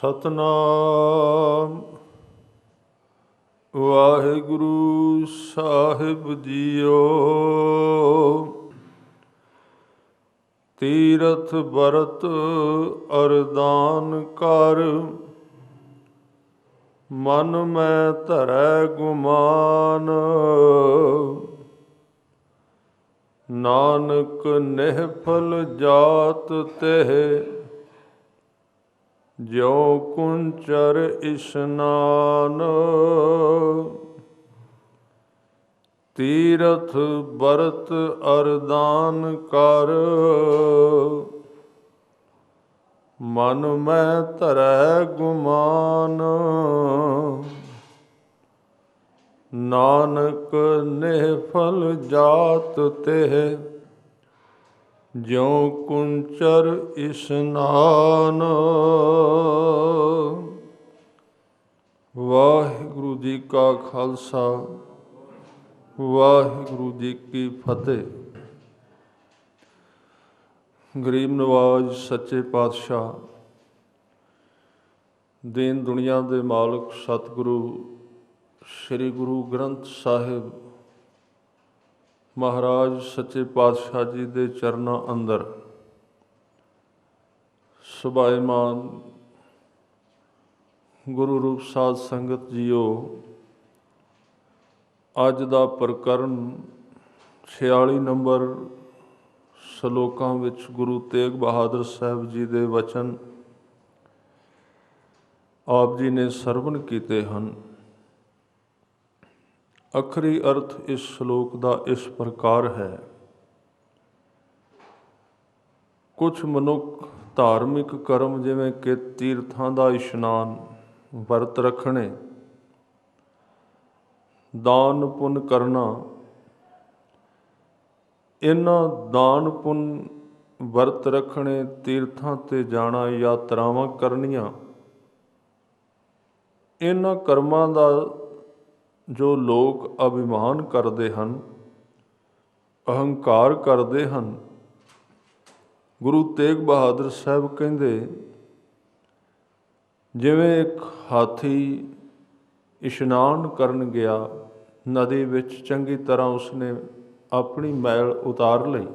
ਸਤਨਾਮ ਵਾਹਿਗੁਰੂ ਸਾਹਿਬ JIO. ਤੀਰਥ ਬਰਤ ਅਰਦਾਨ ਕਰ, ਮਨ ਮੈਂ ਧਰੈ ਗੁਮਾਨ। ਨਾਨਕ ਨਿਹਫਲ ਜਾਤ ਤਿਹ, ਜਿਉ ਕੁੰਚਰ ਇਸ਼ਨਾਨ। ਤੀਰਥ ਬਰਤ ਅਰਦਾਨ ਕਰ, ਮਨ ਮੈਂ ਧਰੈ ਗੁਮਾਨ। ਨਾਨਕ ਨਿਹਫਲ ਜਾਤ ਤਿਹ, ਜਿਉ ਕੁੰਚਰ ਇਸ਼ਨਾਨ। ਵਾਹਿਗੁਰੂ ਜੀ ਕਾ ਖਾਲਸਾ, ਵਾਹਿਗੁਰੂ ਜੀ ਕੀ ਫਤਿਹ। ਗਰੀਬ ਨਵਾਜ਼ ਸੱਚੇ ਪਾਤਸ਼ਾਹ, ਦੀਨ ਦੁਨੀਆ ਦੇ ਮਾਲਕ ਸਤਿਗੁਰੂ ਸ੍ਰੀ ਗੁਰੂ ਗ੍ਰੰਥ ਸਾਹਿਬ ਮਹਾਰਾਜ ਸੱਚੇ ਪਾਤਸ਼ਾਹ ਜੀ ਦੇ ਚਰਨਾਂ ਅੰਦਰ ਸੁਭਾਏਮਾਨ ਗੁਰੂ ਰੂਪ ਸਾਧ ਸੰਗਤ ਜੀਓ, ਅੱਜ ਦਾ ਪ੍ਰਕਰਨ 46 ਨੰਬਰ ਸ਼ਲੋਕਾਂ ਵਿੱਚ ਗੁਰੂ ਤੇਗ ਬਹਾਦਰ ਸਾਹਿਬ ਜੀ ਦੇ ਵਚਨ ਆਪ ਜੀ ਨੇ ਸਰਵਣ ਕੀਤੇ ਹਨ। ਅਖਰੀ ਅਰਥ ਇਸ ਸ਼ਲੋਕ ਦਾ ਇਸ ਪ੍ਰਕਾਰ ਹੈ। ਕੁਝ ਮਨੁੱਖ ਧਾਰਮਿਕ ਕਰਮ ਜਿਵੇਂ ਕਿ ਤੀਰਥਾਂ ਦਾ ਇਸ਼ਨਾਨ, ਵਰਤ ਰੱਖਣੇ, ਦਾਨ ਪੁੰਨ ਕਰਨਾ, ਇਹਨਾਂ ਦਾਨ ਪੁੰਨ ਵਰਤ ਰੱਖਣੇ, ਤੀਰਥਾਂ 'ਤੇ ਜਾਣਾ, ਯਾਤਰਾਵਾਂ ਕਰਨੀਆਂ, ਇਹਨਾਂ ਕਰਮਾਂ ਦਾ ਜੋ ਲੋਕ ਅਭਿਮਾਨ ਕਰਦੇ ਹਨ, ਅਹੰਕਾਰ ਕਰਦੇ ਹਨ, ਗੁਰੂ ਤੇਗ ਬਹਾਦਰ ਸਾਹਿਬ ਕਹਿੰਦੇ ਜਿਵੇਂ ਇੱਕ ਹਾਥੀ ਇਸ਼ਨਾਨ ਕਰਨ ਗਿਆ, ਨਦੀ ਵਿੱਚ ਚੰਗੀ ਤਰ੍ਹਾਂ ਉਸਨੇ ਆਪਣੀ ਮੈਲ ਉਤਾਰ ਲਈ,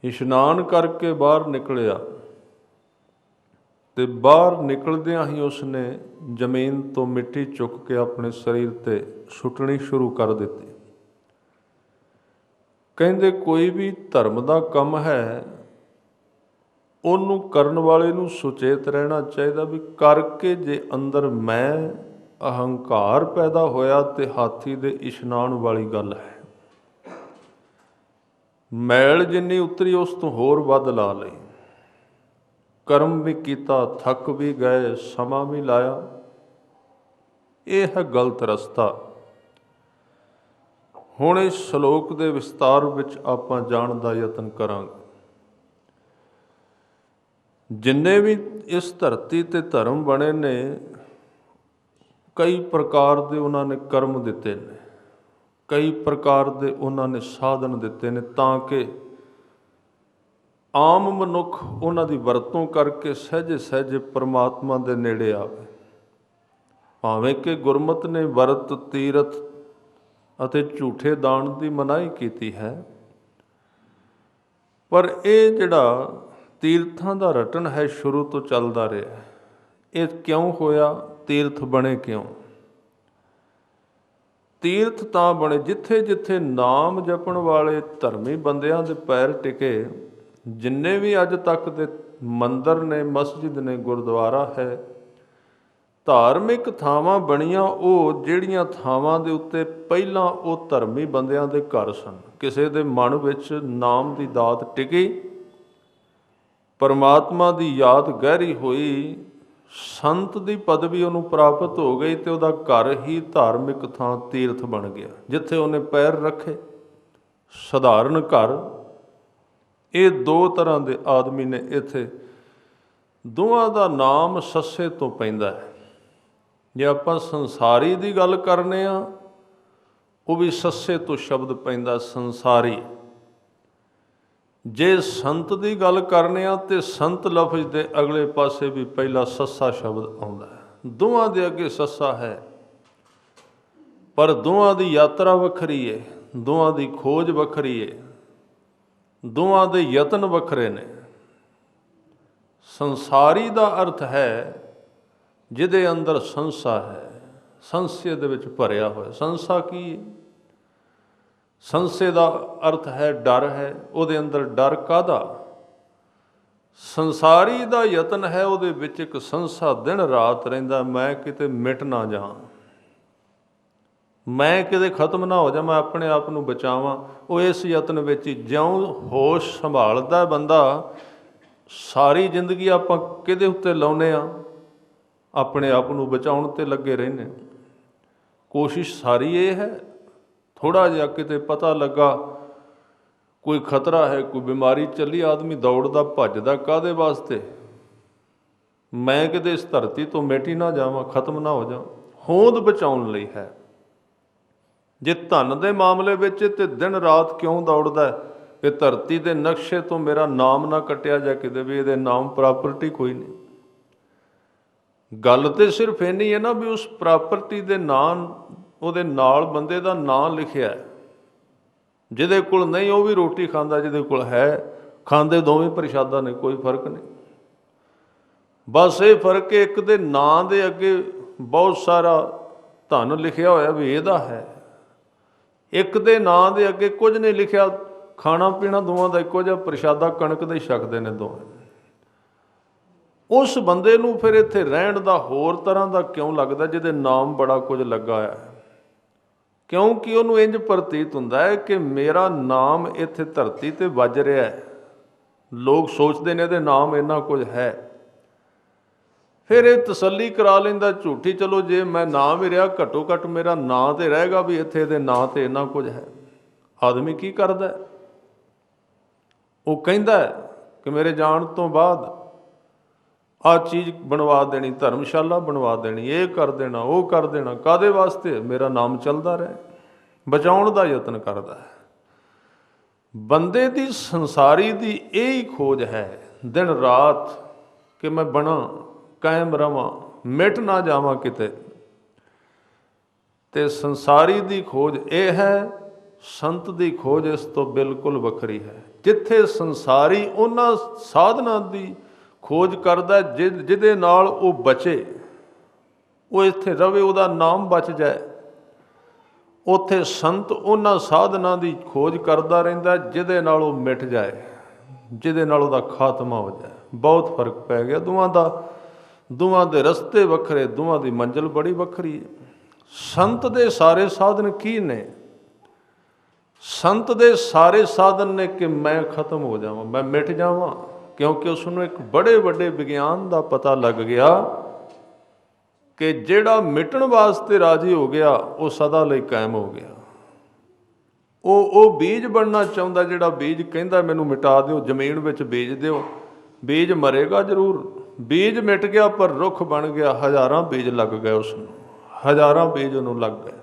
ਇਸ਼ਨਾਨ ਕਰਕੇ ਬਾਹਰ ਨਿਕਲਿਆ ਤੇ ਬਾਹਰ ਨਿਕਲਦਿਆਂ ਹੀ ਉਸਨੇ ਜ਼ਮੀਨ ਤੋਂ ਮਿੱਟੀ ਚੁੱਕ ਕੇ ਆਪਣੇ ਸਰੀਰ 'ਤੇ ਸੁੱਟਣੀ ਸ਼ੁਰੂ ਕਰ ਦਿੱਤੀ। ਕਹਿੰਦੇ ਕੋਈ ਵੀ ਧਰਮ ਦਾ ਕੰਮ ਹੈ, ਉਹਨੂੰ ਕਰਨ ਵਾਲੇ ਨੂੰ ਸੁਚੇਤ ਰਹਿਣਾ ਚਾਹੀਦਾ ਵੀ ਕਰਕੇ ਜੇ ਅੰਦਰ ਮੈਂ ਅਹੰਕਾਰ ਪੈਦਾ ਹੋਇਆ ਤੇ ਹਾਥੀ ਦੇ ਇਸ਼ਨਾਨ ਵਾਲੀ ਗੱਲ ਹੈ। ਮੈਲ ਜਿੰਨੀ ਉਤਰੀ ਉਸ ਤੋਂ ਹੋਰ ਵੱਧ ਲਾ ਲਈ, ਕਰਮ ਵੀ ਕੀਤਾ, ਥੱਕ ਵੀ ਗਏ, ਸਮਾਂ ਵੀ ਲਾਇਆ। ਇਹ ਹੈ ਗਲਤ ਰਸਤਾ। ਹੁਣ ਇਸ ਸ਼ਲੋਕ ਦੇ ਵਿਸਤਾਰ ਵਿੱਚ ਆਪਾਂ ਜਾਣਨ ਦਾ ਯਤਨ ਕਰਾਂਗੇ। ਜਿੰਨੇ ਵੀ ਇਸ ਧਰਤੀ 'ਤੇ ਧਰਮ ਬਣੇ ਨੇ, ਕਈ ਪ੍ਰਕਾਰ ਦੇ ਉਹਨਾਂ ਨੇ ਕਰਮ ਦਿੱਤੇ ਨੇ, ਕਈ ਪ੍ਰਕਾਰ ਦੇ ਉਹਨਾਂ ਨੇ ਸਾਧਨ ਦਿੱਤੇ ਨੇ, ਤਾਂ ਕਿ ਆਮ ਮਨੁੱਖ ਉਹਨਾਂ ਦੀ ਵਰਤੋਂ ਕਰਕੇ ਸਹਿਜੇ ਸਹਿਜੇ ਪਰਮਾਤਮਾ ਦੇ ਨੇੜੇ ਆਵੇ। ਭਾਵੇਂ ਕਿ ਗੁਰਮਤਿ ਨੇ ਵਰਤ, ਤੀਰਥ ਅਤੇ ਝੂਠੇ ਦਾਨ ਦੀ ਮਨਾਹੀ ਕੀਤੀ ਹੈ, ਪਰ ਇਹ ਜਿਹੜਾ ਤੀਰਥਾਂ ਦਾ ਰਟਨ ਹੈ ਸ਼ੁਰੂ ਤੋਂ ਚੱਲਦਾ ਰਿਹਾ। ਇਹ ਕਿਉਂ ਹੋਇਆ? ਤੀਰਥ ਬਣੇ ਕਿਉਂ? ਤੀਰਥ ਤਾਂ ਬਣੇ ਜਿੱਥੇ ਜਿੱਥੇ ਨਾਮ ਜਪਣ ਵਾਲੇ ਧਰਮੀ ਬੰਦਿਆਂ ਦੇ ਪੈਰ ਟਿਕੇ। ਜਿੰਨੇ ਵੀ ਅੱਜ ਤੱਕ ਦੇ ਮੰਦਰ ਨੇ, ਮਸਜਿਦ ਨੇ, ਗੁਰਦੁਆਰਾ ਹੈ, ਧਾਰਮਿਕ ਥਾਵਾਂ ਬਣੀਆਂ, ਉਹ ਜਿਹੜੀਆਂ ਥਾਵਾਂ ਦੇ ਉੱਤੇ ਪਹਿਲਾਂ ਉਹ ਧਰਮੀ ਬੰਦਿਆਂ ਦੇ ਘਰ ਸਨ। ਕਿਸੇ ਦੇ ਮਨ ਵਿੱਚ ਨਾਮ ਦੀ ਦਾਤ ਟਿਕੀ, ਪਰਮਾਤਮਾ ਦੀ ਯਾਦ ਗਹਿਰੀ ਹੋਈ, ਸੰਤ ਦੀ ਪਦਵੀ ਉਹਨੂੰ ਪ੍ਰਾਪਤ ਹੋ ਗਈ ਤੇ ਉਹਦਾ ਘਰ ਹੀ ਧਾਰਮਿਕ ਥਾਂ ਤੀਰਥ ਬਣ ਗਿਆ, ਜਿੱਥੇ ਉਹਨੇ ਪੈਰ ਰੱਖੇ। ਸਧਾਰਨ ਘਰ, ਇਹ ਦੋ ਤਰ੍ਹਾਂ ਦੇ ਆਦਮੀ ਨੇ ਇੱਥੇ, ਦੋਵਾਂ ਦਾ ਨਾਮ ਸੱਸੇ ਤੋਂ ਪੈਂਦਾ ਹੈ। ਜੇ ਆਪਾਂ ਸੰਸਾਰੀ ਦੀ ਗੱਲ ਕਰਨੇ ਆ, ਉਹ ਵੀ ਸੱਸੇ ਤੋਂ ਸ਼ਬਦ ਪੈਂਦਾ, ਸੰਸਾਰੀ। ਜੇ ਸੰਤ ਦੀ ਗੱਲ ਕਰਨੇ ਆ ਤੇ ਸੰਤ ਲਫ਼ਜ਼ ਦੇ ਅਗਲੇ ਪਾਸੇ ਵੀ ਪਹਿਲਾ ਸੱਸਾ ਸ਼ਬਦ ਆਉਂਦਾ ਹੈ। ਦੋਵਾਂ ਦੇ ਅੱਗੇ ਸੱਸਾ ਹੈ, ਪਰ ਦੋਵਾਂ ਦੀ ਯਾਤਰਾ ਵੱਖਰੀ ਹੈ, ਦੋਵਾਂ ਦੀ ਖੋਜ ਵੱਖਰੀ ਹੈ, ਦੋਵਾਂ ਦੇ ਯਤਨ ਵੱਖਰੇ ਨੇ। ਸੰਸਾਰੀ ਦਾ ਅਰਥ ਹੈ ਜਿਹਦੇ ਅੰਦਰ ਸੰਸਾ ਹੈ, ਸੰਸੇ ਦੇ ਵਿੱਚ ਭਰਿਆ ਹੋਇਆ। ਸੰਸਾ ਕੀ ਹੈ? ਸੰਸੇ ਦਾ ਅਰਥ ਹੈ ਡਰ ਹੈ, ਉਹਦੇ ਅੰਦਰ ਡਰ ਕਾਹਦਾ? ਸੰਸਾਰੀ ਦਾ ਯਤਨ ਹੈ, ਉਹਦੇ ਵਿੱਚ ਇੱਕ ਸੰਸਾ ਦਿਨ ਰਾਤ ਰਹਿੰਦਾ, ਮੈਂ ਕਿਤੇ ਮਿਟ ਨਾ ਜਾਵਾਂ, ਮੈਂ ਕਿਤੇ ਖਤਮ ਨਾ ਹੋ ਜਾ, ਮੈਂ ਆਪਣੇ ਆਪ ਨੂੰ ਬਚਾਵਾਂ। ਉਹ ਇਸ ਯਤਨ ਵਿੱਚ ਹੀ ਜਿਉਂ ਹੋਸ਼ ਸੰਭਾਲਦਾ ਬੰਦਾ। ਸਾਰੀ ਜ਼ਿੰਦਗੀ ਆਪਾਂ ਕਿਹਦੇ ਉੱਤੇ ਲਾਉਂਦੇ ਹਾਂ? ਆਪਣੇ ਆਪ ਨੂੰ ਬਚਾਉਣ 'ਤੇ ਲੱਗੇ ਰਹਿੰਦੇ। ਕੋਸ਼ਿਸ਼ ਸਾਰੀ ਇਹ ਹੈ, ਥੋੜ੍ਹਾ ਜਿਹਾ ਕਿਤੇ ਪਤਾ ਲੱਗਾ ਕੋਈ ਖਤਰਾ ਹੈ, ਕੋਈ ਬਿਮਾਰੀ ਚੱਲੀ, ਆਦਮੀ ਦੌੜਦਾ ਭੱਜਦਾ ਕਾਹਦੇ ਵਾਸਤੇ? ਮੈਂ ਕਿਤੇ ਇਸ ਧਰਤੀ ਤੋਂ ਮਿਟ ਹੀ ਨਾ ਜਾਵਾਂ, ਖਤਮ ਨਾ ਹੋ ਜਾਵਾਂ। ਹੋਂਦ ਬਚਾਉਣ ਲਈ ਹੈ। ਜੇ ਧਨ ਦੇ ਮਾਮਲੇ ਵਿੱਚ ਤੇ ਦਿਨ ਰਾਤ ਕਿਉਂ ਦੌੜਦਾ ਹੈ ਕਿ ਧਰਤੀ ਦੇ ਨਕਸ਼ੇ ਤੋਂ ਮੇਰਾ ਨਾਮ ਨਾ ਕੱਟਿਆ ਜਾ ਕਿਤੇ ਵੀ, ਇਹਦੇ ਨਾਮ ਪ੍ਰਾਪਰਟੀ ਕੋਈ ਨਹੀਂ। ਗੱਲ ਤੇ ਸਿਰਫ ਇੰਨੀ ਹੈ ਨਾ ਵੀ ਉਸ ਪ੍ਰਾਪਰਟੀ ਦੇ ਨਾਂ, ਉਹਦੇ ਨਾਲ ਬੰਦੇ ਦਾ ਨਾਂ ਲਿਖਿਆ। ਜਿਹਦੇ ਕੋਲ ਨਹੀਂ ਉਹ ਵੀ ਰੋਟੀ ਖਾਂਦਾ, ਜਿਹਦੇ ਕੋਲ ਹੈ ਖਾਂਦੇ ਦੋਵੇਂ ਪ੍ਰਸ਼ਾਦਾ ਨੇ, ਕੋਈ ਫਰਕ ਨਹੀਂ। ਬਸ ਇਹ ਫਰਕ ਹੈ ਇੱਕ ਦੇ ਨਾਂ ਦੇ ਅੱਗੇ ਬਹੁਤ ਸਾਰਾ ਧਨ ਲਿਖਿਆ ਹੋਇਆ ਵੀ ਇਹਦਾ ਹੈ, ਇੱਕ ਦੇ ਨਾਂ ਦੇ ਅੱਗੇ ਕੁਝ ਨਹੀਂ ਲਿਖਿਆ। ਖਾਣਾ ਪੀਣਾ ਦੋਵਾਂ ਦਾ ਇੱਕੋ ਜਿਹਾ, ਪ੍ਰਸ਼ਾਦਾ ਕਣਕ ਦਾ ਹੀ ਛਕਦੇ ਨੇ ਦੋਵੇਂ। ਉਸ ਬੰਦੇ ਨੂੰ ਫਿਰ ਇੱਥੇ ਰਹਿਣ ਦਾ ਹੋਰ ਤਰ੍ਹਾਂ ਦਾ ਕਿਉਂ ਲੱਗਦਾ ਜਿਹਦੇ ਨਾਮ ਬੜਾ ਕੁਝ ਲੱਗਾ ਹੈ? ਕਿਉਂਕਿ ਉਹਨੂੰ ਇੰਝ ਪ੍ਰਤੀਤ ਹੁੰਦਾ ਹੈ ਕਿ ਮੇਰਾ ਨਾਮ ਇੱਥੇ ਧਰਤੀ 'ਤੇ ਵੱਜ ਰਿਹਾ ਹੈ। ਲੋਕ ਸੋਚਦੇ ਨੇ ਇਹਦੇ ਨਾਮ ਇੰਨਾ ਕੁਝ ਹੈ। ਫਿਰ ਇਹ ਤਸੱਲੀ ਕਰਾ ਲੈਂਦਾ ਝੂਠੀ, ਚਲੋ ਜੇ ਮੈਂ ਨਾ ਵੀ ਰਿਹਾ ਘੱਟੋ ਘੱਟ ਮੇਰਾ ਨਾਂ ਤੇ ਰਹੇਗਾ ਵੀ ਇੱਥੇ ਇਹਦੇ ਨਾਂ 'ਤੇ ਇੰਨਾ ਕੁਝ ਹੈ। ਆਦਮੀ ਕੀ ਕਰਦਾ? ਉਹ ਕਹਿੰਦਾ ਕਿ ਮੇਰੇ ਜਾਣ ਤੋਂ ਬਾਅਦ ਆਹ ਚੀਜ਼ ਬਣਵਾ ਦੇਣੀ, ਧਰਮਸ਼ਾਲਾ ਬਣਵਾ ਦੇਣੀ, ਇਹ ਕਰ ਦੇਣਾ, ਉਹ ਕਰ ਦੇਣਾ। ਕਾਹਦੇ ਵਾਸਤੇ? ਮੇਰਾ ਨਾਮ ਚੱਲਦਾ ਰਹੇ। ਬਚਾਉਣ ਦਾ ਯਤਨ ਕਰਦਾ ਹੈ। ਬੰਦੇ ਦੀ ਸੰਸਾਰੀ ਦੀ ਇਹ ਹੀ ਖੋਜ ਹੈ ਦਿਨ ਰਾਤ ਕਿ ਮੈਂ ਬਣਾ, ਕਾਇਮ ਰਵਾਂ, ਮਿਟ ਨਾ ਜਾਵਾਂ ਕਿਤੇ। ਤੇ ਸੰਸਾਰੀ ਦੀ ਖੋਜ ਇਹ ਹੈ, ਸੰਤ ਦੀ ਖੋਜ ਇਸ ਤੋਂ ਬਿਲਕੁਲ ਵੱਖਰੀ ਹੈ। ਜਿੱਥੇ ਸੰਸਾਰੀ ਉਹਨਾਂ ਸਾਧਨਾਂ ਦੀ ਖੋਜ ਕਰਦਾ ਜਿਹਦੇ ਨਾਲ ਉਹ ਬਚੇ, ਉਹ ਇੱਥੇ ਰਵੇ, ਉਹਦਾ ਨਾਮ ਬਚ ਜਾਏ। ਉੱਥੇ ਸੰਤ ਉਹਨਾਂ ਸਾਧਨਾਂ ਦੀ ਖੋਜ ਕਰਦਾ ਰਹਿੰਦਾ ਜਿਹਦੇ ਨਾਲ ਉਹ ਮਿਟ ਜਾਏ, ਜਿਹਦੇ ਨਾਲ ਉਹਦਾ ਖਾਤਮਾ ਹੋ ਜਾਏ। ਬਹੁਤ ਫਰਕ ਪੈ ਗਿਆ ਦੋਵਾਂ ਦਾ। ਦੋਵਾਂ ਦੇ ਰਸਤੇ ਵੱਖਰੇ, ਦੋਵਾਂ ਦੀ ਮੰਜ਼ਿਲ ਬੜੀ ਵੱਖਰੀ ਹੈ। ਸੰਤ ਦੇ ਸਾਰੇ ਸਾਧਨ ਕੀ ਨੇ? ਸੰਤ ਦੇ ਸਾਰੇ ਸਾਧਨ ਨੇ ਕਿ ਮੈਂ ਖਤਮ ਹੋ ਜਾਵਾਂ, ਮੈਂ ਮਿਟ ਜਾਵਾਂ। ਕਿਉਂਕਿ ਉਸ ਨੂੰ ਇੱਕ ਬੜੇ ਵੱਡੇ ਵਿਗਿਆਨ ਦਾ ਪਤਾ ਲੱਗ ਗਿਆ ਕਿ ਜਿਹੜਾ ਮਿਟਣ ਵਾਸਤੇ ਰਾਜੀ ਹੋ ਗਿਆ ਉਹ ਸਦਾ ਲਈ ਕਾਇਮ ਹੋ ਗਿਆ। ਉਹ ਬੀਜ ਬਣਨਾ ਚਾਹੁੰਦਾ, ਜਿਹੜਾ ਬੀਜ ਕਹਿੰਦਾ ਮੈਨੂੰ ਮਿਟਾ ਦਿਓ, ਜ਼ਮੀਨ ਵਿੱਚ ਬੀਜ ਦਿਓ। ਬੀਜ ਮਰੇਗਾ ਜ਼ਰੂਰ, ਬੀਜ ਮਿਟ ਗਿਆ ਪਰ ਰੁੱਖ ਬਣ ਗਿਆ। ਹਜ਼ਾਰਾਂ ਬੀਜ ਲੱਗ ਗਏ ਉਸ ਨੂੰ, ਹਜ਼ਾਰਾਂ ਬੀਜ ਉਹਨੂੰ ਲੱਗ ਗਏ।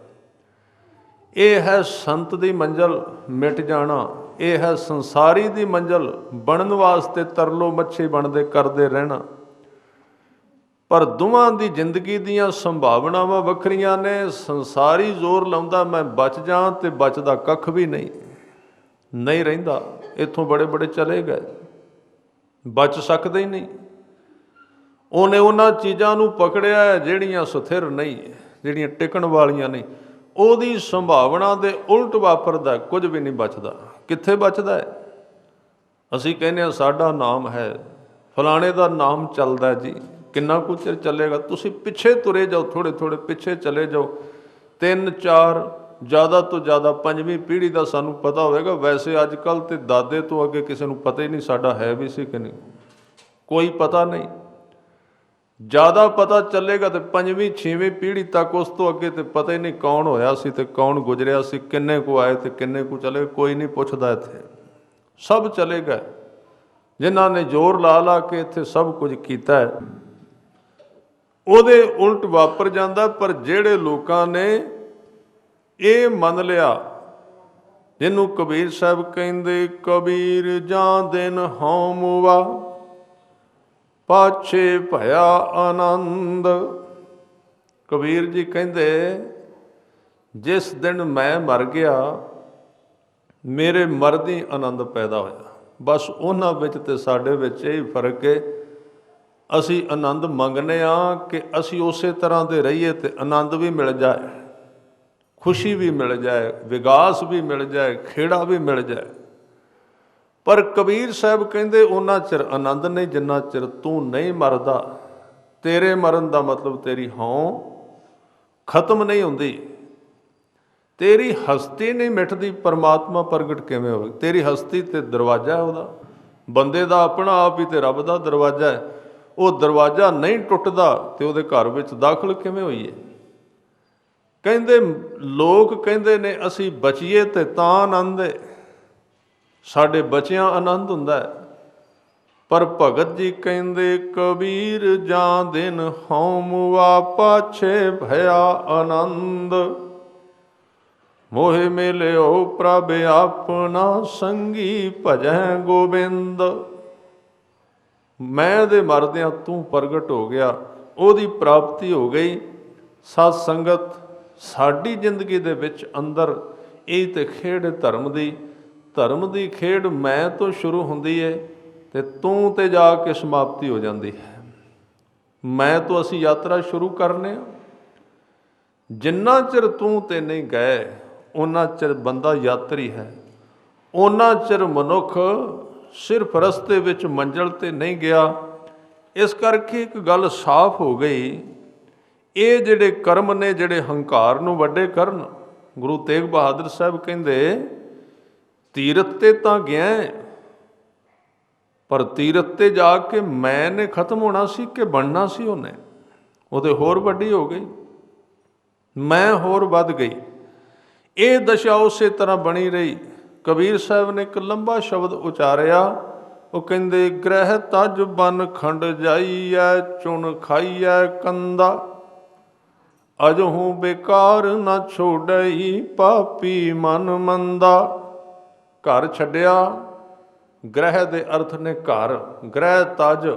ਇਹ ਹੈ ਸੰਤ ਦੀ ਮੰਜ਼ਿਲ, ਮਿਟ ਜਾਣਾ। ਇਹ ਹੈ ਸੰਸਾਰੀ ਦੀ ਮੰਜ਼ਿਲ, ਬਣਨ ਵਾਸਤੇ ਤਰਲੋ ਮੱਛੀ ਬਣਦੇ ਕਰਦੇ ਰਹਿਣਾ। ਪਰ ਦੋਵਾਂ ਦੀ ਜ਼ਿੰਦਗੀ ਦੀਆਂ ਸੰਭਾਵਨਾਵਾਂ ਵੱਖਰੀਆਂ ਨੇ। ਸੰਸਾਰੀ ਜ਼ੋਰ ਲਾਉਂਦਾ ਮੈਂ ਬਚ ਜਾਂ, ਤੇ ਬਚਦਾ ਕੱਖ ਵੀ ਨਹੀਂ ਰਹਿੰਦਾ। ਇੱਥੋਂ ਬੜੇ ਬੜੇ ਚਲੇ ਗਏ, ਬਚ ਸਕਦੇ ਹੀ ਨਹੀਂ। ਉਹਨੇ ਉਹਨਾਂ ਚੀਜ਼ਾਂ ਨੂੰ ਪਕੜਿਆ ਜਿਹੜੀਆਂ ਸਥਿਰ ਨਹੀਂ, ਜਿਹੜੀਆਂ ਟਿਕਣ ਵਾਲੀਆਂ ਨਹੀਂ। ਉਹਦੀ ਸੰਭਾਵਨਾ ਦੇ ਉਲਟ ਵਾਪਰਦਾ, ਕੁਝ ਵੀ ਨਹੀਂ ਬਚਦਾ। ਕਿੱਥੇ ਬਚਦਾ ਹੈ? ਅਸੀਂ ਕਹਿੰਦੇ ਹਾਂ ਸਾਡਾ ਨਾਮ ਹੈ, ਫਲਾਣੇ ਦਾ ਨਾਮ ਚੱਲਦਾ ਜੀ। ਕਿੰਨਾ ਕੁ ਚਿਰ ਚੱਲੇਗਾ? ਤੁਸੀਂ ਪਿੱਛੇ ਤੁਰੇ ਜਾਓ, ਥੋੜ੍ਹੇ ਥੋੜ੍ਹੇ ਪਿੱਛੇ ਚਲੇ ਜਾਓ। 3 4 ਜ਼ਿਆਦਾ ਤੋਂ ਜ਼ਿਆਦਾ 5ਵੀਂ ਪੀੜ੍ਹੀ ਦਾ ਸਾਨੂੰ ਪਤਾ ਹੋਵੇਗਾ। ਵੈਸੇ ਅੱਜ ਕੱਲ੍ਹ ਤੇ ਦਾਦੇ ਤੋਂ ਅੱਗੇ ਕਿਸੇ ਨੂੰ ਪਤਾ ਹੀ ਨਹੀਂ ਸਾਡਾ ਹੈ ਵੀ ਸੀ ਕਿ ਨਹੀਂ, ਕੋਈ ਪਤਾ ਨਹੀਂ। ਜ਼ਿਆਦਾ ਪਤਾ ਚੱਲੇਗਾ ਤੇ 5ਵੀਂ 6ਵੀਂ ਪੀੜ੍ਹੀ ਤੱਕ। ਉਸ ਤੋਂ ਅੱਗੇ ਤੇ ਪਤਾ ਹੀ ਨਹੀਂ ਕੌਣ ਹੋਇਆ ਸੀ ਤੇ ਕੌਣ ਗੁਜ਼ਰਿਆ ਸੀ, ਕਿੰਨੇ ਕੁ ਆਏ ਤੇ ਕਿੰਨੇ ਕੁ ਚਲੇ। ਕੋਈ ਨਹੀਂ ਪੁੱਛਦਾ ਇੱਥੇ, ਸਭ ਚਲੇ ਗਏ। ਜਿਨ੍ਹਾਂ ਨੇ ਜ਼ੋਰ ਲਾ ਲਾ ਕੇ ਇੱਥੇ ਸਭ ਕੁਝ ਕੀਤਾ ਹੈ, ਉਹਦੇ ਉਲਟ ਵਾਪਰ ਜਾਂਦਾ। ਪਰ ਜਿਹੜੇ ਲੋਕਾਂ ਨੇ ਇਹ ਮੰਨ ਲਿਆ ਜਿਹਨੂੰ ਕਬੀਰ ਸਾਹਿਬ ਕਹਿੰਦੇ, ਕਬੀਰ ਜਾਂ ਦਿਨ ਹਉ ਮੁਵਾ ਪਾਛੇ ਭਇਆ ਆਨੰਦ। ਕਬੀਰ ਜੀ ਕਹਿੰਦੇ, ਜਿਸ ਦਿਨ ਮੈਂ ਮਰ ਗਿਆ, ਮੇਰੇ ਮਰਦੀ ਆਨੰਦ ਪੈਦਾ ਹੋਇਆ। ਬਸ ਉਹਨਾਂ ਵਿੱਚ ਤੇ ਸਾਡੇ ਵਿੱਚ ਇਹ ਫਰਕ ਹੈ, ਅਸੀਂ ਆਨੰਦ ਮੰਗਦੇ ਹਾਂ ਕਿ ਅਸੀਂ ਉਸੇ ਤਰ੍ਹਾਂ ਦੇ ਰਹੀਏ ਤੇ ਆਨੰਦ ਵੀ ਮਿਲ ਜਾਏ, ਖੁਸ਼ੀ ਵੀ ਮਿਲ ਜਾਏ, ਵਿਗਾਸ ਵੀ ਮਿਲ ਜਾਏ, ਖੇੜਾ ਵੀ ਮਿਲ ਜਾਏ। ਪਰ ਕਬੀਰ ਸਾਹਿਬ ਕਹਿੰਦੇ, ਉਹਨਾਂ ਚਿਰ ਆਨੰਦ ਨਹੀਂ ਜਿੰਨਾ ਚਿਰ ਤੂੰ ਨਹੀਂ ਮਰਦਾ। ਤੇਰੇ ਮਰਨ ਦਾ ਮਤਲਬ ਤੇਰੀ ਹਉ ਖਤਮ ਨਹੀਂ ਹੁੰਦੀ, ਤੇਰੀ ਹਸਤੀ ਨਹੀਂ ਮਿਟਦੀ। ਪਰਮਾਤਮਾ ਪ੍ਰਗਟ ਕਿਵੇਂ ਹੋਵੇ? ਤੇਰੀ ਹਸਤੀ ਤੇ ਦਰਵਾਜ਼ਾ ਹੈ ਉਹਦਾ, ਬੰਦੇ ਦਾ ਆਪਣਾ ਆਪ ਹੀ ਤੇ ਰੱਬ ਦਾ ਦਰਵਾਜ਼ਾ ਹੈ। ਉਹ ਦਰਵਾਜ਼ਾ ਨਹੀਂ ਟੁੱਟਦਾ ਤੇ ਉਹਦੇ ਘਰ ਵਿੱਚ ਦਾਖਲ ਕਿਵੇਂ ਹੋਈਏ? ਕਹਿੰਦੇ, ਲੋਕ ਕਹਿੰਦੇ ਨੇ ਅਸੀਂ ਬਚੀਏ ਤੇ ਤਾਂ ਆਨੰਦ ਹੈ, ਸਾਡੇ ਬਚਿਆਂ ਆਨੰਦ ਹੁੰਦਾ ਹੈ। ਪਰ ਭਗਤ ਜੀ ਕਹਿੰਦੇ, ਕਬੀਰ ਜਾਂ ਦਿਨ ਹਉ ਮੁਆ ਪਾਛੇ ਭਇਆ ਆਨੰਦ। ਮੋਹਿ ਮਿਲਿਓ ਪ੍ਰਭ ਆਪਣਾ ਸੰਗੀ ਭਜੈ ਗੋਬਿੰਦ। ਮੈਂ ਦੇ ਮਰਦਿਆਂ ਤੂੰ ਪ੍ਰਗਟ ਹੋ ਗਿਆ, ਉਹਦੀ ਪ੍ਰਾਪਤੀ ਹੋ ਗਈ। ਸਤ ਸੰਗਤ ਸਾਡੀ ਜ਼ਿੰਦਗੀ ਦੇ ਵਿੱਚ ਅੰਦਰ ਇਹ ਤੇ ਖੇਡ ਧਰਮ ਦੀ ਖੇਡ ਮੈਂ ਤੋਂ ਸ਼ੁਰੂ ਹੁੰਦੀ ਹੈ ਤੇ ਤੂੰ ਤੇ ਜਾ ਕੇ ਸਮਾਪਤੀ ਹੋ ਜਾਂਦੀ ਹੈ। ਮੈਂ ਤੋਂ ਅਸੀਂ ਯਾਤਰਾ ਸ਼ੁਰੂ ਕਰਨੇ ਆ। ਜਿੰਨਾ ਚਿਰ ਤੂੰ ਤੇ ਨਹੀਂ ਗਏ ਉਹਨਾਂ ਚਿਰ ਬੰਦਾ ਯਾਤਰੀ ਹੈ, ਉਹਨਾਂ ਚਿਰ ਮਨੁੱਖ ਸਿਰਫ ਰਸਤੇ ਵਿੱਚ ਮੰਜ਼ਿਲ ਤੇ ਨਹੀਂ ਗਿਆ। ਇਸ ਕਰਕੇ ਇੱਕ ਗੱਲ ਸਾਫ਼ ਹੋ ਗਈ, ਇਹ ਜਿਹੜੇ ਕਰਮ ਨੇ ਜਿਹੜੇ ਹੰਕਾਰ ਨੂੰ ਵੱਡੇ ਕਰਨ। ਗੁਰੂ ਤੇਗ ਬਹਾਦਰ ਸਾਹਿਬ ਕਹਿੰਦੇ, ਤੀਰਥ ਤੇ ਤਾਂ ਗਿਆ, ਪਰ ਤੀਰਥ ਤੇ ਜਾ ਕੇ ਮੈਂ ਨੇ ਖਤਮ ਹੋਣਾ ਸੀ ਕਿ ਬਣਨਾ ਸੀ ਉਹਨੇ? ਉਹ ਤੇ ਹੋਰ ਵੱਡੀ ਹੋ ਗਈ, ਮੈਂ ਹੋਰ ਵੱਧ ਗਈ। ਇਹ ਦਸ਼ਾ ਉਸੇ ਤਰ੍ਹਾਂ ਬਣੀ ਰਹੀ। ਕਬੀਰ ਸਾਹਿਬ ਨੇ ਇੱਕ ਲੰਬਾ ਸ਼ਬਦ ਉਚਾਰਿਆ, ਉਹ ਕਹਿੰਦੇ, ਗ੍ਰਹਿ ਤਜ ਬਨ ਖੰਡ ਜਾਈਐ ਚੁਣ ਖਾਈਐ ਕੰਦਾ। ਅਜਹੂ ਬੇਕਾਰ ਨਾ ਛੋੜਈ ਪਾਪੀ ਮਨ ਮੰਦਾ। ਘਰ ਛੱਡਿਆ, ਗ੍ਰਹਿ ਦੇ ਅਰਥ ਨੇ ਘਰ, ਗ੍ਰਹਿ ਤਜ,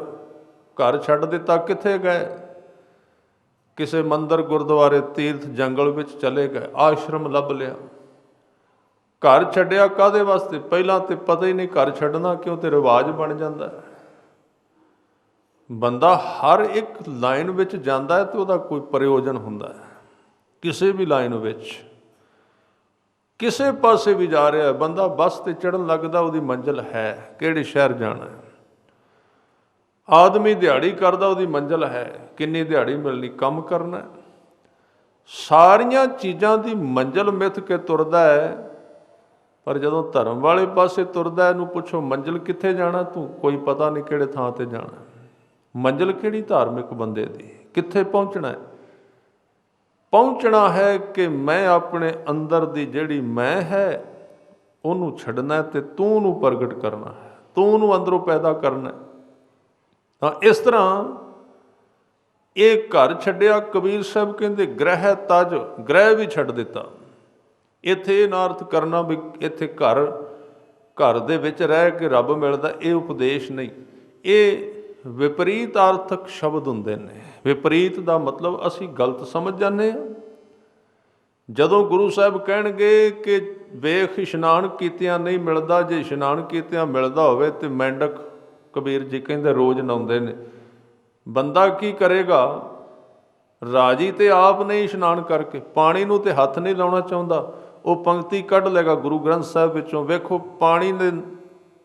ਘਰ ਛੱਡ ਦਿੱਤਾ। ਕਿੱਥੇ ਗਏ? ਕਿਸੇ ਮੰਦਰ, ਗੁਰਦੁਆਰੇ, ਤੀਰਥ, ਜੰਗਲ ਵਿੱਚ ਚਲੇ ਗਏ, ਆਸ਼ਰਮ ਲੱਭ ਲਿਆ। ਘਰ ਛੱਡਿਆ ਕਾਹਦੇ ਵਾਸਤੇ? ਪਹਿਲਾਂ ਤੇ ਪਤਾ ਹੀ ਨਹੀਂ ਘਰ ਛੱਡਣਾ ਕਿਉਂ, ਤੇ ਰਿਵਾਜ ਬਣ ਜਾਂਦਾ। ਬੰਦਾ ਹਰ ਇੱਕ ਲਾਈਨ ਵਿੱਚ ਜਾਂਦਾ ਹੈ ਤੇ ਉਹਦਾ ਕੋਈ ਪ੍ਰਯੋਜਨ ਹੁੰਦਾ ਹੈ। ਕਿਸੇ ਵੀ ਲਾਈਨ ਵਿੱਚ, ਕਿਸੇ ਪਾਸੇ ਵੀ ਜਾ ਰਿਹਾ ਬੰਦਾ, ਬੱਸ ਤੇ ਚੜ੍ਹਨ ਲੱਗਦਾ, ਉਹਦੀ ਮੰਜ਼ਿਲ ਹੈ, ਕਿਹੜੇ ਸ਼ਹਿਰ ਜਾਣਾ ਹੈ। ਆਦਮੀ ਦਿਹਾੜੀ ਕਰਦਾ, ਉਹਦੀ ਮੰਜ਼ਿਲ ਹੈ, ਕਿੰਨੀ ਦਿਹਾੜੀ ਮਿਲਣੀ, ਕੰਮ ਕਰਨਾ। ਸਾਰੀਆਂ ਚੀਜ਼ਾਂ ਦੀ ਮੰਜ਼ਿਲ ਮਿੱਥ ਕੇ ਤੁਰਦਾ ਹੈ। ਪਰ ਜਦੋਂ ਧਰਮ ਵਾਲੇ ਪਾਸੇ ਤੁਰਦਾ, ਇਹਨੂੰ ਪੁੱਛੋ ਮੰਜ਼ਿਲ ਕਿੱਥੇ ਜਾਣਾ ਤੂੰ? ਕੋਈ ਪਤਾ ਨਹੀਂ ਕਿਹੜੇ ਥਾਂ ਤੇ ਜਾਣਾ। ਮੰਜ਼ਿਲ ਕਿਹੜੀ ਧਾਰਮਿਕ ਬੰਦੇ ਦੀ? ਕਿੱਥੇ ਪਹੁੰਚਣਾ ਹੈ? ਪਹੁੰਚਣਾ ਹੈ ਕਿ ਮੈਂ ਆਪਣੇ ਅੰਦਰ ਦੀ ਜਿਹੜੀ ਮੈਂ ਹੈ ਉਹਨੂੰ ਛੱਡਣਾ ਤੇ ਤੂੰ ਨੂੰ ਪ੍ਰਗਟ ਕਰਨਾ ਹੈ, ਤੂੰ ਨੂੰ ਅੰਦਰੋਂ ਪੈਦਾ ਕਰਨਾ। ਤਾਂ ਇਸ ਤਰ੍ਹਾਂ ਇਹ ਘਰ ਛੱਡਿਆ। ਕਬੀਰ ਸਾਹਿਬ ਕਹਿੰਦੇ, ਗ੍ਰਹਿ ਤਜ, ਗ੍ਰਹਿ ਵੀ ਛੱਡ ਦਿੱਤਾ। ਇੱਥੇ ਇਹ ਨਾ ਅਰਥ ਕਰਨਾ ਵੀ ਇੱਥੇ ਘਰ ਦੇ ਵਿੱਚ ਰਹਿ ਕੇ ਰੱਬ ਮਿਲਦਾ, ਇਹ ਉਪਦੇਸ਼ ਨਹੀਂ। ਇਹ ਵਿਪਰੀਤ ਆਰਥਕ ਸ਼ਬਦ ਹੁੰਦੇ ਨੇ। ਵਿਪਰੀਤ ਦਾ ਮਤਲਬ ਅਸੀਂ ਗਲਤ ਸਮਝ ਜਾਂਦੇ ਹਾਂ। ਜਦੋਂ ਗੁਰੂ ਸਾਹਿਬ ਕਹਿਣਗੇ ਕਿ ਵੇਖ ਇਸ਼ਨਾਨ ਕੀਤਿਆਂ ਨਹੀਂ ਮਿਲਦਾ, ਜੇ ਇਸ਼ਨਾਨ ਕੀਤਿਆਂ ਮਿਲਦਾ ਹੋਵੇ ਤੇ ਮੈਂਡਕ, ਕਬੀਰ ਜੀ ਕਹਿੰਦੇ, ਰੋਜ਼ ਨਹਾਉਂਦੇ ਨੇ। ਬੰਦਾ ਕੀ ਕਰੇਗਾ? ਰਾਜੀ ਤੇ ਆਪ ਨਹੀਂ ਇਸ਼ਨਾਨ ਕਰਕੇ, ਪਾਣੀ ਨੂੰ ਤੇ ਹੱਥ ਨਹੀਂ ਲਾਉਣਾ ਚਾਹੁੰਦਾ। ਉਹ ਪੰਕਤੀ ਕੱਢ ਲਏਗਾ ਗੁਰੂ ਗ੍ਰੰਥ ਸਾਹਿਬ ਵਿੱਚੋਂ, ਵੇਖੋ ਪਾਣੀ ਦੇ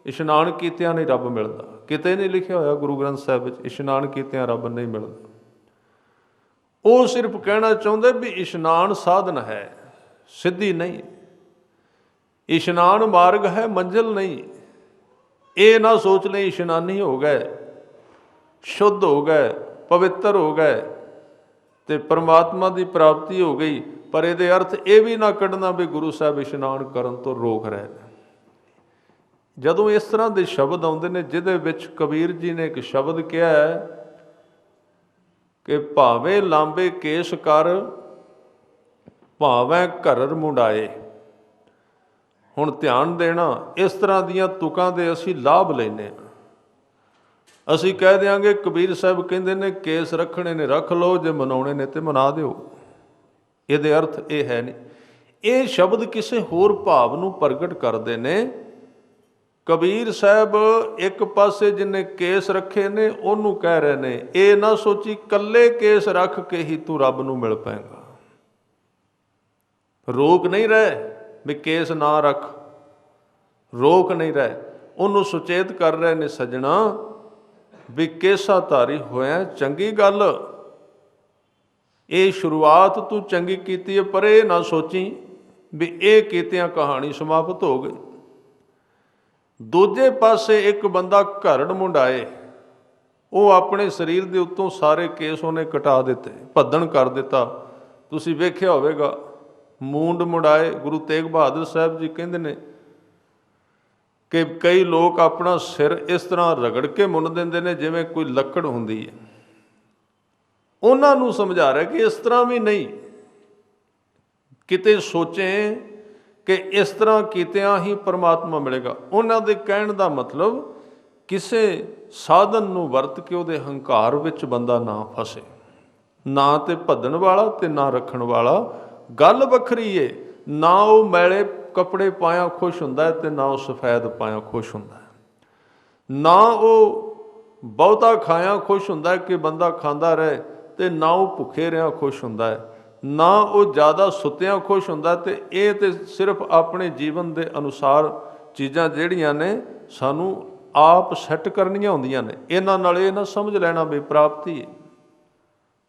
ਇਸ਼ਨਾਨ ਕੀਤਿਆਂ ਨਹੀਂ ਰੱਬ ਮਿਲਦਾ। ਕਿਤੇ ਨਹੀਂ ਲਿਖਿਆ ਹੋਇਆ ਗੁਰੂ ਗ੍ਰੰਥ ਸਾਹਿਬ ਵਿੱਚ ਇਸ਼ਨਾਨ ਕੀਤਿਆਂ ਰੱਬ ਨਹੀਂ ਮਿਲਦਾ। ਉਹ ਸਿਰਫ ਕਹਿਣਾ ਚਾਹੁੰਦੇ ਵੀ ਇਸ਼ਨਾਨ ਸਾਧਨ ਹੈ, ਸਿੱਧੀ ਨਹੀਂ। ਇਸ਼ਨਾਨ ਮਾਰਗ ਹੈ, ਮੰਜ਼ਿਲ ਨਹੀਂ। ਇਹ ਨਾ ਸੋਚ ਲਈ ਇਸ਼ਨਾਨੀ ਹੋ ਗਏ, ਸ਼ੁੱਧ ਹੋ ਗਏ, ਪਵਿੱਤਰ ਹੋ ਗਏ ਤੇ ਪਰਮਾਤਮਾ ਦੀ ਪ੍ਰਾਪਤੀ ਹੋ ਗਈ। ਪਰ ਇਹਦੇ ਅਰਥ ਇਹ ਵੀ ਨਾ ਕੱਢਣਾ ਵੀ ਗੁਰੂ ਸਾਹਿਬ ਇਸ਼ਨਾਨ ਕਰਨ ਤੋਂ ਰੋਕ ਰਹੇ ਨੇ। ਜਦੋਂ ਇਸ ਤਰ੍ਹਾਂ ਦੇ ਸ਼ਬਦ ਆਉਂਦੇ ਨੇ, ਜਿਹਦੇ ਵਿੱਚ ਕਬੀਰ ਜੀ ਨੇ ਇੱਕ ਸ਼ਬਦ ਕਿਹਾ ਹੈ ਕਿ ਭਾਵੇਂ ਲਾਂਬੇ ਕੇਸ ਕਰ, ਭਾਵੇਂ ਘਰਰ ਮੁੰਡਾਏ। ਹੁਣ ਧਿਆਨ ਦੇਣਾ, ਇਸ ਤਰ੍ਹਾਂ ਦੀਆਂ ਤੁਕਾਂ ਦੇ ਅਸੀਂ ਲਾਭ ਲੈਂਦੇ ਹਾਂ। ਅਸੀਂ ਕਹਿ ਦਿਆਂਗੇ ਕਬੀਰ ਸਾਹਿਬ ਕਹਿੰਦੇ ਨੇ ਕੇਸ ਰੱਖਣੇ ਨੇ ਰੱਖ ਲਓ, ਜੇ ਮਨਾਉਣੇ ਨੇ ਤੇ ਮਨਾ ਦਿਓ। ਇਹਦੇ ਅਰਥ ਇਹ ਹੈ ਨਹੀਂ। ਇਹ ਸ਼ਬਦ ਕਿਸੇ ਹੋਰ ਭਾਵ ਨੂੰ ਪ੍ਰਗਟ ਕਰਦੇ ਨੇ। ਕਬੀਰ ਸਾਹਿਬ ਇੱਕ ਪਾਸੇ ਜਿਹਨੇ ਕੇਸ ਰੱਖੇ ਨੇ ਉਹਨੂੰ ਕਹਿ ਰਹੇ ਨੇ ਇਹ ਨਾ ਸੋਚੀ ਕੱਲੇ ਕੇਸ ਰੱਖ ਕੇ ਹੀ ਤੂੰ ਰੱਬ ਨੂੰ ਮਿਲ ਪਾਏਗਾ। ਰੋਕ ਨਹੀਂ ਰਹੇ ਵੀ ਕੇਸ ਨਾ ਰੱਖ, ਰੋਕ ਨਹੀਂ ਰਹੇ, ਉਹਨੂੰ ਸੁਚੇਤ ਕਰ ਰਹੇ ਨੇ ਸੱਜਣਾ ਵੀ ਕੇਸਾ ਧਾਰੀ ਹੋਇਆ ਚੰਗੀ ਗੱਲ, ਇਹ ਸ਼ੁਰੂਆਤ ਤੂੰ ਚੰਗੀ ਕੀਤੀ ਹੈ, ਪਰ ਇਹ ਨਾ ਸੋਚੀ ਵੀ ਇਹ ਕੀਤਿਆਂ ਕਹਾਣੀ ਸਮਾਪਤ ਹੋ ਗਈ। ਦੂਜੇ ਪਾਸੇ ਇੱਕ ਬੰਦਾ ਘਰੜ ਮੁੰਡਾਏ, ਉਹ ਆਪਣੇ ਸਰੀਰ ਦੇ ਉੱਤੋਂ ਸਾਰੇ ਕੇਸ ਉਹਨੇ ਕਟਾ ਦਿੱਤੇ, ਭੱਦਣ ਕਰ ਦਿੱਤਾ। ਤੁਸੀਂ ਵੇਖਿਆ ਹੋਵੇਗਾ ਮੂੰਡ ਮੁੰਡਾਏ। ਗੁਰੂ ਤੇਗ ਬਹਾਦਰ ਸਾਹਿਬ ਜੀ ਕਹਿੰਦੇ ਨੇ ਕਿ ਕਈ ਲੋਕ ਆਪਣਾ ਸਿਰ ਇਸ ਤਰ੍ਹਾਂ ਰਗੜ ਕੇ ਮੁੰਨ ਦਿੰਦੇ ਨੇ ਜਿਵੇਂ ਕੋਈ ਲੱਕੜ ਹੁੰਦੀ ਹੈ। ਉਹਨਾਂ ਨੂੰ ਸਮਝਾ ਰਿਹਾ ਕਿ ਇਸ ਤਰ੍ਹਾਂ ਵੀ ਨਹੀਂ, ਕਿਤੇ ਸੋਚੇ ਕਿ ਇਸ ਤਰ੍ਹਾਂ ਕੀਤਿਆਂ ਹੀ ਪਰਮਾਤਮਾ ਮਿਲੇਗਾ। ਉਹਨਾਂ ਦੇ ਕਹਿਣ ਦਾ ਮਤਲਬ ਕਿਸੇ ਸਾਧਨ ਨੂੰ ਵਰਤ ਕੇ ਉਹਦੇ ਹੰਕਾਰ ਵਿੱਚ ਬੰਦਾ ਨਾ ਫਸੇ, ਨਾ ਤੇ ਭੱਦਣ ਵਾਲਾ ਤੇ ਨਾ ਰੱਖਣ ਵਾਲਾ। ਗੱਲ ਵੱਖਰੀ ਏ, ਨਾ ਉਹ ਮੈਲੇ ਕੱਪੜੇ ਪਾਇਆ ਖੁਸ਼ ਹੁੰਦਾ ਹੈ ਤੇ ਨਾ ਉਹ ਸਫੈਦ ਪਾਇਆ ਖੁਸ਼ ਹੁੰਦਾ ਹੈ, ਨਾ ਉਹ ਬਹੁਤਾ ਖਾਇਆ ਖੁਸ਼ ਹੁੰਦਾ ਹੈ ਕਿ ਬੰਦਾ ਖਾਂਦਾ ਰਹੇ ਤੇ ਨਾ ਉਹ ਭੁੱਖੇ ਰਿਹਾ ਖੁਸ਼ ਹੁੰਦਾ ਹੈ, ਨਾ ਉਹ ਜ਼ਿਆਦਾ ਸੁੱਤਿਆਂ ਖੁਸ਼ ਹੁੰਦਾ। ਤੇ ਇਹ ਤੇ ਸਿਰਫ ਆਪਣੇ ਜੀਵਨ ਦੇ ਅਨੁਸਾਰ ਚੀਜ਼ਾਂ ਜਿਹੜੀਆਂ ਨੇ ਸਾਨੂੰ ਆਪ ਸੈੱਟ ਕਰਨੀਆਂ ਹੁੰਦੀਆਂ ਨੇ। ਇਹਨਾਂ ਨਾਲ ਇਹ ਨਾ ਸਮਝ ਲੈਣਾ ਵੀ ਪ੍ਰਾਪਤੀ ਹੈ।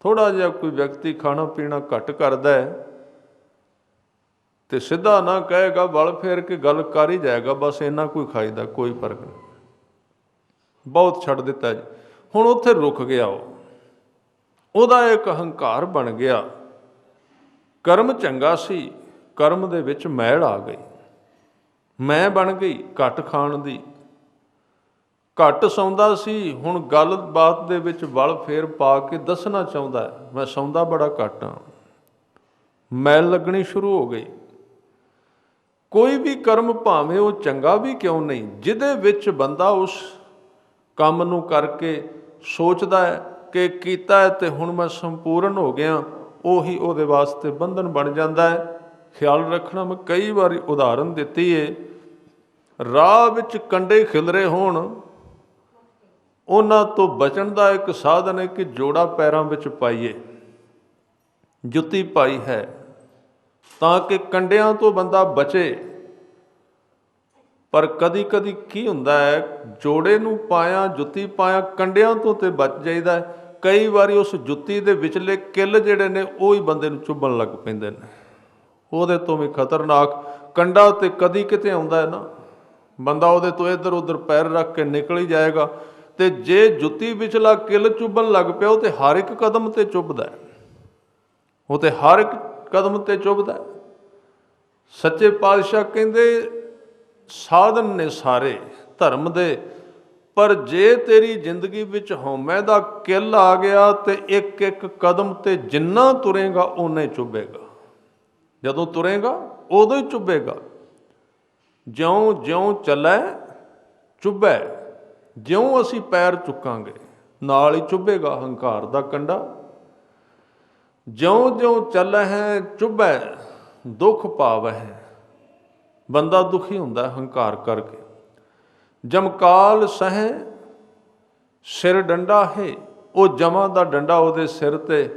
ਥੋੜ੍ਹਾ ਜਿਹਾ ਕੋਈ ਵਿਅਕਤੀ ਖਾਣਾ ਪੀਣਾ ਘੱਟ ਕਰਦਾ ਹੈ ਤੇ ਸਿੱਧਾ ਨਾ ਕਹੇਗਾ, ਵਲ ਫੇਰ ਕੇ ਗੱਲ ਕਰ ਹੀ ਜਾਏਗਾ, ਬਸ ਇੰਨਾ ਕੋਈ ਖਾਈਦਾ, ਕੋਈ ਫਰਕ ਨਹੀਂ, ਬਹੁਤ ਛੱਡ ਦਿੱਤਾ ਜੀ। ਹੁਣ ਉੱਥੇ ਰੁਕ ਗਿਆ, ਉਹਦਾ ਇੱਕ ਹੰਕਾਰ ਬਣ ਗਿਆ। ਕਰਮ ਚੰਗਾ ਸੀ, ਕਰਮ ਦੇ ਵਿੱਚ ਮੈਲ ਆ ਗਈ, ਮੈਂ ਬਣ ਗਈ ਘੱਟ ਖਾਣ ਦੀ। ਘੱਟ ਸੌਂਦਾ ਸੀ, ਹੁਣ ਗੱਲ ਬਾਤ ਦੇ ਵਿੱਚ ਵਲ ਫੇਰ ਪਾ ਕੇ ਦੱਸਣਾ ਚਾਹੁੰਦਾ ਮੈਂ ਸੌਂਦਾ ਬੜਾ ਘੱਟ ਹਾਂ। ਮੈਲ ਲੱਗਣੀ ਸ਼ੁਰੂ ਹੋ ਗਈ। ਕੋਈ ਵੀ ਕਰਮ ਭਾਵੇਂ ਉਹ ਚੰਗਾ ਵੀ ਕਿਉਂ ਨਹੀਂ, ਜਿਹਦੇ ਵਿੱਚ ਬੰਦਾ ਉਸ ਕੰਮ ਨੂੰ ਕਰਕੇ ਸੋਚਦਾ ਹੈ ਕਿ ਕੀਤਾ ਹੈ ਤੇ ਹੁਣ ਮੈਂ ਸੰਪੂਰਨ ਹੋ ਗਿਆ, ਉਹੀ ਉਹਦੇ ਵਾਸਤੇ ਬੰਧਨ ਬਣ ਜਾਂਦਾ ਹੈ। ਖਿਆਲ ਰੱਖਣਾ, ਮੈਂ ਕਈ ਵਾਰੀ ਉਦਾਹਰਨ ਦਿੱਤੀ ਹੈ, ਰਾਹ ਵਿੱਚ ਕੰਡੇ ਖਿਲਰੇ ਹੋਣ, ਉਹਨਾਂ ਤੋਂ ਬਚਣ ਦਾ ਇੱਕ ਸਾਧਨ ਹੈ ਕਿ ਜੋੜਾ ਪੈਰਾਂ ਵਿੱਚ ਪਾਈਏ, ਜੁੱਤੀ ਪਾਈ ਹੈ ਤਾਂ ਕਿ ਕੰਡਿਆਂ ਤੋਂ ਬੰਦਾ ਬਚੇ। ਪਰ ਕਦੀ ਕਦੀ ਕੀ ਹੁੰਦਾ ਹੈ, ਜੋੜੇ ਨੂੰ ਪਾਇਆ, ਜੁੱਤੀ ਪਾਇਆ, ਕੰਡਿਆਂ ਤੋਂ ਤੇ ਬਚ ਜਾਈਦਾ। ਕਈ ਵਾਰੀ ਉਸ ਜੁੱਤੀ ਦੇ ਵਿਚਲੇ ਕਿੱਲ ਜਿਹੜੇ ਨੇ ਉਹ ਹੀ ਬੰਦੇ ਨੂੰ ਚੁੱਭਣ ਲੱਗ ਪੈਂਦੇ ਨੇ, ਉਹਦੇ ਤੋਂ ਵੀ ਖਤਰਨਾਕ ਕੰਡਾ ਤੇ ਕਦੀ ਕਿਤੇ ਆਉਂਦਾ ਹੈ ਨਾ, ਬੰਦਾ ਉਹਦੇ ਤੋਂ ਇੱਧਰ ਉੱਧਰ ਪੈਰ ਰੱਖ ਕੇ ਨਿਕਲ ਹੀ ਜਾਏਗਾ। ਤੇ ਜੇ ਜੁੱਤੀ ਵਿਚਲਾ ਕਿੱਲ ਚੁੱਭਣ ਲੱਗ ਪਿਆ, ਉਹ ਤੇ ਹਰ ਇੱਕ ਕਦਮ ਤੇ ਚੁੱਭਦਾ, ਉਹ ਤੇ ਹਰ ਇੱਕ ਕਦਮ ਤੇ ਚੁੱਭਦਾ। ਸੱਚੇ ਪਾਤਸ਼ਾਹ ਕਹਿੰਦੇ ਸਾਧਨ ਨੇ ਸਾਰੇ ਧਰਮ ਦੇ, ਪਰ ਜੇ ਤੇਰੀ ਜ਼ਿੰਦਗੀ ਵਿੱਚ ਹਉਮੈ ਦਾ ਕਿੱਲ ਆ ਗਿਆ ਤੇ ਇੱਕ ਇੱਕ ਕਦਮ ਤੇ ਜਿੰਨਾ ਤੁਰੇਗਾ ਓਨਾ ਹੀ ਚੁੱਭੇਗਾ। ਜਦੋਂ ਤੁਰੇਗਾ ਉਦੋਂ ਹੀ ਚੁੱਭੇਗਾ। ਜਿਉਂ ਜਿਉਂ ਚੱਲੈ ਚੁੱਭੈ, ਜਿਉਂ ਅਸੀਂ ਪੈਰ ਚੁੱਕਾਂਗੇ ਨਾਲ ਹੀ ਚੁੱਭੇਗਾ ਹੰਕਾਰ ਦਾ ਕੰਡਾ। ਜਿਉਂ ਜਿਉਂ ਚੱਲੈ ਚੁੱਭੈ ਦੁੱਖ ਪਾਵਹਿ, ਬੰਦਾ ਦੁਖੀ ਹੁੰਦਾ ਹੰਕਾਰ ਕਰਕੇ। ਜਮਕਾਲ ਸਹਿ ਸਿਰ ਡੰਡਾ ਹੈ, ਉਹ ਜਮਾਂ ਦਾ ਡੰਡਾ ਉਹਦੇ ਸਿਰ ਤੇ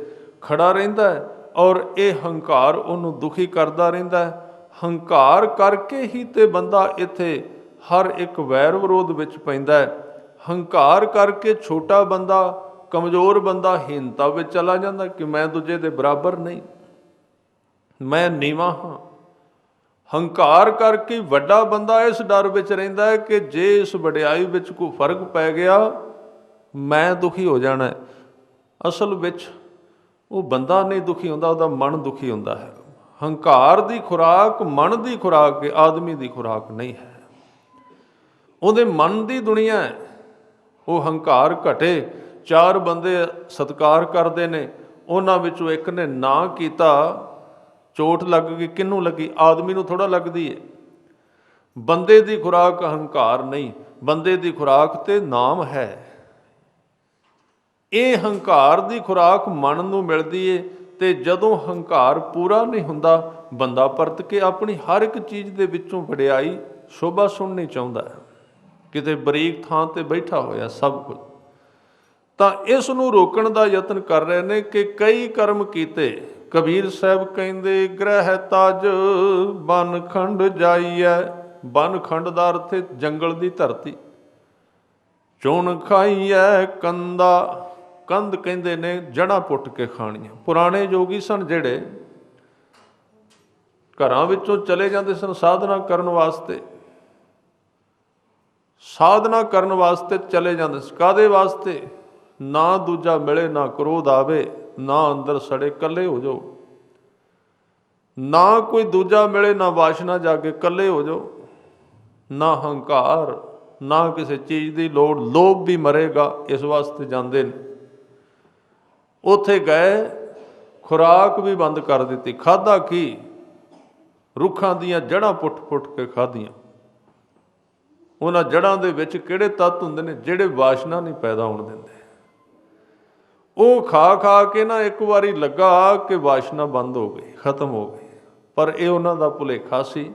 ਖੜਾ ਰਹਿੰਦਾ ਹੈ ਔਰ ਇਹ ਹੰਕਾਰ ਉਹਨੂੰ ਦੁਖੀ ਕਰਦਾ ਰਹਿੰਦਾ ਹੈ। ਹੰਕਾਰ ਕਰਕੇ ਹੀ ਤੇ ਬੰਦਾ ਇੱਥੇ ਹਰ ਇੱਕ ਵੈਰ ਵਿਰੋਧ ਵਿੱਚ ਪੈਂਦਾ ਹੈ। ਹੰਕਾਰ ਕਰਕੇ ਛੋਟਾ ਬੰਦਾ, ਕਮਜ਼ੋਰ ਬੰਦਾ ਹੀਨਤਾ ਵਿੱਚ ਚਲਾ ਜਾਂਦਾ ਕਿ ਮੈਂ ਦੂਜੇ ਦੇ ਬਰਾਬਰ ਨਹੀਂ, ਮੈਂ ਨੀਵਾਂ ਹਾਂ। ਹੰਕਾਰ ਕਰਕੇ ਵੱਡਾ ਬੰਦਾ ਇਸ ਡਰ ਵਿੱਚ ਰਹਿੰਦਾ ਹੈ ਕਿ ਜੇ ਇਸ ਵਡਿਆਈ ਵਿੱਚ ਕੋਈ ਫਰਕ ਪੈ ਗਿਆ ਮੈਂ ਦੁਖੀ ਹੋ ਜਾਣਾ ਹੈ। ਅਸਲ ਵਿੱਚ ਉਹ ਬੰਦਾ ਨਹੀਂ ਦੁਖੀ ਹੁੰਦਾ, ਉਹਦਾ ਮਨ ਦੁਖੀ ਹੁੰਦਾ ਹੈ। ਹੰਕਾਰ ਦੀ ਖੁਰਾਕ ਮਨ ਦੀ ਖੁਰਾਕ ਹੈ, ਆਦਮੀ ਦੀ ਖੁਰਾਕ ਨਹੀਂ ਹੈ। ਉਹਦੇ ਮਨ ਦੀ ਦੁਨੀਆ ਹੈ। ਉਹ ਹੰਕਾਰ ਘਟੇ, ਚਾਰ ਬੰਦੇ ਸਤਿਕਾਰ ਕਰਦੇ ਨੇ, ਉਹਨਾਂ ਵਿੱਚੋਂ ਇੱਕ ਨੇ ਨਾ ਕੀਤਾ, ਚੋਟ ਲੱਗ ਗਈ, ਕਿਹਨੂੰ ਲੱਗੀ? ਆਦਮੀ ਨੂੰ ਥੋੜ੍ਹਾ ਲੱਗਦੀ ਹੈ। ਬੰਦੇ ਦੀ ਖੁਰਾਕ ਹੰਕਾਰ ਨਹੀਂ, ਬੰਦੇ ਦੀ ਖੁਰਾਕ ਤੇ ਨਾਮ ਹੈ। ਇਹ ਹੰਕਾਰ ਦੀ ਖੁਰਾਕ ਮਨ ਨੂੰ ਮਿਲਦੀ ਏ, ਤੇ ਜਦੋਂ ਹੰਕਾਰ ਪੂਰਾ ਨਹੀਂ ਹੁੰਦਾ, ਬੰਦਾ ਪਰਤ ਕੇ ਆਪਣੀ ਹਰ ਇੱਕ ਚੀਜ਼ ਦੇ ਵਿੱਚੋਂ ਵਡਿਆਈ ਸ਼ੋਭਾ ਸੁਣਨੀ ਚਾਹੁੰਦਾ ਹੈ। ਕਿਤੇ ਬਰੀਕ ਥਾਂ ਤੇ ਬੈਠਾ ਹੋਇਆ ਸਭ ਕੁਝ, ਤਾਂ ਇਸ ਨੂੰ ਰੋਕਣ ਦਾ ਯਤਨ ਕਰ ਰਹੇ ਨੇ ਕਿ ਕਈ ਕਰਮ ਕੀਤੇ। ਕਬੀਰ ਸਾਹਿਬ ਕਹਿੰਦੇ ਗ੍ਰਹਿ ਤਜ ਬਨ ਖੰਡ ਜਾਈਐ। ਬਨ ਖੰਡ ਦਾ ਅਰਥ ਹੈ ਜੰਗਲ ਦੀ ਧਰਤੀ। ਚੁਣ ਖਾਈਐ ਕੰਦਾ। ਕੰਧ ਕਹਿੰਦੇ ਨੇ ਜੜ੍ਹਾਂ ਪੁੱਟ ਕੇ ਖਾਣੀਆਂ। ਪੁਰਾਣੇ ਯੋਗੀ ਸਨ ਜਿਹੜੇ ਘਰਾਂ ਵਿੱਚੋਂ ਚਲੇ ਜਾਂਦੇ ਸਨ ਸਾਧਨਾ ਕਰਨ ਵਾਸਤੇ। ਸਾਧਨਾ ਕਰਨ ਵਾਸਤੇ ਚਲੇ ਜਾਂਦੇ ਸੀ। ਕਾਹਦੇ ਵਾਸਤੇ? ਨਾ ਦੂਜਾ ਮਿਲੇ, ਨਾ ਕ੍ਰੋਧ ਆਵੇ, ਨਾ ਅੰਦਰ ਸੜੇ, ਇਕੱਲੇ ਹੋ ਜਾਓ। ਨਾ ਕੋਈ ਦੂਜਾ ਮਿਲੇ, ਨਾ ਵਾਸ਼ਨਾ ਜਾਗੇ, ਇਕੱਲੇ ਹੋ ਜਾਓ। ਨਾ ਹੰਕਾਰ, ਨਾ ਕਿਸੇ ਚੀਜ਼ ਦੀ ਲੋੜ। ਲੋਭ ਵੀ ਮਰੇਗਾ, ਇਸ ਵਾਸਤੇ ਜਾਂਦੇ ਨੇ। ਉੱਥੇ ਗਏ, ਖੁਰਾਕ ਵੀ ਬੰਦ ਕਰ ਦਿੱਤੀ। ਖਾਧਾ ਕੀ? ਰੁੱਖਾਂ ਦੀਆਂ ਜੜ੍ਹਾਂ ਪੁੱਟ-ਪੁੱਟ ਕੇ ਖਾਧੀਆਂ। ਉਹਨਾਂ ਜੜ੍ਹਾਂ ਦੇ ਵਿੱਚ ਕਿਹੜੇ ਤੱਤ ਹੁੰਦੇ ਨੇ? ਜਿਹੜੇ ਵਾਸ਼ਨਾ ਨਹੀਂ ਪੈਦਾ ਹੋਣ ਦਿੰਦੇ। ਉਹ ਖਾ ਖਾ ਕੇ ਨਾ ਇੱਕ ਵਾਰੀ ਲੱਗਾ ਕਿ ਵਾਸ਼ਨਾ ਬੰਦ ਹੋ ਗਈ, ਖਤਮ ਹੋ ਗਈ। ਪਰ ਇਹ ਉਹਨਾਂ ਦਾ ਭੁਲੇਖਾ ਸੀ।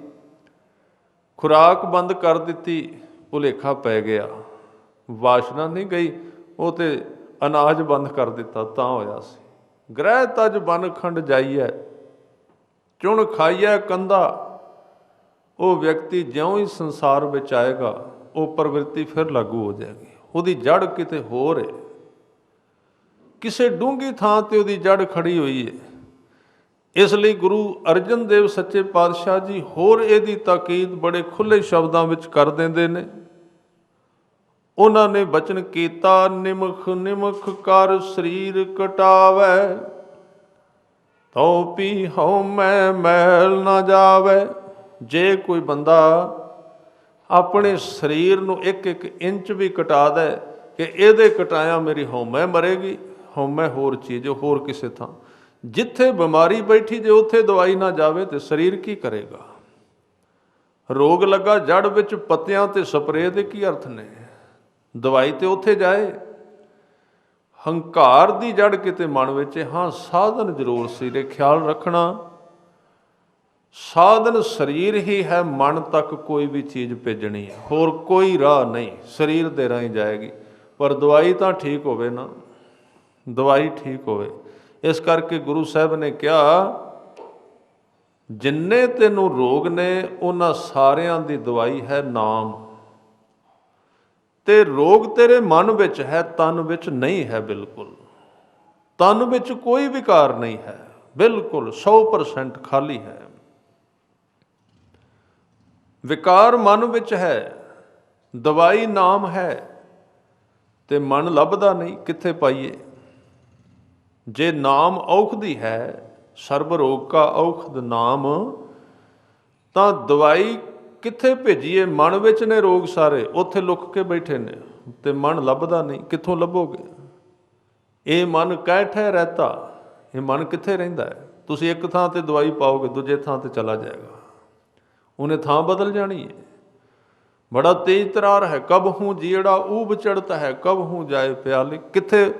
ਖੁਰਾਕ ਬੰਦ ਕਰ ਦਿੱਤੀ, ਭੁਲੇਖਾ ਪੈ ਗਿਆ। ਵਾਸ਼ਨਾ ਨਹੀਂ ਗਈ, ਉਹ ਤੇ ਅਨਾਜ ਬੰਦ ਕਰ ਦਿੱਤਾ ਤਾਂ ਹੋਇਆ ਸੀ। ਗ੍ਰਹਿ ਤਜ ਬਨ ਖੰਡ ਜਾਈਐ, ਚੁਣ ਖਾਈਐ ਕੰਦਾ। ਉਹ ਵਿਅਕਤੀ ਜਿਉਂ ਹੀ ਸੰਸਾਰ ਵਿੱਚ ਆਏਗਾ, ਉਹ ਪ੍ਰਵਿਰਤੀ ਫਿਰ ਲਾਗੂ ਹੋ ਜਾਏਗੀ। ਉਹਦੀ ਜੜ ਕਿਤੇ ਹੋਰ ਹੈ, ਕਿਸੇ ਡੂੰਘੀ ਥਾਂ ਤੇ ਉਹਦੀ ਜੜ ਖੜੀ ਹੋਈ ਹੈ। ਇਸ ਲਈ ਗੁਰੂ ਅਰਜਨ ਦੇਵ ਸੱਚੇ ਪਾਤਸ਼ਾਹ ਜੀ ਹੋਰ ਇਹਦੀ ਤਾਕੀਦ ਬੜੇ ਖੁੱਲ੍ਹੇ ਸ਼ਬਦਾਂ ਵਿੱਚ ਕਰ ਦਿੰਦੇ ਨੇ। ਉਹਨਾਂ ਨੇ ਬਚਨ ਕੀਤਾ, ਨਿਮਖ ਨਿਮਖ ਕਰ ਸਰੀਰ ਕਟਾਵੈ, ਤਉ ਪੀ ਹਉ ਮੈਂ ਮੈਲ ਨਾ ਜਾਵੈ। ਜੇ ਕੋਈ ਬੰਦਾ ਆਪਣੇ ਸਰੀਰ ਨੂੰ ਇੱਕ ਇੱਕ ਇੰਚ ਵੀ ਕਟਾ ਦੇ ਕਿ ਇਹਦੇ ਕਟਾਇਆ ਮੇਰੀ ਹਉਮੈ ਮਰੇਗੀ। ਹਉਮੈ ਹੋਰ ਚੀਜ਼, ਹੋਰ ਕਿਸੇ ਥਾਂ। ਜਿੱਥੇ ਬਿਮਾਰੀ ਬੈਠੀ ਜੇ ਉੱਥੇ ਦਵਾਈ ਨਾ ਜਾਵੇ ਤੇ ਸਰੀਰ ਕੀ ਕਰੇਗਾ? ਰੋਗ ਲੱਗਾ ਜੜ ਵਿੱਚ, ਪੱਤਿਆਂ ਤੇ ਸਪਰੇਅ ਦੇ ਕੀ ਅਰਥ ਨੇ? ਦਵਾਈ ਤੇ ਉੱਥੇ ਜਾਏ। ਹੰਕਾਰ ਦੀ ਜੜ ਕਿਤੇ ਮਨ ਵਿੱਚ। ਹਾਂ, ਸਾਧਨ ਜ਼ਰੂਰ ਸਿਰੇ ਖਿਆਲ ਰੱਖਣਾ। ਸਾਧਨ ਸਰੀਰ ਹੀ ਹੈ, ਮਨ ਤੱਕ ਕੋਈ ਵੀ ਚੀਜ਼ ਭੇਜਣੀ ਹੈ, ਹੋਰ ਕੋਈ ਰਾਹ ਨਹੀਂ। ਸਰੀਰ ਦੇ ਰਾਹੀਂ ਜਾਏਗੀ। ਪਰ ਦਵਾਈ ਤਾਂ ਠੀਕ ਹੋਵੇ ਨਾ, ਦਵਾਈ ਠੀਕ ਹੋਵੇ। ਇਸ ਕਰਕੇ ਗੁਰੂ ਸਾਹਿਬ ਨੇ ਕਿਹਾ, ਜਿੰਨੇ ਤੈਨੂੰ ਰੋਗ ਨੇ ਉਹਨਾਂ ਸਾਰਿਆਂ ਦੀ ਦਵਾਈ ਹੈ ਨਾਮ। ਤੇ ਰੋਗ ਤੇਰੇ ਮਨ ਵਿੱਚ ਹੈ, ਤਨ ਵਿੱਚ ਨਹੀਂ ਹੈ। ਬਿਲਕੁਲ ਤਨ ਵਿੱਚ ਕੋਈ ਵਿਕਾਰ ਨਹੀਂ ਹੈ, ਬਿਲਕੁਲ 100% ਖਾਲੀ ਹੈ। ਵਿਕਾਰ ਮਨ ਵਿੱਚ ਹੈ, ਦਵਾਈ ਨਾਮ ਹੈ। ਤੇ ਮਨ ਲੱਭਦਾ ਨਹੀਂ, ਕਿੱਥੇ ਪਾਈਏ? ਜੇ ਨਾਮ ਔਖਦੀ ਹੈ, ਸਰਬ ਰੋਗ ਕਾ ਔਖਦ ਨਾਮ, ਤਾਂ ਦਵਾਈ ਕਿੱਥੇ ਭੇਜੀਏ? ਮਨ ਵਿੱਚ ਨੇ ਰੋਗ ਸਾਰੇ, ਉੱਥੇ ਲੁਕ ਕੇ ਬੈਠੇ ਨੇ ਤੇ ਮਨ ਲੱਭਦਾ ਨਹੀਂ। ਕਿੱਥੋਂ ਲੱਭੋਗੇ? ਇਹ ਮਨ ਕੈਠੈ ਰਹਤਾ। ਇਹ ਮਨ ਕਿੱਥੇ ਰਹਿੰਦਾ ਹੈ? ਤੁਸੀਂ ਇੱਕ ਥਾਂ ਤੇ ਦਵਾਈ ਪਾਓਗੇ, ਦੂਜੇ ਥਾਂ ਤੇ ਚਲਾ ਜਾਏਗਾ। ਉਹਨੇ ਥਾਂ ਬਦਲ ਜਾਣੀ ਹੈ। ਬੜਾ ਤੇਜ਼ ਤਰਾਰ ਹੈ, ਕਬ ਹੂੰ ਜੀੜਾ ਊਬ ਚੜ੍ਹਤਾ ਹੈ, ਕਬ ਹੂੰ ਜਾਏ ਪਿਆਲੇ। ਕਿੱਥੇ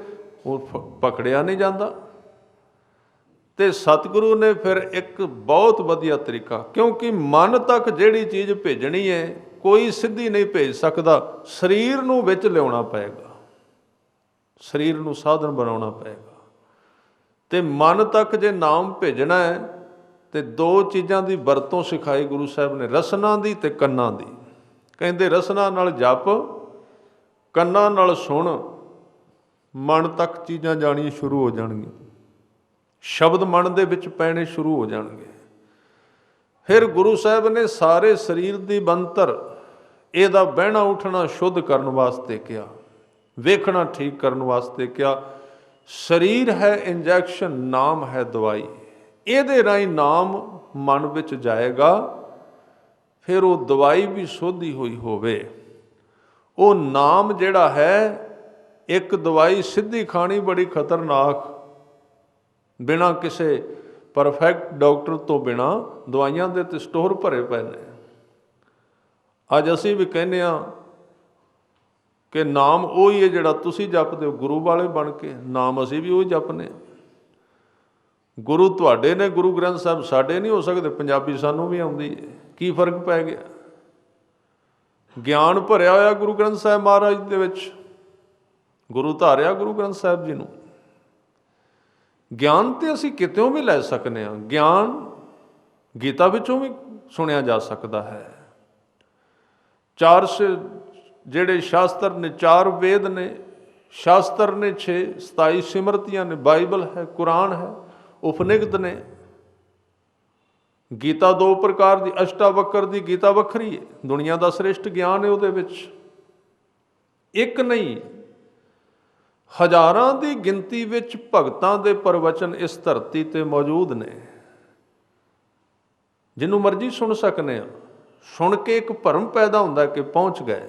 ਉਹ ਪਕੜਿਆ ਨਹੀਂ ਜਾਂਦਾ। ਤੇ ਸਤਿਗੁਰੂ ਨੇ ਫਿਰ ਇੱਕ ਬਹੁਤ ਵਧੀਆ ਤਰੀਕਾ, ਕਿਉਂਕਿ ਮਨ ਤੱਕ ਜਿਹੜੀ ਚੀਜ਼ ਭੇਜਣੀ ਹੈ ਕੋਈ ਸਿੱਧੀ ਨਹੀਂ ਭੇਜ ਸਕਦਾ। ਸਰੀਰ ਨੂੰ ਵਿੱਚ ਲਿਆਉਣਾ ਪਏਗਾ, ਸਰੀਰ ਨੂੰ ਸਾਧਨ ਬਣਾਉਣਾ ਪਏਗਾ। ਤੇ ਮਨ ਤੱਕ ਜੇ ਨਾਮ ਭੇਜਣਾ ਹੈ ਤੇ ਦੋ ਚੀਜ਼ਾਂ ਦੀ ਵਰਤੋਂ ਸਿਖਾਈ ਗੁਰੂ ਸਾਹਿਬ ਨੇ, ਰਸਨਾ ਦੀ ਤੇ ਕੰਨਾਂ ਦੀ। ਕਹਿੰਦੇ ਰਸਨਾ ਨਾਲ ਜਪ, ਕੰਨਾਂ ਨਾਲ ਸੁਣ, ਮਨ ਤੱਕ ਚੀਜ਼ਾਂ ਜਾਣੀਆਂ ਸ਼ੁਰੂ ਹੋ ਜਾਣਗੀਆਂ। ਸ਼ਬਦ ਮਨ ਦੇ ਵਿੱਚ ਪੈਣੇ ਸ਼ੁਰੂ ਹੋ ਜਾਣਗੇ। ਫਿਰ ਗੁਰੂ ਸਾਹਿਬ ਨੇ ਸਾਰੇ ਸਰੀਰ ਦੀ ਬਣਤਰ, ਇਹਦਾ ਬਹਿਣਾ ਉੱਠਣਾ ਸ਼ੁੱਧ ਕਰਨ ਵਾਸਤੇ ਕਿਹਾ, ਵੇਖਣਾ ਠੀਕ ਕਰਨ ਵਾਸਤੇ ਕਿਹਾ। ਸਰੀਰ ਹੈ ਇੰਜੈਕਸ਼ਨ, ਨਾਮ ਹੈ ਦਵਾਈ। ਇਹਦੇ ਰਾਹੀਂ ਨਾਮ ਮਨ ਵਿੱਚ ਜਾਏਗਾ। ਫਿਰ ਉਹ ਦਵਾਈ ਵੀ ਸੋਧੀ ਹੋਈ ਹੋਵੇ। ਉਹ ਨਾਮ ਜਿਹੜਾ ਹੈ, ਇੱਕ ਦਵਾਈ ਸਿੱਧੀ ਖਾਣੀ ਬੜੀ ਖਤਰਨਾਕ। ਬਿਨਾਂ ਕਿਸੇ ਪਰਫੈਕਟ ਡਾਕਟਰ ਤੋਂ ਬਿਨਾਂ ਦਵਾਈਆਂ ਦੇ ਤੇ ਸਟੋਰ ਭਰੇ ਪਏ ਨੇ। ਅੱਜ ਅਸੀਂ ਵੀ ਕਹਿੰਦੇ ਹਾਂ ਕਿ ਨਾਮ ਉਹੀ ਹੈ ਜਿਹੜਾ ਤੁਸੀਂ ਜਪਦੇ ਹੋ, ਗੁਰੂ ਵਾਲੇ ਬਣ ਕੇ ਨਾਮ ਅਸੀਂ ਵੀ ਉਹੀ ਜਪਨੇ ਹਾਂ। ਗੁਰੂ ਤੁਹਾਡੇ ਨੇ, ਗੁਰੂ ਗ੍ਰੰਥ ਸਾਹਿਬ ਸਾਡੇ ਨਹੀਂ ਹੋ ਸਕਦੇ, ਪੰਜਾਬੀ ਸਾਨੂੰ ਵੀ ਆਉਂਦੀ ਹੈ, ਕੀ ਫਰਕ ਪੈ ਗਿਆ? ਗਿਆਨ ਭਰਿਆ ਹੋਇਆ ਗੁਰੂ ਗ੍ਰੰਥ ਸਾਹਿਬ ਮਹਾਰਾਜ ਦੇ ਵਿੱਚ, ਗੁਰੂ ਧਾਰਿਆ ਗੁਰੂ ਗ੍ਰੰਥ ਸਾਹਿਬ ਜੀ ਨੂੰ। ਗਿਆਨ ਤੇ ਅਸੀਂ ਕਿਤੋਂ ਵੀ ਲੈ ਸਕਦੇ ਹਾਂ, ਗਿਆਨ ਗੀਤਾ ਵਿੱਚੋਂ ਵੀ ਸੁਣਿਆ ਜਾ ਸਕਦਾ ਹੈ। ਚਾਰ ਜਿਹੜੇ ਸ਼ਾਸਤਰ ਨੇ, 4 ਵੇਦ ਨੇ, ਸ਼ਾਸਤਰ ਨੇ 6, 27 ਸਿਮਰਤੀਆਂ ਨੇ, ਬਾਈਬਲ ਹੈ, ਕੁਰਾਨ ਹੈ, ਉਪਨਿਸ਼ਦ ਨੇ। ਗੀਤਾ 2 ਪ੍ਰਕਾਰ ਦੀ, ਅਸ਼ਟਾਵਕਰ ਦੀ ਗੀਤਾ ਵੱਖਰੀ ਹੈ, ਦੁਨੀਆ ਦਾ ਸ੍ਰੇਸ਼ਟ ਗਿਆਨ ਹੈ ਉਹਦੇ ਵਿੱਚ। ਇੱਕ ਨਹੀਂ, ਹਜ਼ਾਰਾਂ ਦੀ ਗਿਣਤੀ ਵਿੱਚ ਭਗਤਾਂ ਦੇ ਪ੍ਰਵਚਨ ਇਸ ਧਰਤੀ ਤੇ ਮੌਜੂਦ ਨੇ, ਜਿਹਨੂੰ ਮਰਜ਼ੀ ਸੁਣ ਸਕਨੇ ਆ। ਸੁਣ ਕੇ ਇੱਕ ਭਰਮ ਪੈਦਾ ਹੁੰਦਾ ਕਿ ਪਹੁੰਚ ਗਏ,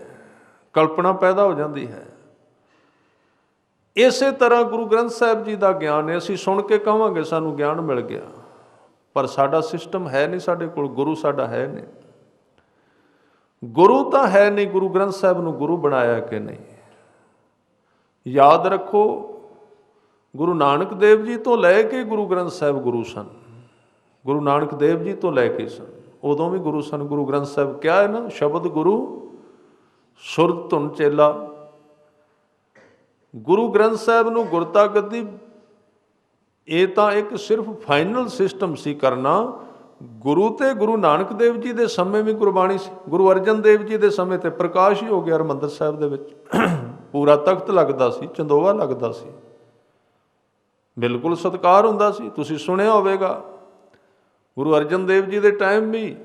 ਕਲਪਨਾ ਪੈਦਾ ਹੋ ਜਾਂਦੀ ਹੈ। ਇਸੇ ਤਰ੍ਹਾਂ ਗੁਰੂ ਗ੍ਰੰਥ ਸਾਹਿਬ ਜੀ ਦਾ ਗਿਆਨ ਹੈ, ਅਸੀਂ ਸੁਣ ਕੇ ਕਹਾਂਗੇ ਸਾਨੂੰ ਗਿਆਨ ਮਿਲ ਗਿਆ, ਪਰ ਸਾਡਾ ਸਿਸਟਮ ਹੈ ਨਹੀਂ, ਸਾਡੇ ਕੋਲ ਗੁਰੂ ਸਾਡਾ ਹੈ ਨਹੀਂ। ਗੁਰੂ ਤਾਂ ਹੈ ਨਹੀਂ, ਗੁਰੂ ਗ੍ਰੰਥ ਸਾਹਿਬ ਨੂੰ ਗੁਰੂ ਬਣਾਇਆ ਕਿ ਨਹੀਂ। ਯਾਦ ਰੱਖੋ, ਗੁਰੂ ਨਾਨਕ ਦੇਵ ਜੀ ਤੋਂ ਲੈ ਕੇ ਗੁਰੂ ਗ੍ਰੰਥ ਸਾਹਿਬ ਗੁਰੂ ਸਨ। ਗੁਰੂ ਨਾਨਕ ਦੇਵ ਜੀ ਤੋਂ ਲੈ ਕੇ ਸਨ, ਉਦੋਂ ਵੀ ਗੁਰੂ ਸਨ। ਗੁਰੂ ਗ੍ਰੰਥ ਸਾਹਿਬ ਕਿਹਾ ਹੈ ਨਾ, ਸ਼ਬਦ ਗੁਰੂ ਸੁਰਤ ਧੁਨ ਚੇਲਾ। ਗੁਰੂ ਗ੍ਰੰਥ ਸਾਹਿਬ ਨੂੰ ਗੁਰਤਾ ਗੱਦੀ, ਇਹ ਤਾਂ ਇੱਕ ਸਿਰਫ ਫਾਈਨਲ ਸਿਸਟਮ ਸੀ ਕਰਨਾ। ਗੁਰੂ ਤੇ ਗੁਰੂ ਨਾਨਕ ਦੇਵ ਜੀ ਦੇ ਸਮੇਂ ਵੀ ਗੁਰਬਾਣੀ ਸੀ, ਗੁਰੂ ਅਰਜਨ ਦੇਵ ਜੀ ਦੇ ਸਮੇਂ ਤੇ ਪ੍ਰਕਾਸ਼ ਹੀ ਹੋ ਗਿਆ ਹਰਿਮੰਦਰ ਸਾਹਿਬ ਦੇ ਵਿੱਚ। ਪੂਰਾ ਤਖਤ ਲੱਗਦਾ ਸੀ, ਚੰਦੋਵਾ ਲੱਗਦਾ ਸੀ, ਬਿਲਕੁਲ ਸਤਿਕਾਰ ਹੁੰਦਾ ਸੀ। ਤੁਸੀਂ ਸੁਣਿਆ ਹੋਵੇਗਾ ਗੁਰੂ ਅਰਜਨ ਦੇਵ ਜੀ ਦੇ ਟਾਈਮ ਵੀ,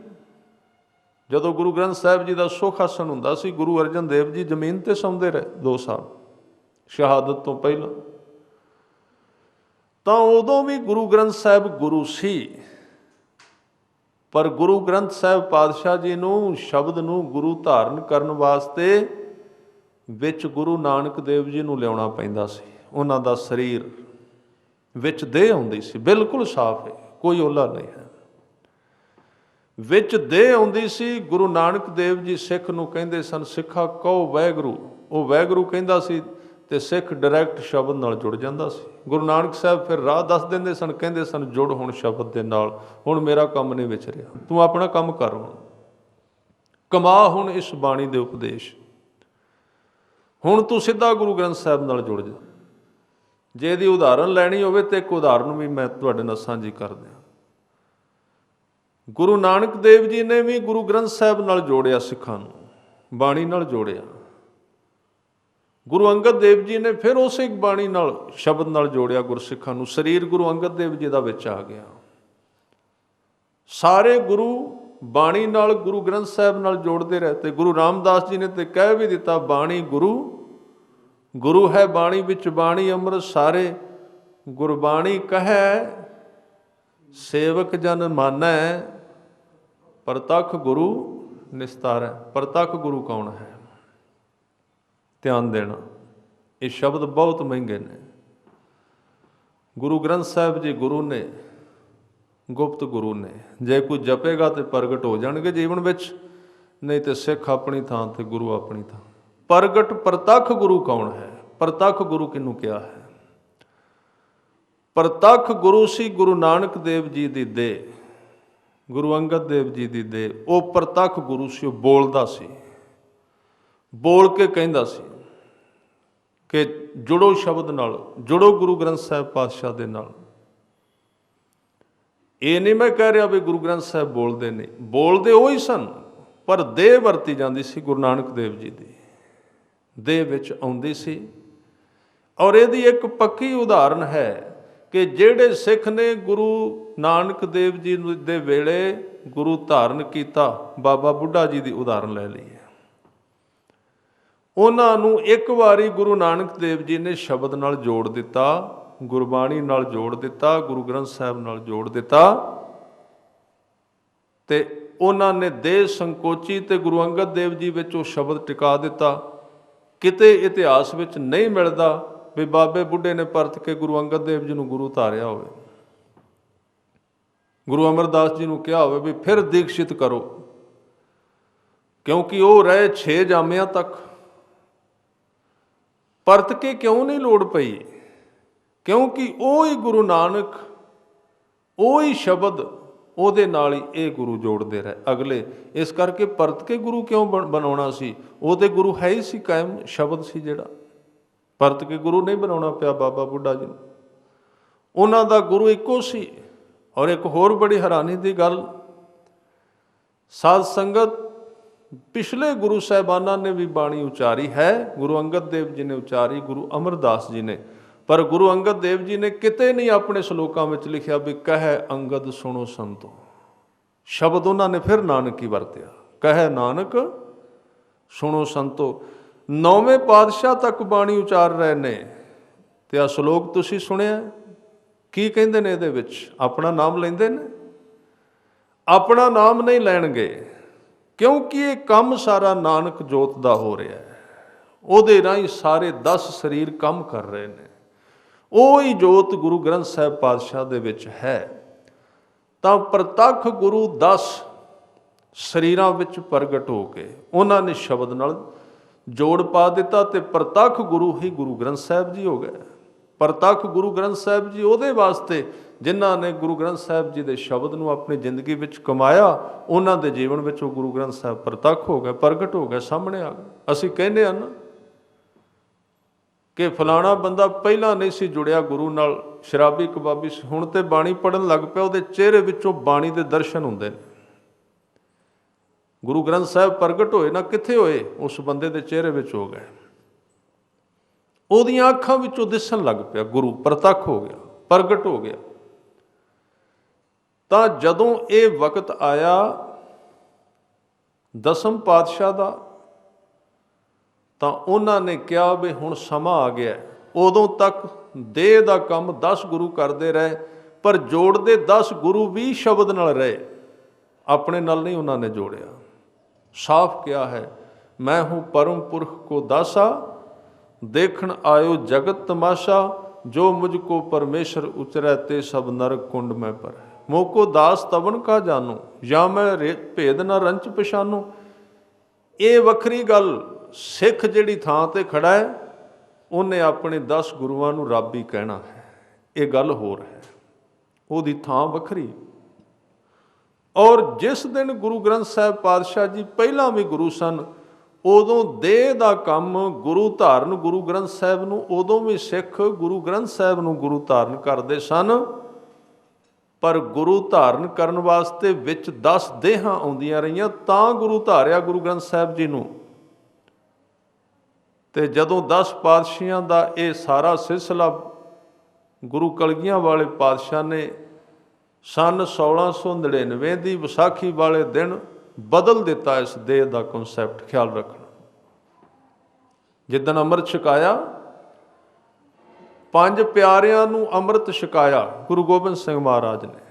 ਜਦੋਂ ਗੁਰੂ ਗ੍ਰੰਥ ਸਾਹਿਬ ਜੀ ਦਾ ਸੁਖ ਆਸਣ ਹੁੰਦਾ ਸੀ, ਗੁਰੂ ਅਰਜਨ ਦੇਵ ਜੀ ਜ਼ਮੀਨ ਤੇ ਸੌਂਦੇ ਰਹੇ 2 ਸਾਲ ਸ਼ਹਾਦਤ ਤੋਂ ਪਹਿਲਾਂ। ਤਾਂ ਉਦੋਂ ਵੀ ਗੁਰੂ ਗ੍ਰੰਥ ਸਾਹਿਬ ਗੁਰੂ ਸੀ, ਪਰ ਗੁਰੂ ਗ੍ਰੰਥ ਸਾਹਿਬ ਪਾਤਸ਼ਾਹ ਜੀ ਨੂੰ, ਸ਼ਬਦ ਨੂੰ ਗੁਰੂ ਧਾਰਨ ਕਰਨ ਵਾਸਤੇ ਵਿੱਚ ਗੁਰੂ ਨਾਨਕ ਦੇਵ ਜੀ ਨੂੰ ਲਿਆਉਣਾ ਪੈਂਦਾ ਸੀ। ਉਹਨਾਂ ਦਾ ਸਰੀਰ ਵਿੱਚ ਦੇਹ ਆਉਂਦੀ ਸੀ, ਬਿਲਕੁਲ ਸਾਫ਼ ਹੈ, ਕੋਈ ਓਲਾ ਨਹੀਂ ਹੈ, ਵਿੱਚ ਦੇਹ ਆਉਂਦੀ ਸੀ। ਗੁਰੂ ਨਾਨਕ ਦੇਵ ਜੀ ਸਿੱਖ ਨੂੰ ਕਹਿੰਦੇ ਸਨ, ਸਿੱਖਾ ਕਹੋ ਵਾਹਿਗੁਰੂ, ਉਹ ਵਾਹਿਗੁਰੂ ਕਹਿੰਦਾ ਸੀ ਤੇ ਸਿੱਖ ਡਾਇਰੈਕਟ ਸ਼ਬਦ ਨਾਲ ਜੁੜ ਜਾਂਦਾ ਸੀ। ਗੁਰੂ ਨਾਨਕ ਸਾਹਿਬ ਫਿਰ ਰਾਹ ਦੱਸ ਦਿੰਦੇ ਸਨ, ਕਹਿੰਦੇ ਸਨ ਜੁੜ ਹੁਣ ਸ਼ਬਦ ਦੇ ਨਾਲ, ਹੁਣ ਮੇਰਾ ਕੰਮ ਨਹੀਂ ਵਿਚ ਰਿਹਾ, ਤੂੰ ਆਪਣਾ ਕੰਮ ਕਰ, ਹੁਣ ਕਮਾ ਹੁਣ ਇਸ ਬਾਣੀ ਦੇ ਉਪਦੇਸ਼, ਹੁਣ ਤੂੰ ਸਿੱਧਾ ਗੁਰੂ ਗ੍ਰੰਥ ਸਾਹਿਬ ਨਾਲ ਜੁੜ ਜਾ। ਜੇ ਇਹਦੀ ਉਦਾਹਰਨ ਲੈਣੀ ਹੋਵੇ ਤਾਂ ਇੱਕ ਉਦਾਹਰਨ ਵੀ ਮੈਂ ਤੁਹਾਡੇ ਨਾਲ ਸਾਂਝੀ ਕਰ ਦਿਆਂ। ਗੁਰੂ ਨਾਨਕ ਦੇਵ ਜੀ ਨੇ ਵੀ ਗੁਰੂ ਗ੍ਰੰਥ ਸਾਹਿਬ ਨਾਲ ਜੋੜਿਆ ਸਿੱਖਾਂ ਨੂੰ, ਬਾਣੀ ਨਾਲ ਜੋੜਿਆ। ਗੁਰੂ ਅੰਗਦ ਦੇਵ ਜੀ ਨੇ ਫਿਰ ਉਸੇ ਬਾਣੀ ਨਾਲ, ਸ਼ਬਦ ਨਾਲ ਜੋੜਿਆ ਗੁਰਸਿੱਖਾਂ ਨੂੰ। ਸਰੀਰ ਗੁਰੂ ਅੰਗਦ ਦੇਵ ਜੀ ਦਾ ਵਿੱਚ ਆ ਗਿਆ। ਸਾਰੇ ਗੁਰੂ ਬਾਣੀ ਨਾਲ, ਗੁਰੂ ਗ੍ਰੰਥ ਸਾਹਿਬ ਨਾਲ ਜੋੜਦੇ ਰਹੇ। ਤੇ ਗੁਰੂ ਰਾਮਦਾਸ ਜੀ ਨੇ ਤੇ ਕਹਿ ਵੀ ਦਿੱਤਾ, ਬਾਣੀ ਗੁਰੂ, ਗੁਰੂ ਹੈ ਬਾਣੀ ਵਿੱਚ ਬਾਣੀ ਅੰਮ੍ਰਿਤ ਸਾਰੇ, ਗੁਰਬਾਣੀ ਕਹੈ ਸੇਵਕ ਜਨ ਮਾਨੈ, ਪ੍ਰਤੱਖ ਗੁਰੂ ਨਿਸਤਾਰੈ। ਪ੍ਰਤੱਖ ਗੁਰੂ ਕੌਣ ਹੈ? ਧਿਆਨ ਦੇਣਾ, ਇਹ ਸ਼ਬਦ ਬਹੁਤ ਮਹਿੰਗੇ ਨੇ। ਗੁਰੂ ਗ੍ਰੰਥ ਸਾਹਿਬ ਜੀ ਗੁਰੂ ਨੇ, ਗੁਪਤ ਗੁਰੂ ਨੇ। ਜੇ ਕੋਈ ਜਪੇਗਾ ਤੇ ਪ੍ਰਗਟ ਹੋ ਜਾਣਗੇ ਜੀਵਨ ਵਿੱਚ, ਨਹੀਂ ਤੇ ਸਿੱਖ ਆਪਣੀ ਥਾਂ ਤੇ ਗੁਰੂ ਆਪਣੀ ਥਾਂ। ਪ੍ਰਗਟ ਪ੍ਰਤੱਖ ਗੁਰੂ ਕੌਣ ਹੈ? ਪ੍ਰਤੱਖ ਗੁਰੂ ਕਿਹਨੂੰ ਕਿਹਾ ਹੈ? ਪ੍ਰਤੱਖ ਗੁਰੂ ਸੀ ਗੁਰੂ ਨਾਨਕ ਦੇਵ ਜੀ ਦੀ ਦੇਹ, ਗੁਰੂ ਅੰਗਦ ਦੇਵ ਜੀ ਦੀ ਦੇਹ। ਉਹ ਪ੍ਰਤੱਖ ਗੁਰੂ ਸੀ, ਉਹ ਬੋਲਦਾ ਸੀ, ਬੋਲ ਕੇ ਕਹਿੰਦਾ ਸੀ ਕਿ ਜੁੜੋ ਸ਼ਬਦ ਨਾਲ, ਜੁੜੋ ਗੁਰੂ ਗ੍ਰੰਥ ਸਾਹਿਬ ਪਾਤਸ਼ਾਹ ਦੇ ਨਾਲ। ਇਹ ਨਹੀਂ ਮੈਂ ਕਹਿ ਰਿਹਾ ਵੀ ਗੁਰੂ ਗ੍ਰੰਥ ਸਾਹਿਬ ਬੋਲਦੇ ਨਹੀਂ, ਬੋਲਦੇ ਉਹ ਹੀ ਸਨ, ਪਰ ਦੇਹ ਵਰਤੀ ਜਾਂਦੀ ਸੀ ਗੁਰੂ ਨਾਨਕ ਦੇਵ ਜੀ ਦੀ, ਦੇਹ ਵਿੱਚ ਆਉਂਦੀ ਸੀ। ਔਰ ਇਹਦੀ ਇੱਕ ਪੱਕੀ ਉਦਾਹਰਨ ਹੈ ਕਿ ਜਿਹੜੇ ਸਿੱਖ ਨੇ ਗੁਰੂ ਨਾਨਕ ਦੇਵ ਜੀ ਦੇ ਵੇਲੇ ਗੁਰੂ ਧਾਰਨ ਕੀਤਾ, ਬਾਬਾ ਬੁੱਢਾ ਜੀ ਦੀ ਉਦਾਹਰਨ ਲੈ ਲਈ ਹੈ। ਉਹਨਾਂ ਨੂੰ ਇੱਕ ਵਾਰੀ ਗੁਰੂ ਨਾਨਕ ਦੇਵ ਜੀ ਨੇ ਸ਼ਬਦ ਨਾਲ ਜੋੜ ਦਿੱਤਾ, ਗੁਰਬਾਣੀ ਨਾਲ ਜੋੜ ਦਿੱਤਾ, ਗੁਰੂ ਗ੍ਰੰਥ ਸਾਹਿਬ ਨਾਲ ਜੋੜ ਦਿੱਤਾ, ਤੇ ਉਹਨਾਂ ਨੇ ਦੇਹ ਸੰਕੋਚੀ ਤੇ ਗੁਰੂ ਅੰਗਦ ਦੇਵ ਜੀ ਵਿੱਚ ਉਹ ਸ਼ਬਦ ਟਿਕਾ ਦਿੱਤਾ। ਕਿਤੇ ਇਤਿਹਾਸ ਵਿੱਚ ਨਹੀਂ ਮਿਲਦਾ ਵੀ ਬਾਬੇ ਬੁੱਢੇ ਨੇ ਪਰਤ ਕੇ ਗੁਰੂ ਅੰਗਦ ਦੇਵ ਜੀ ਨੂੰ ਗੁਰੂ ਧਾਰਿਆ ਹੋਵੇ, ਗੁਰੂ ਅਮਰਦਾਸ ਜੀ ਨੂੰ ਕਿਹਾ ਹੋਵੇ ਵੀ ਫਿਰ ਦੀਕਸ਼ਿਤ ਕਰੋ, ਕਿਉਂਕਿ ਉਹ ਰਹੇ 6 ਜਾਮਿਆਂ ਤੱਕ। ਪਰਤ ਕੇ ਕਿਉਂ ਨਹੀਂ ਲੋੜ ਪਈ? ਕਿਉਂਕਿ ਉਹ ਹੀ ਗੁਰੂ ਨਾਨਕ, ਉਹ ਹੀ ਸ਼ਬਦ, ਉਹਦੇ ਨਾਲ ਹੀ ਇਹ ਗੁਰੂ ਜੋੜਦੇ ਰਹੇ ਅਗਲੇ। ਇਸ ਕਰਕੇ ਪਰਤ ਕੇ ਗੁਰੂ ਕਿਉਂ ਬਣਾਉਣਾ ਸੀ? ਉਹ ਤੇ ਗੁਰੂ ਹੈ ਹੀ ਸੀ, ਕਾਇਮ ਸ਼ਬਦ ਸੀ ਜਿਹੜਾ। ਪਰਤ ਕੇ ਗੁਰੂ ਨਹੀਂ ਬਣਾਉਣਾ ਪਿਆ ਬਾਬਾ ਬੁੱਢਾ ਜੀ ਨੂੰ। ਉਹਨਾਂ ਦਾ ਗੁਰੂ ਇੱਕੋ ਸੀ। ਔਰ ਇੱਕ ਹੋਰ ਬੜੀ ਹੈਰਾਨੀ ਦੀ ਗੱਲ, ਸਾਧ ਸੰਗਤ, ਪਿਛਲੇ ਗੁਰੂ ਸਾਹਿਬਾਨਾਂ ਨੇ ਵੀ ਬਾਣੀ ਉਚਾਰੀ ਹੈ। ਗੁਰੂ ਅੰਗਦ ਦੇਵ ਜੀ ਨੇ ਉਚਾਰੀ, ਗੁਰੂ ਅਮਰਦਾਸ ਜੀ ਨੇ, ਪਰ ਗੁਰੂ ਅੰਗਦ ਦੇਵ ਜੀ ਨੇ ਕਿਤੇ ਨਹੀਂ ਆਪਣੇ ਸ਼ਲੋਕਾਂ ਵਿੱਚ ਲਿਖਿਆ ਵੀ ਕਹਿ ਅੰਗਦ ਸੁਣੋ ਸੰਤੋ। ਸ਼ਬਦ ਉਹਨਾਂ ਨੇ ਫਿਰ ਨਾਨਕ ਹੀ ਵਰਤਿਆ, ਕਹਿ ਨਾਨਕ ਸੁਣੋ ਸੰਤੋ। 9ਵੇਂ ਪਾਤਸ਼ਾਹ ਤੱਕ ਬਾਣੀ ਉਚਾਰ ਰਹੇ ਨੇ। ਤੇ ਆਹ ਸ਼ਲੋਕ ਤੁਸੀਂ ਸੁਣਿਆ, ਕੀ ਕਹਿੰਦੇ ਨੇ ਇਹਦੇ ਵਿੱਚ? ਆਪਣਾ ਨਾਮ ਲੈਂਦੇ ਨੇ? ਆਪਣਾ ਨਾਮ ਨਹੀਂ ਲੈਣਗੇ, ਕਿਉਂਕਿ ਇਹ ਕੰਮ ਸਾਰਾ ਨਾਨਕ ਜੋਤ ਦਾ ਹੋ ਰਿਹਾ ਹੈ। ਉਹਦੇ ਰਾਹੀਂ ਸਾਰੇ 10 ਸਰੀਰ ਕੰਮ ਕਰ ਰਹੇ ਨੇ। ਉਹ ਹੀ ਜੋਤ ਗੁਰੂ ਗ੍ਰੰਥ ਸਾਹਿਬ ਪਾਤਸ਼ਾਹ ਦੇ ਵਿੱਚ ਹੈ। ਤਾਂ ਪ੍ਰਤੱਖ ਗੁਰੂ 10 ਸਰੀਰਾਂ ਵਿੱਚ ਪ੍ਰਗਟ ਹੋ ਕੇ ਉਹਨਾਂ ਨੇ ਸ਼ਬਦ ਨਾਲ ਜੋੜ ਪਾ ਦਿੱਤਾ, ਤੇ ਪ੍ਰਤੱਖ ਗੁਰੂ ਹੀ ਗੁਰੂ ਗ੍ਰੰਥ ਸਾਹਿਬ ਜੀ ਹੋ ਗਏ। ਪ੍ਰਤੱਖ ਗੁਰੂ ਗ੍ਰੰਥ ਸਾਹਿਬ ਜੀ ਉਹਦੇ ਵਾਸਤੇ ਜਿਨ੍ਹਾਂ ਨੇ ਗੁਰੂ ਗ੍ਰੰਥ ਸਾਹਿਬ ਜੀ ਦੇ ਸ਼ਬਦ ਨੂੰ ਆਪਣੀ ਜ਼ਿੰਦਗੀ ਵਿੱਚ ਕਮਾਇਆ, ਉਹਨਾਂ ਦੇ ਜੀਵਨ ਵਿੱਚ ਉਹ ਗੁਰੂ ਗ੍ਰੰਥ ਸਾਹਿਬ ਪ੍ਰਤੱਖ ਹੋ ਗਏ, ਪ੍ਰਗਟ ਹੋ ਗਏ, ਸਾਹਮਣੇ ਆ ਗਏ। ਅਸੀਂ ਕਹਿੰਦੇ ਹਾਂ ਨਾ ਕਿ ਫਲਾਣਾ ਬੰਦਾ ਪਹਿਲਾਂ ਨਹੀਂ ਸੀ ਜੁੜਿਆ ਗੁਰੂ ਨਾਲ, ਸ਼ਰਾਬੀ ਕਬਾਬੀ ਸੀ, ਹੁਣ ਤੇ ਬਾਣੀ ਪੜ੍ਹਨ ਲੱਗ ਪਿਆ, ਉਹਦੇ ਚਿਹਰੇ ਵਿੱਚੋਂ ਬਾਣੀ ਦੇ ਦਰਸ਼ਨ ਹੁੰਦੇ ਨੇ। ਗੁਰੂ ਗ੍ਰੰਥ ਸਾਹਿਬ ਪ੍ਰਗਟ ਹੋਏ ਨਾ, ਕਿੱਥੇ ਹੋਏ? ਉਸ ਬੰਦੇ ਦੇ ਚਿਹਰੇ ਵਿੱਚ ਹੋ ਗਏ। ਉਹਦੀਆਂ ਅੱਖਾਂ ਵਿੱਚੋਂ ਦਿਸਣ ਲੱਗ ਪਿਆ ਗੁਰੂ, ਪ੍ਰਤੱਖ ਹੋ ਗਿਆ, ਪ੍ਰਗਟ ਹੋ ਗਿਆ। ਤਾਂ ਜਦੋਂ ਇਹ ਵਕਤ ਆਇਆ 10ਮ ਪਾਤਸ਼ਾਹ ਦਾ, ਤਾਂ ਉਹਨਾਂ ਨੇ ਕਿਹਾ ਵੀ ਹੁਣ ਸਮਾਂ ਆ ਗਿਆ। ਉਦੋਂ ਤੱਕ ਦੇਹ ਦਾ ਕੰਮ 10 ਗੁਰੂ ਕਰਦੇ ਰਹੇ, ਪਰ ਜੋੜਦੇ 10 ਗੁਰੂ ਵੀ ਸ਼ਬਦ ਨਾਲ ਰਹੇ, ਆਪਣੇ ਨਾਲ ਨਹੀਂ ਉਹਨਾਂ ਨੇ ਜੋੜਿਆ। ਸਾਫ਼ ਕਿਹਾ ਹੈ, ਮੈਂ ਹੂੰ ਪਰਮ ਪੁਰਖ ਕੋ ਦਾਸਾ, ਦੇਖਣ ਆਇਓ ਜਗਤ ਤਮਾਸ਼ਾ, ਜੋ ਮੁਝ ਕੋ ਪਰਮੇਸ਼ਰ ਉਚਰੈ ਤੇ ਸਭ ਨਰਕ ਕੁੰਡ ਮੈਂ ਪਰ। ਮੋਕੋ ਦਾਸ ਤਵਨ ਕਾ ਜਾਨੋ, ਜਾਂ ਮੈਂ ਭੇਦ ਨਾ ਰੰਚ ਪਛਾਨੋ। ਇਹ ਵੱਖਰੀ ਗੱਲ, ਸਿੱਖ ਜਿਹੜੀ ਥਾਂ ਤੇ ਖੜਾ ਹੈ ਉਹਨੇ ਆਪਣੇ 10 ਗੁਰੂਆਂ ਨੂੰ ਰੱਬ ਹੀ ਕਹਿਣਾ ਹੈ, ਇਹ ਗੱਲ ਹੋਰ ਹੈ, ਉਹਦੀ ਥਾਂ ਵੱਖਰੀ। ਔਰ ਜਿਸ ਦਿਨ ਗੁਰੂ ਗ੍ਰੰਥ ਸਾਹਿਬ ਪਾਤਸ਼ਾਹ ਜੀ ਪਹਿਲਾਂ ਵੀ ਗੁਰੂ ਸਨ, ਉਦੋਂ ਦੇਹ ਦਾ ਕੰਮ ਗੁਰੂ ਧਾਰਨ ਗੁਰੂ ਗ੍ਰੰਥ ਸਾਹਿਬ ਨੂੰ, ਉਦੋਂ ਵੀ ਸਿੱਖ ਗੁਰੂ ਗ੍ਰੰਥ ਸਾਹਿਬ ਨੂੰ ਗੁਰੂ ਧਾਰਨ ਕਰਦੇ ਸਨ। ਪਰ ਗੁਰੂ ਧਾਰਨ ਕਰਨ ਵਾਸਤੇ ਵਿੱਚ 10 ਦੇਹਾਂ ਆਉਂਦੀਆਂ ਰਹੀਆਂ, ਤਾਂ ਗੁਰੂ ਧਾਰਿਆ ਗੁਰੂ ਗ੍ਰੰਥ ਸਾਹਿਬ ਜੀ ਨੂੰ। ਤੇ ਜਦੋਂ 10 ਪਾਤਸ਼ਾਹਾਂ ਦਾ ਇਹ ਸਾਰਾ ਸਿਲਸਿਲਾ ਗੁਰੂ ਕਲਗੀਆਂ ਵਾਲੇ ਪਾਤਸ਼ਾਹ ਨੇ ਸਨ 1699 ਦੀ ਵਿਸਾਖੀ ਵਾਲੇ ਦਿਨ ਬਦਲ ਦਿੱਤਾ ਇਸ ਦੇਹ ਦਾ ਕਨਸੈਪਟ। ਖਿਆਲ ਰੱਖਣਾ, ਜਿੱਦਣ ਅੰਮ੍ਰਿਤ ਛਕਾਇਆ, 5 ਪਿਆਰਿਆਂ ਨੂੰ ਅੰਮ੍ਰਿਤ ਛਕਾਇਆ ਗੁਰੂ ਗੋਬਿੰਦ ਸਿੰਘ ਮਹਾਰਾਜ ਨੇ,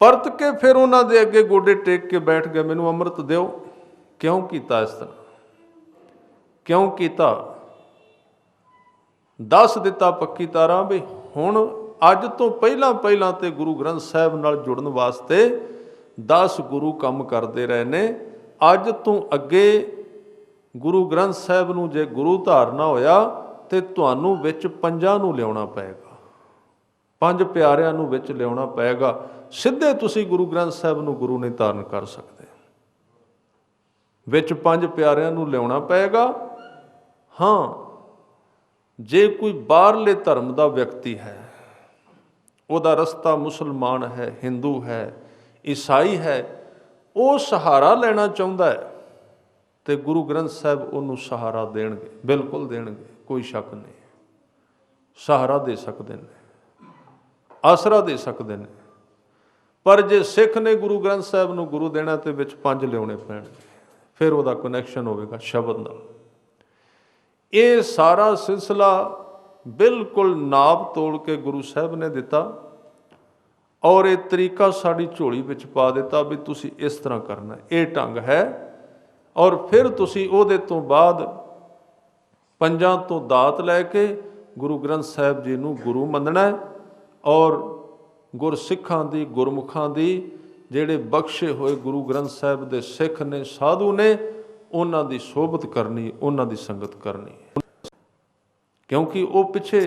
ਪਰਤ ਕੇ ਫਿਰ ਉਹਨਾਂ ਦੇ ਅੱਗੇ ਗੋਡੇ ਟੇਕ ਕੇ ਬੈਠ ਗਏ, ਮੈਨੂੰ ਅੰਮ੍ਰਿਤ ਦਿਓ। ਕਿਉਂ ਕੀਤਾ ਇਸ ਤਰ੍ਹਾਂ? ਕਿਉਂ ਕੀਤਾ? ਦੱਸ ਦਿੱਤਾ ਪੱਕੀ ਤਰ੍ਹਾਂ ਵੀ ਹੁਣ ਅੱਜ ਤੋਂ ਪਹਿਲਾਂ ਤੇ ਗੁਰੂ ਗ੍ਰੰਥ ਸਾਹਿਬ ਨਾਲ ਜੁੜਨ ਵਾਸਤੇ 10 ਗੁਰੂ ਕੰਮ ਕਰਦੇ ਰਹੇ ਨੇ। ਅੱਜ ਤੋਂ ਅੱਗੇ ਗੁਰੂ ਗ੍ਰੰਥ ਸਾਹਿਬ ਨੂੰ ਜੇ ਗੁਰੂ ਧਾਰਨਾ ਹੋਇਆ ਤੇ ਤੁਹਾਨੂੰ ਵਿੱਚ 5 ਨੂੰ ਲਿਆਉਣਾ ਪਏਗਾ, 5 ਪਿਆਰਿਆਂ ਨੂੰ ਵਿੱਚ ਲਿਆਉਣਾ ਪਏਗਾ। ਸਿੱਧੇ ਤੁਸੀਂ ਗੁਰੂ ਗ੍ਰੰਥ ਸਾਹਿਬ ਨੂੰ ਗੁਰੂ ਨਹੀਂ ਧਾਰਨ ਕਰ ਸਕਦੇ, ਵਿੱਚ 5 ਪਿਆਰਿਆਂ ਨੂੰ ਲਿਆਉਣਾ ਪਏਗਾ। ਹਾਂ, ਜੇ ਕੋਈ ਬਾਹਰਲੇ ਧਰਮ ਦਾ ਵਿਅਕਤੀ ਹੈ, ਉਹਦਾ ਰਸਤਾ ਮੁਸਲਮਾਨ ਹੈ, ਹਿੰਦੂ ਹੈ, ਈਸਾਈ ਹੈ, ਉਹ ਸਹਾਰਾ ਲੈਣਾ ਚਾਹੁੰਦਾ ਹੈ ਤੇ ਗੁਰੂ ਗ੍ਰੰਥ ਸਾਹਿਬ ਉਹਨੂੰ ਸਹਾਰਾ ਦੇਣਗੇ, ਬਿਲਕੁਲ ਦੇਣਗੇ, ਕੋਈ ਸ਼ੱਕ ਨਹੀਂ। ਸਹਾਰਾ ਦੇ ਸਕਦੇ ਨੇ, ਆਸਰਾ ਦੇ ਸਕਦੇ ਨੇ। ਪਰ ਜੇ ਸਿੱਖ ਨੇ ਗੁਰੂ ਗ੍ਰੰਥ ਸਾਹਿਬ ਨੂੰ ਗੁਰੂ ਦੇਣਾ ਤੇ ਵਿੱਚ 5 ਲਿਆਉਣੇ ਪੈਣਗੇ, ਫਿਰ ਉਹਦਾ ਕਨੈਕਸ਼ਨ ਹੋਵੇਗਾ ਸ਼ਬਦ ਨਾਲ। ਇਹ ਸਾਰਾ ਸਿਲਸਿਲਾ ਬਿਲਕੁਲ ਨਾਪ ਤੋਲ ਕੇ ਗੁਰੂ ਸਾਹਿਬ ਨੇ ਦਿੱਤਾ ਔਰ ਇਹ ਤਰੀਕਾ ਸਾਡੀ ਝੋਲੀ ਵਿੱਚ ਪਾ ਦਿੱਤਾ ਵੀ ਤੁਸੀਂ ਇਸ ਤਰ੍ਹਾਂ ਕਰਨਾ, ਇਹ ਢੰਗ ਹੈ। ਔਰ ਫਿਰ ਤੁਸੀਂ ਉਹਦੇ ਤੋਂ ਬਾਅਦ 5 ਤੋਂ ਦਾਤ ਲੈ ਕੇ ਗੁਰੂ ਗ੍ਰੰਥ ਸਾਹਿਬ ਜੀ ਨੂੰ ਗੁਰੂ ਮੰਨਣਾ ਔਰ ਗੁਰਸਿੱਖਾਂ ਦੀ, ਗੁਰਮੁਖਾਂ ਦੀ ਜਿਹੜੇ ਬਖਸ਼ੇ ਹੋਏ ਗੁਰੂ ਗ੍ਰੰਥ ਸਾਹਿਬ ਦੇ ਸਿੱਖ ਨੇ, ਸਾਧੂ ਨੇ, ਉਹਨਾਂ ਦੀ ਸੋਭਤ ਕਰਨੀ, ਉਹਨਾਂ ਦੀ ਸੰਗਤ ਕਰਨੀ, ਕਿਉਂਕਿ ਉਹ ਪਿੱਛੇ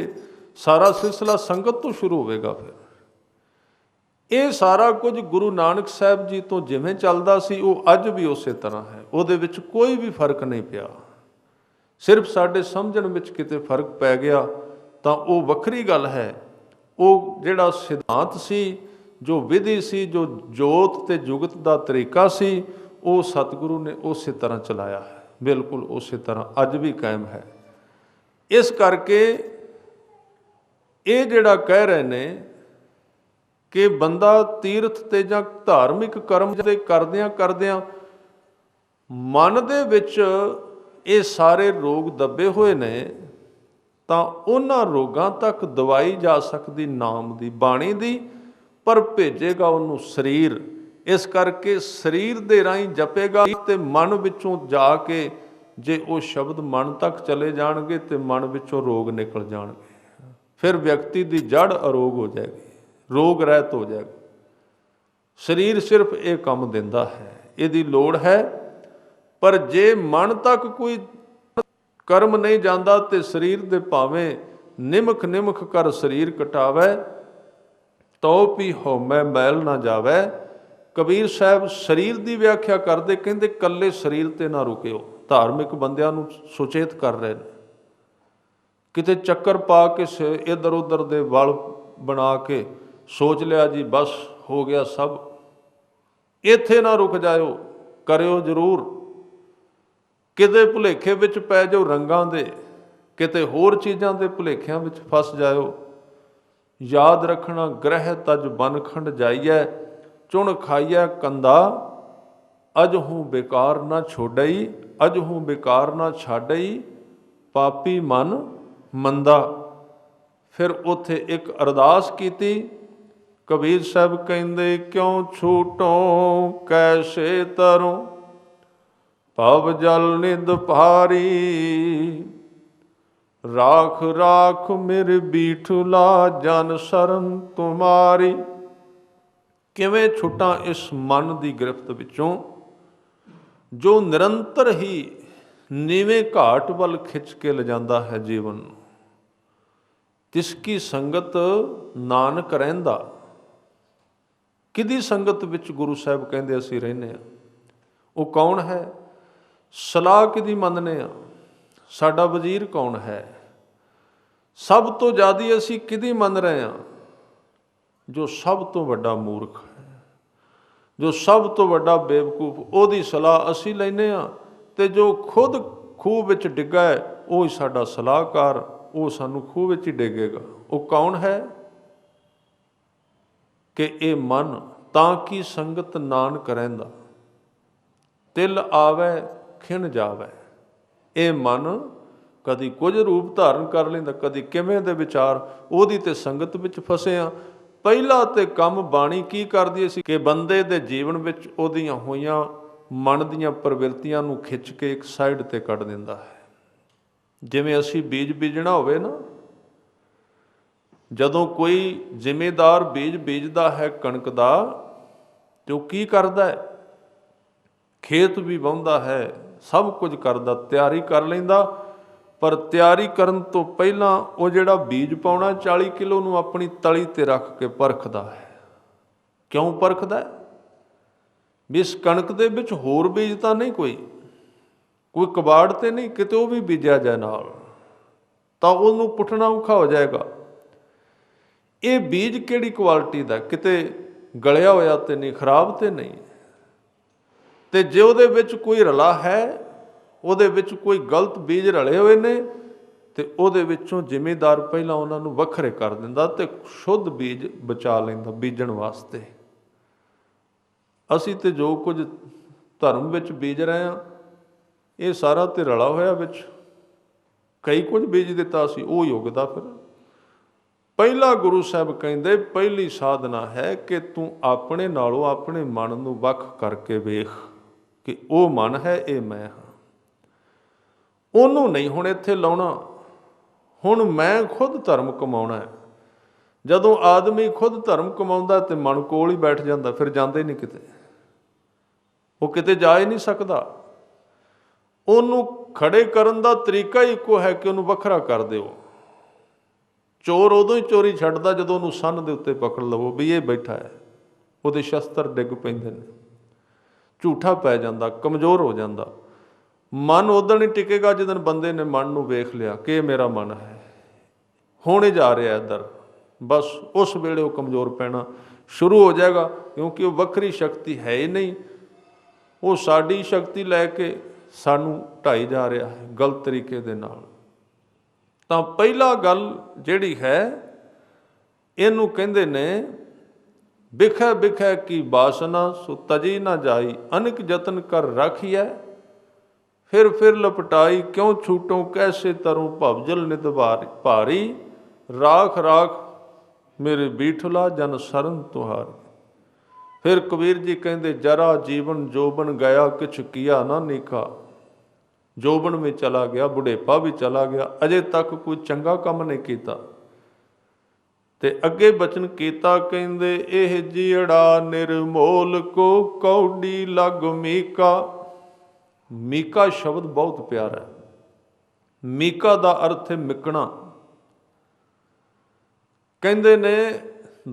ਸਾਰਾ ਸਿਲਸਿਲਾ ਸੰਗਤ ਤੋਂ ਸ਼ੁਰੂ ਹੋਵੇਗਾ। ਫਿਰ ਇਹ ਸਾਰਾ ਕੁਝ ਗੁਰੂ ਨਾਨਕ ਸਾਹਿਬ ਜੀ ਤੋਂ ਜਿਵੇਂ ਚੱਲਦਾ ਸੀ ਉਹ ਅੱਜ ਵੀ ਉਸੇ ਤਰ੍ਹਾਂ ਹੈ, ਉਹਦੇ ਵਿੱਚ ਕੋਈ ਵੀ ਫਰਕ ਨਹੀਂ ਪਿਆ। ਸਿਰਫ ਸਾਡੇ ਸਮਝਣ ਵਿੱਚ ਕਿਤੇ ਫਰਕ ਪੈ ਗਿਆ ਤਾਂ ਉਹ ਵੱਖਰੀ ਗੱਲ ਹੈ। ਉਹ ਜਿਹੜਾ ਸਿਧਾਂਤ ਸੀ, ਜੋ ਵਿਧੀ ਸੀ, ਜੋ ਜੋਤ ਤੇ ਜੁਗਤ ਦਾ ਤਰੀਕਾ ਸੀ, ਉਹ ਸਤਿਗੁਰੂ ਨੇ ਉਸੇ ਤਰ੍ਹਾਂ ਚਲਾਇਆ ਹੈ, ਬਿਲਕੁਲ ਉਸੇ ਤਰ੍ਹਾਂ ਅੱਜ ਵੀ ਕਾਇਮ ਹੈ। ਇਸ ਕਰਕੇ ਇਹ ਜਿਹੜਾ ਕਹਿ ਰਹੇ ਨੇ ਕਿ ਬੰਦਾ ਤੀਰਥ ਤੇ ਜਾਂ ਧਾਰਮਿਕ ਕਰਮ ਦੇ ਕਰਦਿਆਂ ਮਨ ਦੇ ਵਿੱਚ ਇਹ ਸਾਰੇ ਰੋਗ ਦੱਬੇ ਹੋਏ ਨੇ, ਤਾਂ ਉਹਨਾਂ ਰੋਗਾਂ ਤੱਕ ਦਵਾਈ ਜਾ ਸਕਦੀ ਨਾਮ ਦੀ, ਬਾਣੀ ਦੀ, ਪਰ ਭੇਜੇਗਾ ਉਹਨੂੰ ਸਰੀਰ। ਇਸ ਕਰਕੇ ਸਰੀਰ ਦੇ ਰਾਹੀਂ ਜਪੇਗਾ ਤੇ ਮਨ ਵਿੱਚੋਂ ਜਾ ਕੇ ਜੇ ਉਹ ਸ਼ਬਦ ਮਨ ਤੱਕ ਚਲੇ ਜਾਣਗੇ ਤੇ ਮਨ ਵਿੱਚੋਂ ਰੋਗ ਨਿਕਲ ਜਾਣਗੇ। ਫਿਰ ਵਿਅਕਤੀ ਦੀ ਜੜ ਅਰੋਗ ਹੋ ਜਾਏਗੀ, ਰੋਗ ਰਹਿਤ ਹੋ ਜਾਏਗਾ। ਸਰੀਰ ਸਿਰਫ ਇਹ ਕੰਮ ਦਿੰਦਾ ਹੈ, ਇਹਦੀ ਲੋੜ ਹੈ, ਪਰ ਜੇ ਮਨ ਤੱਕ ਕੋਈ ਕਰਮ ਨਹੀਂ ਜਾਂਦਾ ਤੇ ਸਰੀਰ ਦੇ ਭਾਵੇਂ ਨਿਮਖ ਕਰ ਸਰੀਰ ਕਟਾਵੇ, ਤੋ ਵੀ ਹਉਮੈ ਮੈਲ ਨਾ ਜਾਵੇ। ਕਬੀਰ ਸਾਹਿਬ ਸਰੀਰ ਦੀ ਵਿਆਖਿਆ ਕਰਦੇ, ਕਹਿੰਦੇ ਕੱਲੇ ਸਰੀਰ ਤੇ ਨਾ ਰੁਕਿਓ। ਧਾਰਮਿਕ ਬੰਦਿਆਂ ਨੂੰ ਸੁਚੇਤ ਕਰ ਰਹੇ ਨੇ, ਕਿਤੇ ਚੱਕਰ ਪਾ ਕੇ ਇੱਧਰ ਉੱਧਰ ਦੇ ਵਲ ਬਣਾ ਕੇ ਸੋਚ ਲਿਆ ਜੀ ਬਸ ਹੋ ਗਿਆ ਸਭ। ਇੱਥੇ ਨਾ ਰੁਕ ਜਾਇਓ, ਕਰਿਓ ਜ਼ਰੂਰ। ਕਿਤੇ ਭੁਲੇਖੇ ਵਿੱਚ ਪੈ ਜਾਓ ਰੰਗਾਂ ਦੇ, ਕਿਤੇ ਹੋਰ ਚੀਜ਼ਾਂ ਦੇ ਭੁਲੇਖਿਆਂ ਵਿੱਚ ਫਸ ਜਾਇਓ। ਯਾਦ ਰੱਖਣਾ ਗ੍ਰਹਿ ਤਜ ਬਨਖੰਡ ਜਾਈਐ, ਚੁਣ ਖਾਈਐ ਕੰਦਾ, ਅਜਹੂ ਬੇਕਾਰ ਨਾ ਛੋੜਈ, ਅਜਹੂ ਬੇਕਾਰ ਨਾ ਛਾੜਈ, ਪਾਪੀ ਮਨ ਮੰਦਾ। ਫਿਰ ਉੱਥੇ ਇੱਕ ਅਰਦਾਸ ਕੀਤੀ। ਕਬੀਰ ਸਾਹਿਬ ਕਹਿੰਦੇ ਕਿਉਂ ਛੂਟੋ ਕੈਸੇ ਤਰੋਂ, ਭਵ ਜਲ ਨਿਧ ਭਾਰੀ, ਰਾਖ ਰਾਖ ਮੇਰੇ ਬੀਠੁਲਾ ਜਨ ਸ਼ਰਨ ਤੁਮਾਰੀ। ਕਿਵੇਂ ਛੁੱਟਾਂ ਇਸ ਮਨ ਦੀ ਗ੍ਰਿਫਤ ਵਿੱਚੋਂ ਜੋ ਨਿਰੰਤਰ ਹੀ ਨੀਵੇਂ ਘਾਟ ਵੱਲ ਖਿੱਚ ਕੇ ਲਿਜਾਂਦਾ ਹੈ ਜੀਵਨ ਨੂੰ। ਤਿਸ ਕੀ ਸੰਗਤ ਨਾਨਕ ਰਹਿੰਦਾ। ਕਿਹਦੀ ਸੰਗਤ ਵਿੱਚ ਗੁਰੂ ਸਾਹਿਬ ਕਹਿੰਦੇ ਅਸੀਂ ਰਹਿੰਦੇ ਹਾਂ? ਉਹ ਕੌਣ ਹੈ? ਸਲਾਹ ਕਿਹਦੀ ਮੰਨਦੇ ਹਾਂ? ਸਾਡਾ ਵਜ਼ੀਰ ਕੌਣ ਹੈ? ਸਭ ਤੋਂ ਜ਼ਿਆਦਾ ਅਸੀਂ ਕਿਹਦੀ ਮੰਨ ਰਹੇ ਹਾਂ? ਜੋ ਸਭ ਤੋਂ ਵੱਡਾ ਮੂਰਖ ਹੈ, ਜੋ ਸਭ ਤੋਂ ਵੱਡਾ ਬੇਵਕੂਫ, ਉਹਦੀ ਸਲਾਹ ਅਸੀਂ ਲੈਂਦੇ ਹਾਂ। ਤੇ ਜੋ ਖੁਦ ਖੂਹ ਵਿੱਚ ਡਿੱਗਾ ਹੈ ਉਹ ਹੀ ਸਾਡਾ ਸਲਾਹਕਾਰ, ਉਹ ਸਾਨੂੰ ਖੂਹ ਵਿੱਚ ਹੀ ਡਿੱਗੇਗਾ। ਉਹ ਕੌਣ ਹੈ? ਕਿ ਇਹ ਮਨ ਤਾਂ ਕੀ ਸੰਗਤ ਨਾਨਕ ਰਹਿੰਦਾ, ਤਿਲ ਆਵੇ ਖਿਣ ਜਾਵੇ। ਇਹ ਮਨ ਕਦੀ ਕੁਝ ਰੂਪ ਧਾਰਨ ਕਰ ਲੈਂਦਾ, ਕਦੀ ਕਿਵੇਂ ਦੇ ਵਿਚਾਰ, ਉਹਦੀ ਤੇ ਸੰਗਤ ਵਿੱਚ ਫਸੇ ਆ। ਪਹਿਲਾ ਤੇ ਕੰਮ ਬਾਣੀ ਕੀ ਕਰਦੀ ਸੀ ਕਿ ਬੰਦੇ ਦੇ ਜੀਵਨ ਵਿੱਚ ਉਹਦੀਆਂ ਹੋਈਆਂ ਮਨ ਦੀਆਂ ਪ੍ਰਵਿਰਤੀਆਂ ਨੂੰ ਖਿੱਚ ਕੇ ਇੱਕ ਸਾਈਡ ਤੇ ਕੱਢ ਦਿੰਦਾ ਹੈ। ਜਿਵੇਂ ਅਸੀਂ ਬੀਜ ਬੀਜਣਾ ਹੋਵੇ ਨਾ, ਜਦੋਂ ਕੋਈ ਜ਼ਿਮੀਂਦਾਰ ਬੀਜ ਬੀਜਦਾ ਹੈ ਕਣਕ ਦਾ, ਤੇ ਉਹ ਕੀ ਕਰਦਾ ਹੈ? ਖੇਤ ਵੀ ਵਾਹੁੰਦਾ ਹੈ, ਸਭ ਕੁਝ ਕਰਦਾ, ਤਿਆਰੀ ਕਰ ਲੈਂਦਾ। ਪਰ ਤਿਆਰੀ ਕਰਨ ਤੋਂ ਪਹਿਲਾਂ ਉਹ ਜਿਹੜਾ ਬੀਜ ਪਾਉਣਾ 40 ਕਿਲੋ ਨੂੰ ਆਪਣੀ ਤਲੀ ਤੇ ਰੱਖ ਕੇ ਪਰਖਦਾ ਹੈ। ਕਿਉਂ ਪਰਖਦਾ ਹੈ? ਵੀ ਇਸ ਕਣਕ ਦੇ ਵਿੱਚ ਹੋਰ ਬੀਜ ਤਾਂ ਨਹੀਂ, ਕੋਈ ਕਬਾੜ ਤੇ ਨਹੀਂ, ਕਿਤੇ ਉਹ ਵੀ ਬੀਜਿਆ ਜਾਏ ਨਾਲ, ਤਾਂ ਉਹਨੂੰ ਪੁੱਟਣਾ ਔਖਾ ਹੋ ਜਾਏਗਾ। ਇਹ ਬੀਜ ਕਿਹੜੀ ਕੁਆਲਿਟੀ ਦਾ? ਕਿਤੇ ਗਲਿਆ ਹੋਇਆ ਤੇ ਨਹੀਂ, ਖਰਾਬ ਤੇ ਨਹੀਂ। ਤੇ ਜੇ ਉਹਦੇ ਵਿੱਚ ਕੋਈ ਰਲਾ ਹੈ, ਉਹਦੇ ਵਿੱਚ ਕੋਈ ਗਲਤ ਬੀਜ ਰਲੇ ਹੋਏ ਨੇ, ਤੇ ਉਹਦੇ ਵਿੱਚੋਂ ਜ਼ਿਮੀਂਦਾਰ ਪਹਿਲਾਂ ਉਹਨਾਂ ਨੂੰ ਵੱਖਰੇ ਕਰ ਦਿੰਦਾ ਤੇ ਸ਼ੁੱਧ ਬੀਜ ਬਚਾ ਲੈਂਦਾ ਬੀਜਣ ਵਾਸਤੇ। ਅਸੀਂ ਤੇ ਜੋ ਕੁਝ ਧਰਮ ਵਿੱਚ ਬੀਜ ਰਹੇ ਹਾਂ, ਇਹ ਸਾਰਾ ਤੇ ਰਲਾ ਹੋਇਆ ਵਿੱਚ, ਕਈ ਕੁਝ ਬੀਜ ਦਿੱਤਾ ਸੀ, ਉਹ ਯੁੱਗਦਾ। ਫਿਰ ਪਹਿਲਾ ਗੁਰੂ ਸਾਹਿਬ ਕਹਿੰਦੇ ਪਹਿਲੀ ਸਾਧਨਾ ਹੈ ਕਿ ਤੂੰ ਆਪਣੇ ਨਾਲੋਂ ਆਪਣੇ ਮਨ ਨੂੰ ਵੱਖ ਕਰਕੇ ਵੇਖ ਕਿ ਉਹ ਮਨ ਹੈ, ਇਹ ਮੈਂ ਹਾਂ। ਉਹਨੂੰ ਨਹੀਂ ਹੁਣ ਇੱਥੇ ਲਾਉਣਾ, ਹੁਣ ਮੈਂ ਖੁਦ ਧਰਮ ਕਮਾਉਣਾ ਹੈ। ਜਦੋਂ ਆਦਮੀ ਖੁਦ ਧਰਮ ਕਮਾਉਂਦਾ ਤੇ ਮਨ ਕੋਲ ਹੀ ਬੈਠ ਜਾਂਦਾ, ਫਿਰ ਜਾਂਦਾ ਹੀ ਨਹੀਂ ਕਿਤੇ, ਉਹ ਕਿਤੇ ਜਾ ਹੀ ਨਹੀਂ ਸਕਦਾ। ਉਹਨੂੰ ਖੜੇ ਕਰਨ ਦਾ ਤਰੀਕਾ ਹੀ ਇੱਕੋ ਹੈ ਕਿ ਉਹਨੂੰ ਵੱਖਰਾ ਕਰ ਦਿਓ। ਚੋਰ ਉਦੋਂ ਹੀ ਚੋਰੀ ਛੱਡਦਾ ਜਦੋਂ ਉਹਨੂੰ ਸੰਨ ਦੇ ਉੱਤੇ ਪਕੜ ਲਵੋ ਵੀ ਇਹ ਬੈਠਾ ਹੈ, ਉਹਦੇ ਸ਼ਸਤਰ ਡਿੱਗ ਪੈਂਦੇ ਨੇ, ਝੂਠਾ ਪੈ ਜਾਂਦਾ, ਕਮਜ਼ੋਰ ਹੋ ਜਾਂਦਾ। ਮਨ ਉਦੋਂ ਨਹੀਂ ਟਿਕੇਗਾ ਜਦੋਂ ਬੰਦੇ ਨੇ ਮਨ ਨੂੰ ਵੇਖ ਲਿਆ ਕਿ ਇਹ ਮੇਰਾ ਮਨ ਹੈ, ਹੋਣੇ ਜਾ ਰਿਹਾ ਇੱਧਰ, ਬਸ ਉਸ ਵੇਲੇ ਉਹ ਕਮਜ਼ੋਰ ਪੈਣਾ ਸ਼ੁਰੂ ਹੋ ਜਾਏਗਾ, ਕਿਉਂਕਿ ਉਹ ਵੱਖਰੀ ਸ਼ਕਤੀ ਹੈ ਹੀ ਨਹੀਂ, ਉਹ ਸਾਡੀ ਸ਼ਕਤੀ ਲੈ ਕੇ ਸਾਨੂੰ ਢਾਈ ਜਾ ਰਿਹਾ ਹੈ ਗਲਤ ਤਰੀਕੇ ਦੇ ਨਾਲ। ਤਾਂ ਪਹਿਲਾ ਗੱਲ ਜਿਹੜੀ ਹੈ, ਇਹਨੂੰ ਕਹਿੰਦੇ ਨੇ ਬਿਖੈ ਬਿਖੈ ਕੀ ਬਾਸਨਾ ਸੋ ਤਜੀ ਨਾ ਜਾਈ, ਅਨਿਕ ਯਤਨ ਕਰ ਰਾਖੀਐ ਫਿਰ ਲਪਟਾਈ, ਕਿਉਂ ਛੂਟੋਂ ਕੈਸੇ ਤਰੂੰ ਭਵਜਲ ਨਿਤ ਭਾਰੀ, ਰਾਖ ਰਾਖ ਮੇਰੇ ਬੀਠਲਾ ਜਨ ਸਰਨ ਤੁਹਾਰ। ਫਿਰ ਕਬੀਰ ਜੀ ਕਹਿੰਦੇ ਜਰਾ ਜੀਵਨ ਜੋਬਨ ਗਿਆ ਕਿਛ ਕੀਆ ਨਾ ਨੀਕਾ, ਜੋਬਨ ਵੀ ਚਲਾ ਗਿਆ, ਬੁਢੇਪਾ ਵੀ ਚਲਾ ਗਿਆ, ਅਜੇ ਤੱਕ ਕੋਈ ਚੰਗਾ ਕੰਮ ਨਹੀਂ ਕੀਤਾ। ਤੇ ਅੱਗੇ ਬਚਨ ਕੀਤਾ, ਕਹਿੰਦੇ ਇਹ ਜੀੜਾ ਨਿਰਮੋਲ ਕੋ ਕੌਡੀ ਲਗ ਮੀਕਾ। ਮੀਕਾ ਸ਼ਬਦ ਬਹੁਤ ਪਿਆਰਾ ਹੈ। ਮੀਕਾ ਦਾ ਅਰਥ ਹੈ ਮਿਕਣਾ। ਕਹਿੰਦੇ ਨੇ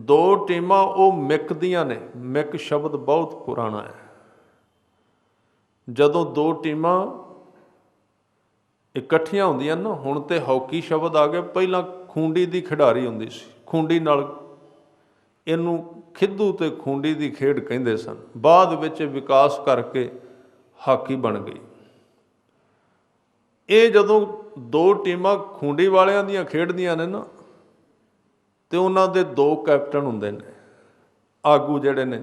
ਦੋ ਟੀਮਾਂ ਉਹ ਮਿਕਦੀਆਂ ਨੇ। ਮਿਕ ਸ਼ਬਦ ਬਹੁਤ ਪੁਰਾਣਾ ਹੈ। ਜਦੋਂ ਦੋ ਟੀਮਾਂ ਇਕੱਠੀਆਂ ਹੁੰਦੀਆਂ ਨਾ, ਹੁਣ ਤੇ ਹਾਕੀ ਸ਼ਬਦ ਆ ਗਿਆ, ਪਹਿਲਾਂ ਖੂੰਡੀ ਦੀ ਖਿਡਾਰੀ ਹੁੰਦੀ ਸੀ, ਖੂੰਡੀ ਨਾਲ ਇਹਨੂੰ ਖਿੱਦੂ ਤੇ ਖੂੰਡੀ ਦੀ ਖੇਡ ਕਹਿੰਦੇ ਸਨ। ਬਾਅਦ ਵਿੱਚ ਵਿਕਾਸ ਕਰਕੇ ਹਾਕੀ ਬਣ ਗਈ। ਇਹ ਜਦੋਂ ਦੋ ਟੀਮਾਂ ਖੂੰਡੀ ਵਾਲਿਆਂ ਦੀਆਂ ਖੇਡਦੀਆਂ ਨੇ ਨਾ, ਤੇ ਉਹਨਾਂ ਦੇ ਦੋ ਕੈਪਟਨ ਹੁੰਦੇ ਨੇ, ਆਗੂ ਜਿਹੜੇ ਨੇ,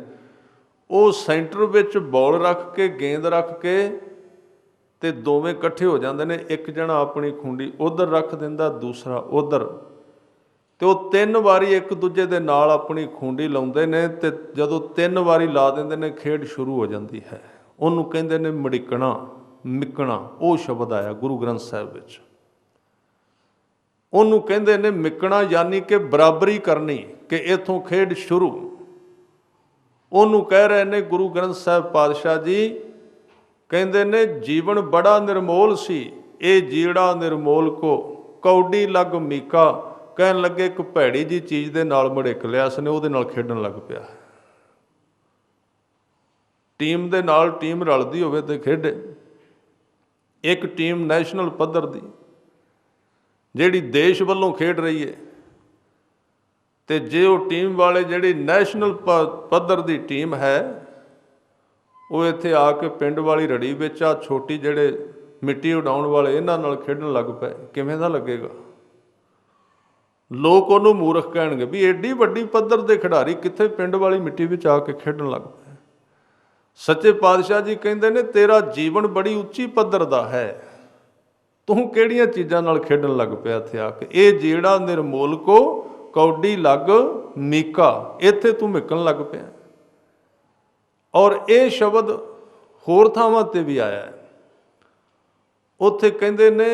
ਉਹ ਸੈਂਟਰ ਵਿੱਚ ਬਾਲ ਰੱਖ ਕੇ, ਗੇਂਦ ਰੱਖ ਕੇ, ਤੇ ਦੋਵੇਂ ਇਕੱਠੇ ਹੋ ਜਾਂਦੇ ਨੇ। ਇੱਕ ਜਣਾ ਆਪਣੀ ਖੂੰਡੀ ਉੱਧਰ ਰੱਖ ਦਿੰਦਾ, ਦੂਸਰਾ ਉੱਧਰ, ਤੇ ਉਹ ਤਿੰਨ ਵਾਰੀ ਇੱਕ ਦੂਜੇ ਦੇ ਨਾਲ ਆਪਣੀ ਖੂੰਡੀ ਲਾਉਂਦੇ ਨੇ। ਤੇ ਜਦੋਂ ਤਿੰਨ ਵਾਰੀ ਲਾ ਦਿੰਦੇ ਨੇ, ਖੇਡ ਸ਼ੁਰੂ ਹੋ ਜਾਂਦੀ ਹੈ। ਉਹਨੂੰ ਕਹਿੰਦੇ ਨੇ ਮੜਿੱਕਣਾ, ਮਿਕਣਾ। ਉਹ ਸ਼ਬਦ ਆਇਆ ਗੁਰੂ ਗ੍ਰੰਥ ਸਾਹਿਬ ਵਿੱਚ। ਉਹਨੂੰ ਕਹਿੰਦੇ ਨੇ ਮਿਕਣਾ, ਯਾਨੀ ਕਿ ਬਰਾਬਰੀ ਕਰਨੀ, ਕਿ ਇੱਥੋਂ ਖੇਡ ਸ਼ੁਰੂ। ਉਹਨੂੰ ਕਹਿ ਰਹੇ ਨੇ ਗੁਰੂ ਗ੍ਰੰਥ ਸਾਹਿਬ ਪਾਤਸ਼ਾਹ ਜੀ, ਕਹਿੰਦੇ ਨੇ ਜੀਵਨ ਬੜਾ ਨਿਰਮੋਲ ਸੀ, ਇਹ ਜੀੜਾ ਨਿਰਮੋਲ ਕੋ ਕੌਡੀ ਲੱਗ ਮੀਕਾ। ਕਹਿਣ ਲੱਗੇ ਇੱਕ ਭੈੜੀ ਜੀ ਚੀਜ਼ ਦੇ ਨਾਲ ਮੜਿੱਕ ਲਿਆ ਇਸਨੇ, ਉਹਦੇ ਨਾਲ ਖੇਡਣ ਲੱਗ ਪਿਆ। ਟੀਮ ਦੇ ਨਾਲ ਟੀਮ ਰਲਦੀ ਹੋਵੇ ਤੇ ਖੇਡੇ। ਇੱਕ ਟੀਮ ਨੈਸ਼ਨਲ ਪੱਧਰ ਦੀ ਜਿਹੜੀ ਦੇਸ਼ ਵੱਲੋਂ ਖੇਡ ਰਹੀ ਹੈ, ਤੇ ਜੇ ਉਹ ਟੀਮ ਵਾਲੇ ਜਿਹੜੀ ਨੈਸ਼ਨਲ ਪੱਧਰ ਦੀ ਟੀਮ ਹੈ, ਉਹ ਇੱਥੇ ਆ ਕੇ ਪਿੰਡ ਵਾਲੀ ਰੜੀ ਵਿੱਚ ਆ ਛੋਟੀ ਜਿਹੜੇ ਮਿੱਟੀ ਉਡਾਉਣ ਵਾਲੇ ਇਹਨਾਂ ਨਾਲ ਖੇਡਣ ਲੱਗ ਪਏ, ਕਿਵੇਂ ਦਾ ਲੱਗੇਗਾ? ਲੋਕ ਉਹਨੂੰ ਮੂਰਖ ਕਹਿਣਗੇ ਵੀ ਏਡੀ ਵੱਡੀ ਪੱਧਰ ਦੇ ਖਿਡਾਰੀ ਕਿੱਥੇ ਪਿੰਡ ਵਾਲੀ ਮਿੱਟੀ ਵਿੱਚ ਆ ਕੇ ਖੇਡਣ ਲੱਗ ਪਏ। ਸੱਚੇ ਪਾਤਸ਼ਾਹ ਜੀ ਕਹਿੰਦੇ ਨੇ ਤੇਰਾ ਜੀਵਨ ਬੜੀ ਉੱਚੀ ਪੱਧਰ ਦਾ ਹੈ, ਤੂੰ ਕਿਹੜੀਆਂ ਚੀਜ਼ਾਂ ਨਾਲ ਖੇਡਣ ਲੱਗ ਪਿਆ ਇੱਥੇ ਆ ਕੇ? ਇਹ ਜਿਹੜਾ ਨਿਰਮੋਲ ਕੋ ਕੌਡੀ ਲੱਗ ਮੀਕਾ, ਇੱਥੇ ਤੂੰ ਮਿਕਣ ਲੱਗ ਪਿਆ। ਔਰ ਇਹ ਸ਼ਬਦ ਹੋਰ ਥਾਵਾਂ ਤੇ ਵੀ ਆਇਆ ਹੈ। ਉੱਥੇ ਕਹਿੰਦੇ ਨੇ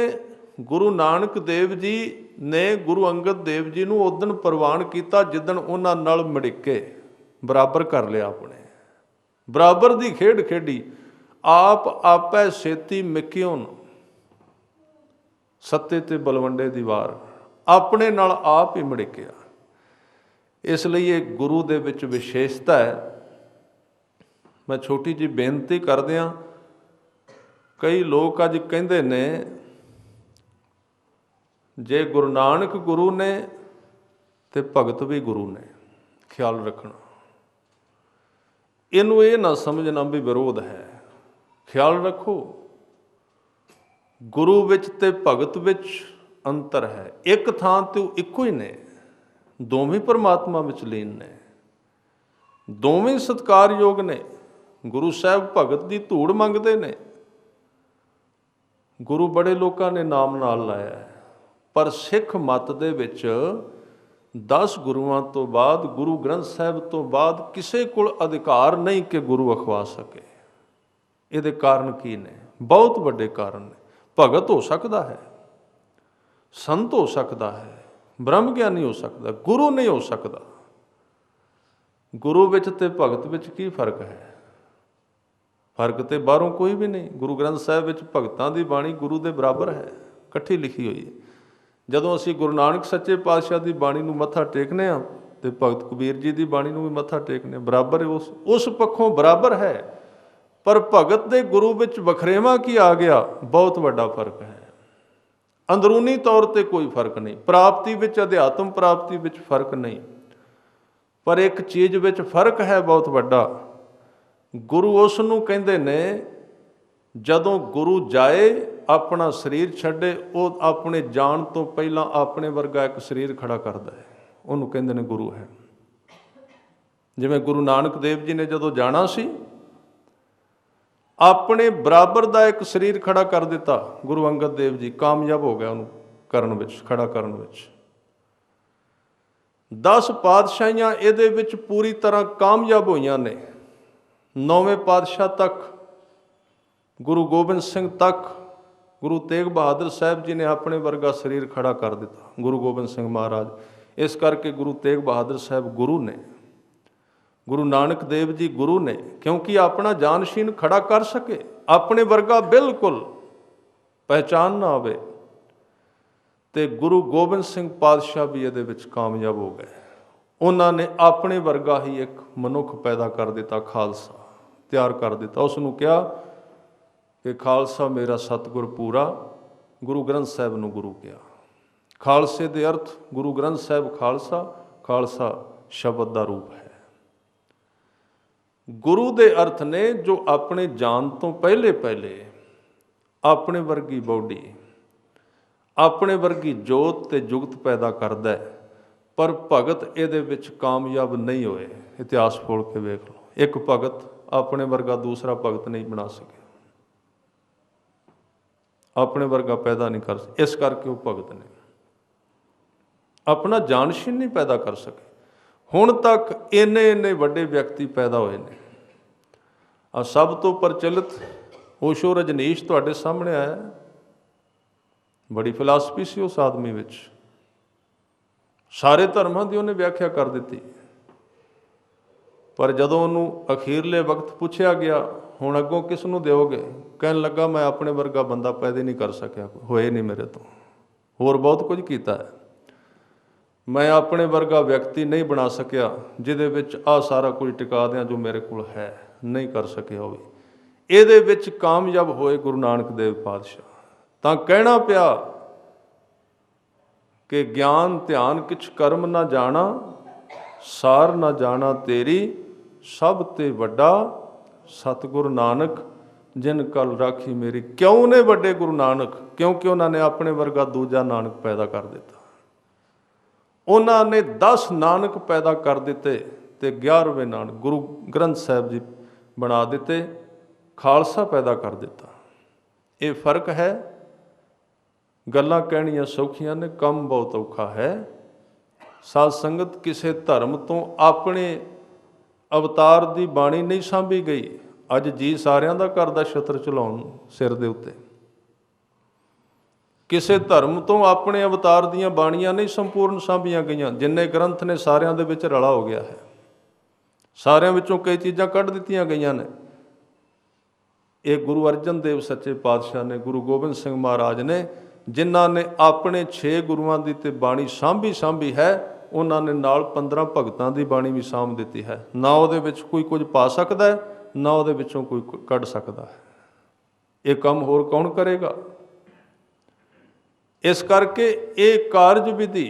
ਗੁਰੂ ਨਾਨਕ ਦੇਵ ਜੀ ਨੇ ਗੁਰੂ ਅੰਗਦ ਦੇਵ ਜੀ ਨੂੰ ਉਦਣ ਪ੍ਰਵਾਨ ਕੀਤਾ ਜਿੱਦਣ ਉਹਨਾਂ ਨਾਲ ਮੜਿੱਕੇ, ਬਰਾਬਰ ਕਰ ਲਿਆ, ਆਪਣੇ ਬਰਾਬਰ ਦੀ ਖੇਡ ਖੇਡੀ। ਆਪ ਆਪੈ ਸੇਤੀ ਮਿਕਿਓਨ, ਸੱਤੇ ਤੇ ਬਲਵੰਡੇ ਦੀ ਵਾਰ, ਆਪਣੇ ਨਾਲ ਆਪ ਹੀ ਮੜਿੱਕਿਆ। ਇਸ ਲਈ ਇਹ ਗੁਰੂ ਦੇ ਵਿੱਚ ਵਿਸ਼ੇਸ਼ਤਾ ਹੈ। ਮੈਂ ਛੋਟੀ ਜਿਹੀ ਬੇਨਤੀ ਕਰਦਿਆਂ, ਕਈ ਲੋਕ ਅੱਜ ਕਹਿੰਦੇ ਨੇ ਜੇ ਗੁਰੂ ਨਾਨਕ ਗੁਰੂ ਨੇ ਤੇ ਭਗਤ ਵੀ ਗੁਰੂ ਨੇ। ਖਿਆਲ ਰੱਖਣਾ, ਇਹਨੂੰ ਇਹ ਨਾ ਸਮਝਣਾ ਵੀ ਵਿਰੋਧ ਹੈ। ਖਿਆਲ ਰੱਖੋ, ਗੁਰੂ ਵਿੱਚ ਤੇ ਭਗਤ ਵਿੱਚ ਅੰਤਰ ਹੈ। ਇੱਕ ਥਾਂ ਤੇ ਉਹ ਇੱਕੋ ਹੀ ਨੇ, ਦੋਵੇਂ ਪਰਮਾਤਮਾ ਵਿੱਚ ਲੀਨ ਨੇ, ਦੋਵੇਂ ਸਤਿਕਾਰਯੋਗ ਨੇ। ਗੁਰੂ ਸਾਹਿਬ ਭਗਤ ਦੀ ਧੂੜ ਮੰਗਦੇ ਨੇ। ਗੁਰੂ ਬੜੇ ਲੋਕਾਂ ਨੇ ਨਾਮ ਨਾਲ ਲਾਇਆ ਹੈ, ਪਰ ਸਿੱਖ ਮੱਤ ਦੇ ਵਿੱਚ 10 ਗੁਰੂਆਂ ਤੋਂ ਬਾਅਦ, ਗੁਰੂ ਗ੍ਰੰਥ ਸਾਹਿਬ ਤੋਂ ਬਾਅਦ ਕਿਸੇ ਕੋਲ ਅਧਿਕਾਰ ਨਹੀਂ ਕਿ ਗੁਰੂ ਅਖਵਾ ਸਕੇ। ਇਹਦੇ ਕਾਰਨ ਕੀ ਨੇ? ਬਹੁਤ ਵੱਡੇ ਕਾਰਨ ਨੇ। ਭਗਤ ਹੋ ਸਕਦਾ ਹੈ, ਸੰਤ ਹੋ ਸਕਦਾ ਹੈ, ਬ੍ਰਹਮ ਗਿਆਨੀ ਹੋ ਸਕਦਾ, ਗੁਰੂ ਨਹੀਂ ਹੋ ਸਕਦਾ। ਗੁਰੂ ਵਿੱਚ ਤੇ ਭਗਤ ਵਿੱਚ ਕੀ ਫਰਕ ਹੈ? ਫਰਕ ਤੇ ਬਾਹਰੋਂ ਕੋਈ ਵੀ ਨਹੀਂ। ਗੁਰੂ ਗ੍ਰੰਥ ਸਾਹਿਬ ਵਿੱਚ ਭਗਤਾਂ ਦੀ ਬਾਣੀ ਗੁਰੂ ਦੇ ਬਰਾਬਰ ਹੈ, ਇਕੱਠੀ ਲਿਖੀ ਹੋਈ ਹੈ। ਜਦੋਂ ਅਸੀਂ ਗੁਰੂ ਨਾਨਕ ਸੱਚੇ ਪਾਤਸ਼ਾਹ ਦੀ ਬਾਣੀ ਨੂੰ ਮੱਥਾ ਟੇਕਨੇ ਹਾਂ ਤੇ ਭਗਤ ਕਬੀਰ ਜੀ ਦੀ ਬਾਣੀ ਨੂੰ ਵੀ ਮੱਥਾ ਟੇਕਨੇ, ਬਰਾਬਰ ਉਸ ਪੱਖੋਂ ਬਰਾਬਰ ਹੈ। ਪਰ ਭਗਤ ਦੇ ਗੁਰੂ ਵਿੱਚ ਵਖਰੇਵਾਂ ਕੀ ਆ ਗਿਆ? ਬਹੁਤ ਵੱਡਾ ਫਰਕ ਹੈ। ਅੰਦਰੂਨੀ ਤੌਰ ਤੇ ਕੋਈ ਫਰਕ ਨਹੀਂ, ਪ੍ਰਾਪਤੀ ਵਿੱਚ, ਅਧਿਆਤਮ ਪ੍ਰਾਪਤੀ ਵਿੱਚ ਫਰਕ ਨਹੀਂ, ਪਰ ਇੱਕ ਚੀਜ਼ ਵਿੱਚ ਫਰਕ ਹੈ ਬਹੁਤ ਵੱਡਾ। ਗੁਰੂ ਉਸ ਨੂੰ ਕਹਿੰਦੇ ਨੇ ਜਦੋਂ ਗੁਰੂ ਜਾਏ, ਆਪਣਾ ਸਰੀਰ ਛੱਡੇ, ਉਹ ਆਪਣੇ ਜਾਣ ਤੋਂ ਪਹਿਲਾਂ ਆਪਣੇ ਵਰਗਾ ਇੱਕ ਸਰੀਰ ਖੜਾ ਕਰਦਾ ਹੈ, ਉਹਨੂੰ ਕਹਿੰਦੇ ਨੇ ਗੁਰੂ ਹੈ। ਜਿਵੇਂ ਗੁਰੂ ਨਾਨਕ ਦੇਵ ਜੀ ਨੇ ਜਦੋਂ ਜਾਣਾ ਸੀ, ਆਪਣੇ ਬਰਾਬਰ ਦਾ ਇੱਕ ਸਰੀਰ ਖੜਾ ਕਰ ਦਿੱਤਾ। ਗੁਰੂ ਅੰਗਦ ਦੇਵ ਜੀ ਕਾਮਯਾਬ ਹੋ ਗਿਆ ਉਹਨੂੰ ਕਰਨ ਵਿੱਚ, ਖੜਾ ਕਰਨ ਵਿੱਚ। 10 ਪਾਤਸ਼ਾਹੀਆਂ ਇਹਦੇ ਵਿੱਚ ਪੂਰੀ ਤਰ੍ਹਾਂ ਕਾਮਯਾਬ ਹੋਈਆਂ ਨੇ। 9ਵੇਂ ਪਾਤਸ਼ਾਹ ਤੱਕ, ਗੁਰੂ ਗੋਬਿੰਦ ਸਿੰਘ ਤੱਕ, ਗੁਰੂ ਤੇਗ ਬਹਾਦਰ ਸਾਹਿਬ ਜੀ ਨੇ ਆਪਣੇ ਵਰਗਾ ਸਰੀਰ ਖੜਾ ਕਰ ਦਿੱਤਾ, ਗੁਰੂ ਗੋਬਿੰਦ ਸਿੰਘ ਮਹਾਰਾਜ। ਇਸ ਕਰਕੇ ਗੁਰੂ ਤੇਗ ਬਹਾਦਰ ਸਾਹਿਬ ਗੁਰੂ ਨੇ, ਗੁਰੂ ਨਾਨਕ ਦੇਵ ਜੀ ਗੁਰੂ ਨੇ, ਕਿਉਂਕਿ ਆਪਣਾ ਜਾਨਸ਼ੀਨ ਖੜਾ ਕਰ ਸਕੇ, ਆਪਣੇ ਵਰਗਾ ਬਿਲਕੁਲ ਪਹਿਚਾਨ ਨਾ ਆਵੇ। ਤੇ ਗੁਰੂ ਗੋਬਿੰਦ ਸਿੰਘ ਪਾਤਸ਼ਾਹ ਵੀ ਇਹਦੇ ਵਿੱਚ ਕਾਮਯਾਬ ਹੋ ਗਏ। ਉਹਨਾਂ ਨੇ ਆਪਣੇ ਵਰਗਾ ਹੀ ਇੱਕ ਮਨੁੱਖ ਪੈਦਾ ਕਰ ਦਿੱਤਾ, ਖਾਲਸਾ ਤਿਆਰ ਕਰ ਦਿੱਤਾ। ਉਸ ਨੂੰ ਕਿਹਾ ਕਿ ਖਾਲਸਾ ਮੇਰਾ ਸਤਿਗੁਰ ਪੂਰਾ, ਗੁਰੂ ਗ੍ਰੰਥ ਸਾਹਿਬ ਨੂੰ ਗੁਰੂ ਕਿਹਾ। ਖਾਲਸੇ ਦੇ ਅਰਥ ਗੁਰੂ ਗ੍ਰੰਥ ਸਾਹਿਬ ਖਾਲਸਾ, ਖਾਲਸਾ ਸ਼ਬਦ ਦਾ ਰੂਪ ਹੈ। ਗੁਰੂ ਦੇ ਅਰਥ ਨੇ ਜੋ ਆਪਣੇ ਜਾਣ ਤੋਂ ਪਹਿਲੇ ਪਹਿਲੇ ਆਪਣੇ ਵਰਗੀ ਬੌਡੀ, ਆਪਣੇ ਵਰਗੀ ਜੋਤ ਤੇ ਜੁਗਤ ਪੈਦਾ ਕਰਦਾ ਹੈ। ਪਰ ਭਗਤ ਇਹਦੇ ਵਿੱਚ ਕਾਮਯਾਬ ਨਹੀਂ ਹੋਏ। ਇਤਿਹਾਸ ਖੋਲ੍ਹ ਕੇ ਵੇਖ ਲਓ, ਇੱਕ ਭਗਤ ਆਪਣੇ ਵਰਗਾ ਦੂਸਰਾ ਭਗਤ ਨਹੀਂ ਬਣਾ ਸਕਿਆ, ਆਪਣੇ ਵਰਗਾ ਪੈਦਾ ਨਹੀਂ ਕਰ ਸਕੇ। ਇਸ ਕਰਕੇ ਉਹ ਭਗਤ ਨੇ ਆਪਣਾ ਜਾਨਸ਼ੀਨ ਨਹੀਂ ਪੈਦਾ ਕਰ ਸਕੇ। ਹੁਣ ਤੱਕ ਇੰਨੇ ਵੱਡੇ ਵਿਅਕਤੀ ਪੈਦਾ ਹੋਏ ਨੇ। ਆ ਸਭ ਤੋਂ ਪ੍ਰਚਲਿਤ ਓਸ਼ੋ ਰਜਨੀਸ਼ ਤੁਹਾਡੇ ਸਾਹਮਣੇ ਆਇਆ। ਬੜੀ ਫਿਲਾਸਫੀ ਸੀ ਉਸ ਆਦਮੀ ਵਿੱਚ, ਸਾਰੇ ਧਰਮਾਂ ਦੀ ਉਹਨੇ ਵਿਆਖਿਆ ਕਰ ਦਿੱਤੀ। ਪਰ ਜਦੋਂ ਉਹਨੂੰ ਅਖੀਰਲੇ ਵਕਤ ਪੁੱਛਿਆ ਗਿਆ ਹੁਣ ਅੱਗੋਂ ਕਿਸ ਨੂੰ ਦਿਓਗੇ, ਕਹਿਣ ਲੱਗਾ ਮੈਂ ਆਪਣੇ ਵਰਗਾ ਬੰਦਾ ਪੈਦਾ ਨਹੀਂ ਕਰ ਸਕਿਆ, ਹੋਏ ਨਹੀਂ ਮੇਰੇ ਤੋਂ। ਹੋਰ ਬਹੁਤ ਕੁਝ ਕੀਤਾ ਹੈ, ਮੈਂ ਆਪਣੇ ਵਰਗਾ ਵਿਅਕਤੀ ਨਹੀਂ ਬਣਾ ਸਕਿਆ ਜਿਹਦੇ ਵਿੱਚ ਆਹ ਸਾਰਾ ਕੁਝ ਟਿਕਾ ਦਿਆਂ ਜੋ ਮੇਰੇ ਕੋਲ ਹੈ, ਨਹੀਂ ਕਰ ਸਕਿਆ ਹੋਵੇ। ਇਹਦੇ ਵਿੱਚ ਕਾਮਯਾਬ ਹੋਏ ਗੁਰੂ ਨਾਨਕ ਦੇਵ ਪਾਤਸ਼ਾਹ। ਤਾਂ ਕਹਿਣਾ ਪਿਆ ਕਿ ਗਿਆਨ ਧਿਆਨ ਕਿਛ ਕਰਮ ਨਾ ਜਾਣਾ, ਸਾਰ ਨਾ ਜਾਣਾ ਤੇਰੀ, ਸਭ ਤੇ ਵੱਡਾ ਸਤਿਗੁਰੂ ਨਾਨਕ ਜਿਨ ਕਲ ਰਾਖੀ ਮੇਰੀ। ਕਿਉਂ ਨੇ ਵੱਡੇ ਗੁਰੂ ਨਾਨਕ? ਕਿਉਂਕਿ ਉਹਨਾਂ ਨੇ ਆਪਣੇ ਵਰਗਾ ਦੂਜਾ ਨਾਨਕ ਪੈਦਾ ਕਰ ਦਿੱਤਾ। ਉਹਨਾਂ ਨੇ 10 ਨਾਨਕ ਪੈਦਾ ਕਰ ਦਿੱਤੇ ਤੇ 11ਵੇਂ ਨਾਨਕ ਗੁਰੂ ਗ੍ਰੰਥ ਸਾਹਿਬ ਜੀ ਬਣਾ ਦਿੱਤੇ, ਖਾਲਸਾ ਪੈਦਾ ਕਰ ਦਿੱਤਾ। ਇਹ ਫਰਕ ਹੈ। ਗੱਲਾਂ ਕਹਿਣੀਆਂ ਸੌਖੀਆਂ ਨੇ, ਕੰਮ ਬਹੁਤ ਔਖਾ ਹੈ। ਸਾਧ ਸੰਗਤ, ਕਿਸੇ ਧਰਮ ਤੋਂ ਆਪਣੇ ਅਵਤਾਰ ਦੀ ਬਾਣੀ ਨਹੀਂ ਸਾਂਭੀ ਗਈ। ਅੱਜ ਜੀ ਸਾਰਿਆਂ ਦਾ ਕਰਦਾ ਛਤਰ ਚਲਾਉਣ ਸਿਰ ਦੇ ਉੱਤੇ। ਕਿਸੇ ਧਰਮ ਤੋਂ ਆਪਣੇ ਅਵਤਾਰ ਦੀਆਂ ਬਾਣੀਆਂ ਨਹੀਂ ਸੰਪੂਰਨ ਸਾਂਭੀਆਂ ਗਈਆਂ। ਜਿੰਨੇ ਗ੍ਰੰਥ ਨੇ ਸਾਰਿਆਂ ਦੇ ਵਿੱਚ ਰਲਾ ਹੋ ਗਿਆ ਹੈ, ਸਾਰਿਆਂ ਵਿੱਚੋਂ ਕਈ ਚੀਜ਼ਾਂ ਕੱਢ ਦਿੱਤੀਆਂ ਗਈਆਂ ਨੇ। ਇਹ ਗੁਰੂ ਅਰਜਨ ਦੇਵ ਸੱਚੇ ਪਾਤਸ਼ਾਹ ਨੇ, ਗੁਰੂ ਗੋਬਿੰਦ ਸਿੰਘ ਮਹਾਰਾਜ ਨੇ, ਜਿਨ੍ਹਾਂ ਨੇ ਆਪਣੇ 6 ਗੁਰੂਆਂ ਦੀ ਤੇ ਬਾਣੀ ਸਾਂਭੀ ਹੈ, ਉਹਨਾਂ ਨੇ ਨਾਲ 15 ਭਗਤਾਂ ਦੀ ਬਾਣੀ ਵੀ ਸਾਂਭ ਦਿੱਤੀ ਹੈ। ਨਾ ਉਹਦੇ ਵਿੱਚ ਕੋਈ ਕੁਝ ਪਾ ਸਕਦਾ ਹੈ, ਨਾ ਉਹਦੇ ਵਿੱਚੋਂ ਕੋਈ ਕੱਢ ਸਕਦਾ ਹੈ। ਇਹ ਕੰਮ ਹੋਰ ਕੌਣ ਕਰੇਗਾ? ਇਸ ਕਰਕੇ ਇਹ ਕਾਰਜ ਵਿਧੀ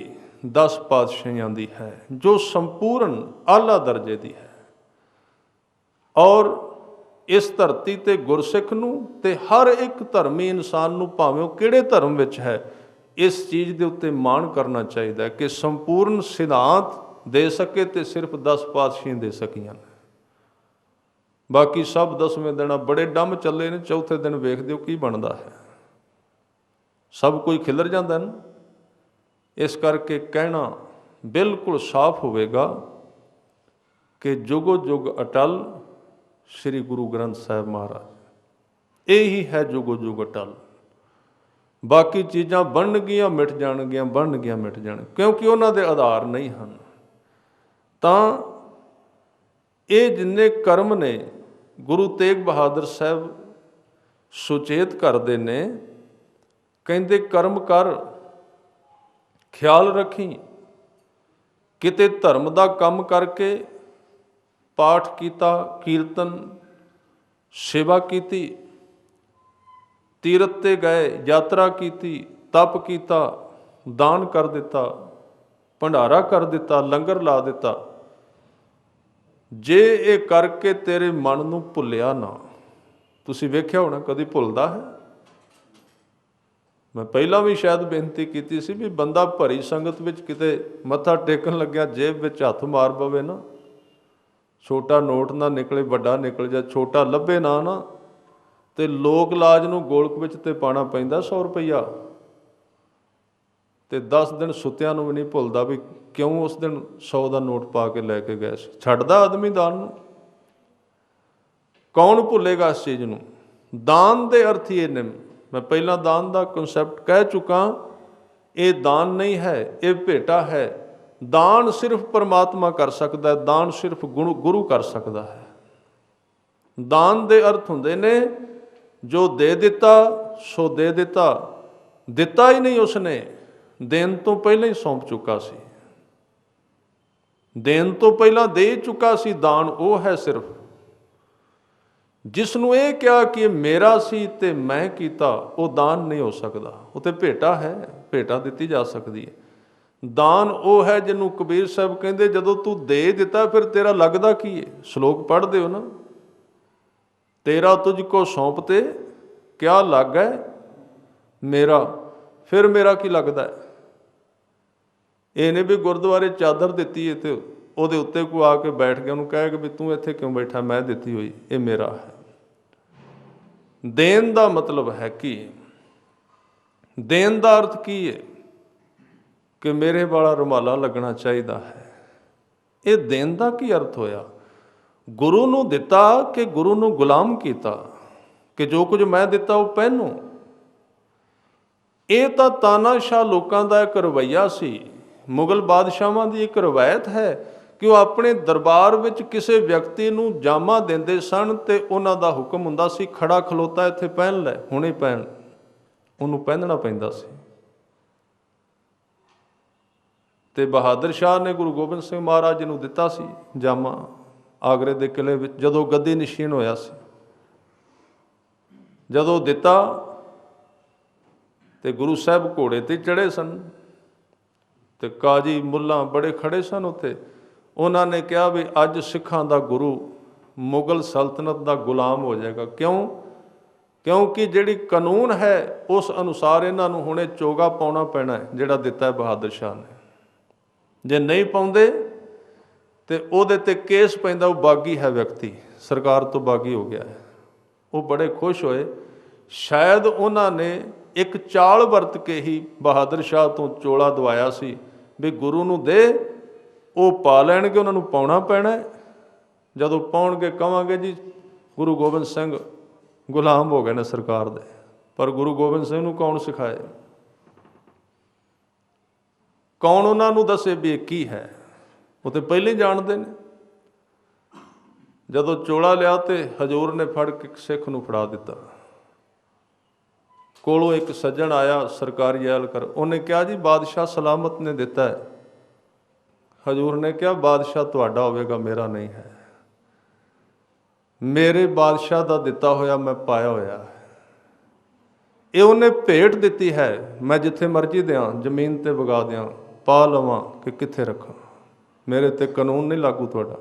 10 ਪਾਤਸ਼ਾਹੀਆਂ ਦੀ ਹੈ, ਜੋ ਸੰਪੂਰਨ ਆਲਾ ਦਰਜੇ ਦੀ ਹੈ। ਔਰ ਇਸ ਧਰਤੀ ਤੇ ਗੁਰਸਿੱਖ ਨੂੰ ਤੇ ਹਰ ਇੱਕ ਧਰਮੀ ਇਨਸਾਨ ਨੂੰ, ਭਾਵੇਂ ਉਹ ਕਿਹੜੇ ਧਰਮ ਵਿੱਚ ਹੈ, ਇਸ ਚੀਜ਼ ਦੇ ਉੱਤੇ ਮਾਣ ਕਰਨਾ ਚਾਹੀਦਾ ਕਿ ਸੰਪੂਰਨ ਸਿਧਾਂਤ ਦੇ ਸਕੇ ਤੇ ਸਿਰਫ 10 ਪਾਤਸ਼ਾਹੀਆਂ ਦੇ ਸਕੀਆਂ ਨੇ। ਬਾਕੀ ਸਭ 10ਵੇਂ ਦਿਨ ਬੜੇ ਡੰਮ ਚੱਲੇ ਨੇ, ਚੌਥੇ ਦਿਨ ਵੇਖ ਦਿਓ ਕੀ ਬਣਦਾ ਹੈ। ਸਭ ਕੋਈ ਖਿਲਰ ਜਾਂਦਾ ਨਾ। ਇਸ ਕਰਕੇ ਕਹਿਣਾ ਬਿਲਕੁਲ ਸਾਫ਼ ਹੋਵੇਗਾ ਕਿ ਜੁਗੋ ਜੁਗ ਅਟਲ ਸ੍ਰੀ ਗੁਰੂ ਗ੍ਰੰਥ ਸਾਹਿਬ ਮਹਾਰਾਜ, ਇਹੀ ਹੈ ਜੁਗੋ ਜੁਗ ਅਟਲ। ਬਾਕੀ ਚੀਜ਼ਾਂ ਬਣਨਗੀਆਂ ਮਿਟ ਜਾਣਗੀਆਂ, ਬਣਨਗੀਆਂ ਮਿਟ ਜਾਣ, ਕਿਉਂਕਿ ਉਹਨਾਂ ਦੇ ਆਧਾਰ ਨਹੀਂ ਹਨ। ਤਾਂ ਇਹ ਜਿੰਨੇ ਕਰਮ ਨੇ ਗੁਰੂ ਤੇਗ ਬਹਾਦਰ ਸਾਹਿਬ ਸੁਚੇਤ ਕਰਦੇ ਨੇ, ਕਹਿੰਦੇ ਕਰਮ ਕਰ, ਖਿਆਲ ਰੱਖੀ, ਕਿਤੇ ਧਰਮ ਦਾ ਕੰਮ ਕਰਕੇ ਪਾਠ ਕੀਤਾ, ਕੀਰਤਨ, ਸੇਵਾ ਕੀਤੀ, ਤੀਰਥ 'ਤੇ ਗਏ, ਯਾਤਰਾ ਕੀਤੀ, ਤਪ ਕੀਤਾ, ਦਾਨ ਕਰ ਦਿੱਤਾ, ਭੰਡਾਰਾ ਕਰ ਦਿੱਤਾ, ਲੰਗਰ ਲਾ ਦਿੱਤਾ, ਜੇ ਇਹ ਕਰਕੇ ਤੇਰੇ ਮਨ ਨੂੰ ਭੁੱਲਿਆ ਨਾ, ਤੁਸੀਂ ਵੇਖਿਆ ਹੋਣਾ ਕਦੀ ਭੁੱਲਦਾ ਹੈ? ਮੈਂ ਪਹਿਲਾਂ ਵੀ ਸ਼ਾਇਦ ਬੇਨਤੀ ਕੀਤੀ ਸੀ ਵੀ ਬੰਦਾ ਭਰੀ ਸੰਗਤ ਵਿੱਚ ਕਿਤੇ ਮੱਥਾ ਟੇਕਣ ਲੱਗਿਆ ਜੇਬ ਵਿੱਚ ਹੱਥ ਮਾਰ ਪਵੇ ਨਾ, ਛੋਟਾ ਨੋਟ ਨਾ ਨਿਕਲੇ, ਵੱਡਾ ਨਿਕਲ ਜਾ, ਛੋਟਾ ਲੱਭੇ ਨਾ ਤੇ ਲੋਕ ਲਾਜ ਨੂੰ ਗੋਲਕ ਵਿੱਚ ਤੇ ਪਾਉਣਾ ਪੈਂਦਾ 100 ਰੁਪਈਆ, ਤੇ 10 ਦਿਨ ਸੁੱਤਿਆਂ ਨੂੰ ਵੀ ਨਹੀਂ ਭੁੱਲਦਾ ਵੀ ਕਿਉਂ ਉਸ ਦਿਨ 100 ਦਾ ਨੋਟ ਪਾ ਕੇ ਲੈ ਕੇ ਗਏ ਸੀ। ਛੱਡਦਾ ਆਦਮੀ ਦਾਨ ਨੂੰ? ਕੌਣ ਭੁੱਲੇਗਾ ਇਸ ਚੀਜ਼ ਨੂੰ? ਦਾਨ ਦੇ ਅਰਥ ਹੀ ਇਹ ਨੇ। ਮੈਂ ਪਹਿਲਾਂ ਦਾਨ ਦਾ ਕਨਸੈਪਟ ਕਹਿ ਚੁੱਕਾ, ਇਹ ਦਾਨ ਨਹੀਂ ਹੈ, ਇਹ ਭੇਟਾ ਹੈ। ਦਾਨ ਸਿਰਫ ਪਰਮਾਤਮਾ ਕਰ ਸਕਦਾ ਹੈ, ਦਾਨ ਸਿਰਫ ਗੁਰੂ ਕਰ ਸਕਦਾ ਹੈ। ਦਾਨ ਦੇ ਅਰਥ ਹੁੰਦੇ ਨੇ ਜੋ ਦੇ ਦਿੱਤਾ ਸੋ ਦੇ ਦਿੱਤਾ, ਦਿੱਤਾ ਹੀ ਨਹੀਂ ਉਸਨੇ, ਦੇਣ ਤੋਂ ਪਹਿਲਾਂ ਹੀ ਸੌਂਪ ਚੁੱਕਾ ਸੀ, ਦੇਣ ਤੋਂ ਪਹਿਲਾਂ ਦੇ ਚੁੱਕਾ ਸੀ। ਦਾਨ ਉਹ ਹੈ ਸਿਰਫ ਜਿਸ ਨੂੰ ਇਹ ਕਿਹਾ ਕਿ ਇਹ ਮੇਰਾ ਸੀ ਤੇ ਮੈਂ ਕੀਤਾ, ਉਹ ਦਾਨ ਨਹੀਂ ਹੋ ਸਕਦਾ। ਉਹ ਤੇ ਭੇਟਾ ਹੈ, ਭੇਟਾ ਦਿੱਤੀ ਜਾ ਸਕਦੀ ਹੈ। ਦਾਨ ਉਹ ਹੈ ਜਿਹਨੂੰ ਕਬੀਰ ਸਾਹਿਬ ਕਹਿੰਦੇ ਜਦੋਂ ਤੂੰ ਦੇ ਦਿੱਤਾ ਫਿਰ ਤੇਰਾ ਲੱਗਦਾ ਕੀ ਹੈ? ਸ਼ਲੋਕ ਪੜ੍ਹਦੇ ਹੋ ਨਾ, ਤੇਰਾ ਤੁਝ ਕੋ ਸੌਂਪਤੇ ਕਿਆ ਲੱਗੈ ਮੇਰਾ, ਫਿਰ ਮੇਰਾ ਕੀ ਲੱਗਦਾ? ਇਹ ਨੇ ਵੀ ਗੁਰਦੁਆਰੇ ਚਾਦਰ ਦਿੱਤੀ ਹੈ ਤੇ ਉਹਦੇ ਉੱਤੇ ਕੋਈ ਆ ਕੇ ਬੈਠ ਗਿਆ, ਉਹਨੂੰ ਕਹੇ ਕਿ ਵੀ ਤੂੰ ਇੱਥੇ ਕਿਉਂ ਬੈਠਾ, ਮੈਂ ਦਿੱਤੀ ਹੋਈ, ਇਹ ਮੇਰਾ ਹੈ। ਦੇਣ ਦਾ ਮਤਲਬ ਹੈ ਕੀ? ਦੇਣ ਦਾ ਅਰਥ ਕੀ ਹੈ? ਕਿ ਮੇਰੇ ਵਾਲਾ ਰੁਮਾਲਾ ਲੱਗਣਾ ਚਾਹੀਦਾ ਹੈ। ਇਹ ਦੇਣ ਦਾ ਕੀ ਅਰਥ ਹੋਇਆ? ਗੁਰੂ ਨੂੰ ਦਿੱਤਾ ਕਿ ਗੁਰੂ ਨੂੰ ਗੁਲਾਮ ਕੀਤਾ ਕਿ ਜੋ ਕੁਝ ਮੈਂ ਦਿੱਤਾ ਉਹ ਪਹਿਨੋ? ਇਹ ਤਾਂ ਤਾਨਾਸ਼ਾਹ ਲੋਕਾਂ ਦਾ ਇੱਕ ਰਵੱਈਆ ਸੀ, ਮੁਗਲ ਬਾਦਸ਼ਾਹਾਂ ਦੀ ਇੱਕ ਰਵਾਇਤ ਹੈ ਕਿ ਉਹ ਆਪਣੇ ਦਰਬਾਰ ਵਿੱਚ ਕਿਸੇ ਵਿਅਕਤੀ ਨੂੰ ਜਾਮਾ ਦਿੰਦੇ ਸਨ ਤੇ ਉਹਨਾਂ ਦਾ ਹੁਕਮ ਹੁੰਦਾ ਸੀ ਖੜਾ ਖਲੋਤਾ ਇੱਥੇ ਪਹਿਨ ਲੈ, ਹੁਣੇ ਪਹਿਨ, ਉਹਨੂੰ ਪਹਿਨਣਾ ਪੈਂਦਾ ਸੀ। ਤੇ ਬਹਾਦਰ ਸ਼ਾਹ ਨੇ ਗੁਰੂ ਗੋਬਿੰਦ ਸਿੰਘ ਮਹਾਰਾਜ ਜੀ ਨੂੰ ਦਿੱਤਾ ਸੀ ਜਾਮਾ ਆਗਰੇ ਦੇ ਕਿਲੇ ਵਿੱਚ, ਜਦੋਂ ਗੱਦੀ ਨਿਸ਼ੀਨ ਹੋਇਆ ਸੀ। ਜਦੋਂ ਦਿੱਤਾ ਤੇ ਗੁਰੂ ਸਾਹਿਬ ਘੋੜੇ ਤੇ ਚੜ੍ਹੇ ਸਨ ਤੇ ਕਾਜੀ ਮੁੱਲਾ ਬੜੇ ਖੜੇ ਸਨ ਉੱਥੇ। ਉਹਨਾਂ ਨੇ ਕਿਹਾ ਵੀ ਅੱਜ ਸਿੱਖਾਂ ਦਾ ਗੁਰੂ ਮੁਗਲ ਸਲਤਨਤ ਦਾ ਗੁਲਾਮ ਹੋ ਜਾਏਗਾ। ਕਿਉਂ? ਕਿਉਂਕਿ ਜਿਹੜੀ ਕਾਨੂੰਨ ਹੈ ਉਸ ਅਨੁਸਾਰ ਇਹਨਾਂ ਨੂੰ ਹੁਣੇ ਚੋਗਾ ਪਾਉਣਾ ਪੈਣਾ ਹੈ ਜਿਹੜਾ ਦਿੱਤਾ ਹੈ ਬਹਾਦਰ ਸ਼ਾਹ ਨੇ। ਜੇ ਨਹੀਂ ਪਾਉਂਦੇ ਤੇ ਉਹਦੇ ਤੇ ਕੇਸ ਪੈਂਦਾ, ਉਹ ਬਾਗੀ ਹੈ ਵਿਅਕਤੀ, ਸਰਕਾਰ ਤੋਂ ਬਾਗੀ ਹੋ ਗਿਆ ਹੈ। ਉਹ ਬੜੇ ਖੁਸ਼ ਹੋਏ। ਸ਼ਾਇਦ ਉਹਨਾਂ ਨੇ ਇੱਕ ਚਾਲ ਵਰਤ ਕੇ ਹੀ ਬਹਾਦਰ ਸ਼ਾਹ ਤੋਂ ਚੋਲਾ ਦਵਾਇਆ ਸੀ ਵੀ ਗੁਰੂ ਨੂੰ ਦੇ, ਉਹ ਪਾ ਲੈਣਗੇ, ਉਹਨਾਂ ਨੂੰ ਪਾਉਣਾ ਪੈਣਾ। ਜਦੋਂ ਪਾਉਣਗੇ ਕਹਾਂਗੇ ਜੀ ਗੁਰੂ ਗੋਬਿੰਦ ਸਿੰਘ ਗੁਲਾਮ ਹੋ ਗਏ ਨੇ ਸਰਕਾਰ ਦੇ। ਪਰ ਗੁਰੂ ਗੋਬਿੰਦ ਸਿੰਘ ਨੂੰ ਕੌਣ ਸਿਖਾਏ? ਕੌਣ ਉਹਨਾਂ ਨੂੰ ਦੱਸੇ ਵੀ ਇਹ ਕੀ ਹੈ? ਉਹ ਤੇ ਪਹਿਲਾਂ ਹੀ ਜਾਣਦੇ ਨੇ। ਜਦੋਂ ਚੋਲਾ ਲਿਆ ਤੇ ਹਜ਼ੂਰ ਨੇ ਫੜ ਕੇ ਸਿੱਖ ਨੂੰ ਫੜਾ ਦਿੱਤਾ। ਕੋਲੋਂ ਇੱਕ ਸੱਜਣ ਆਇਆ ਸਰਕਾਰੀ ਐਲਕਰ, ਉਹਨੇ ਕਿਹਾ ਜੀ ਬਾਦਸ਼ਾਹ ਸਲਾਮਤ ਨੇ ਦਿੱਤਾ ਹੈ। ਹਜ਼ੂਰ ਨੇ ਕਿਹਾ ਬਾਦਸ਼ਾਹ ਤੁਹਾਡਾ ਹੋਵੇਗਾ, ਮੇਰਾ ਨਹੀਂ ਹੈ। ਮੇਰੇ ਬਾਦਸ਼ਾਹ ਦਾ ਦਿੱਤਾ ਹੋਇਆ ਮੈਂ ਪਾਇਆ ਹੋਇਆ, ਇਹ ਉਹਨੇ ਭੇਟ ਦਿੱਤੀ ਹੈ। ਮੈਂ ਜਿੱਥੇ ਮਰਜ਼ੀ ਦਿਆਂ, ਜ਼ਮੀਨ ਤੇ ਵਗਾ ਦਿਆਂ, ਪਾ ਲਵਾਂ ਕਿ ਕਿੱਥੇ ਰੱਖਾਂ, ਮੇਰੇ ਤੇ ਕਾਨੂੰਨ ਨਹੀਂ ਲਾਗੂ ਤੁਹਾਡਾ।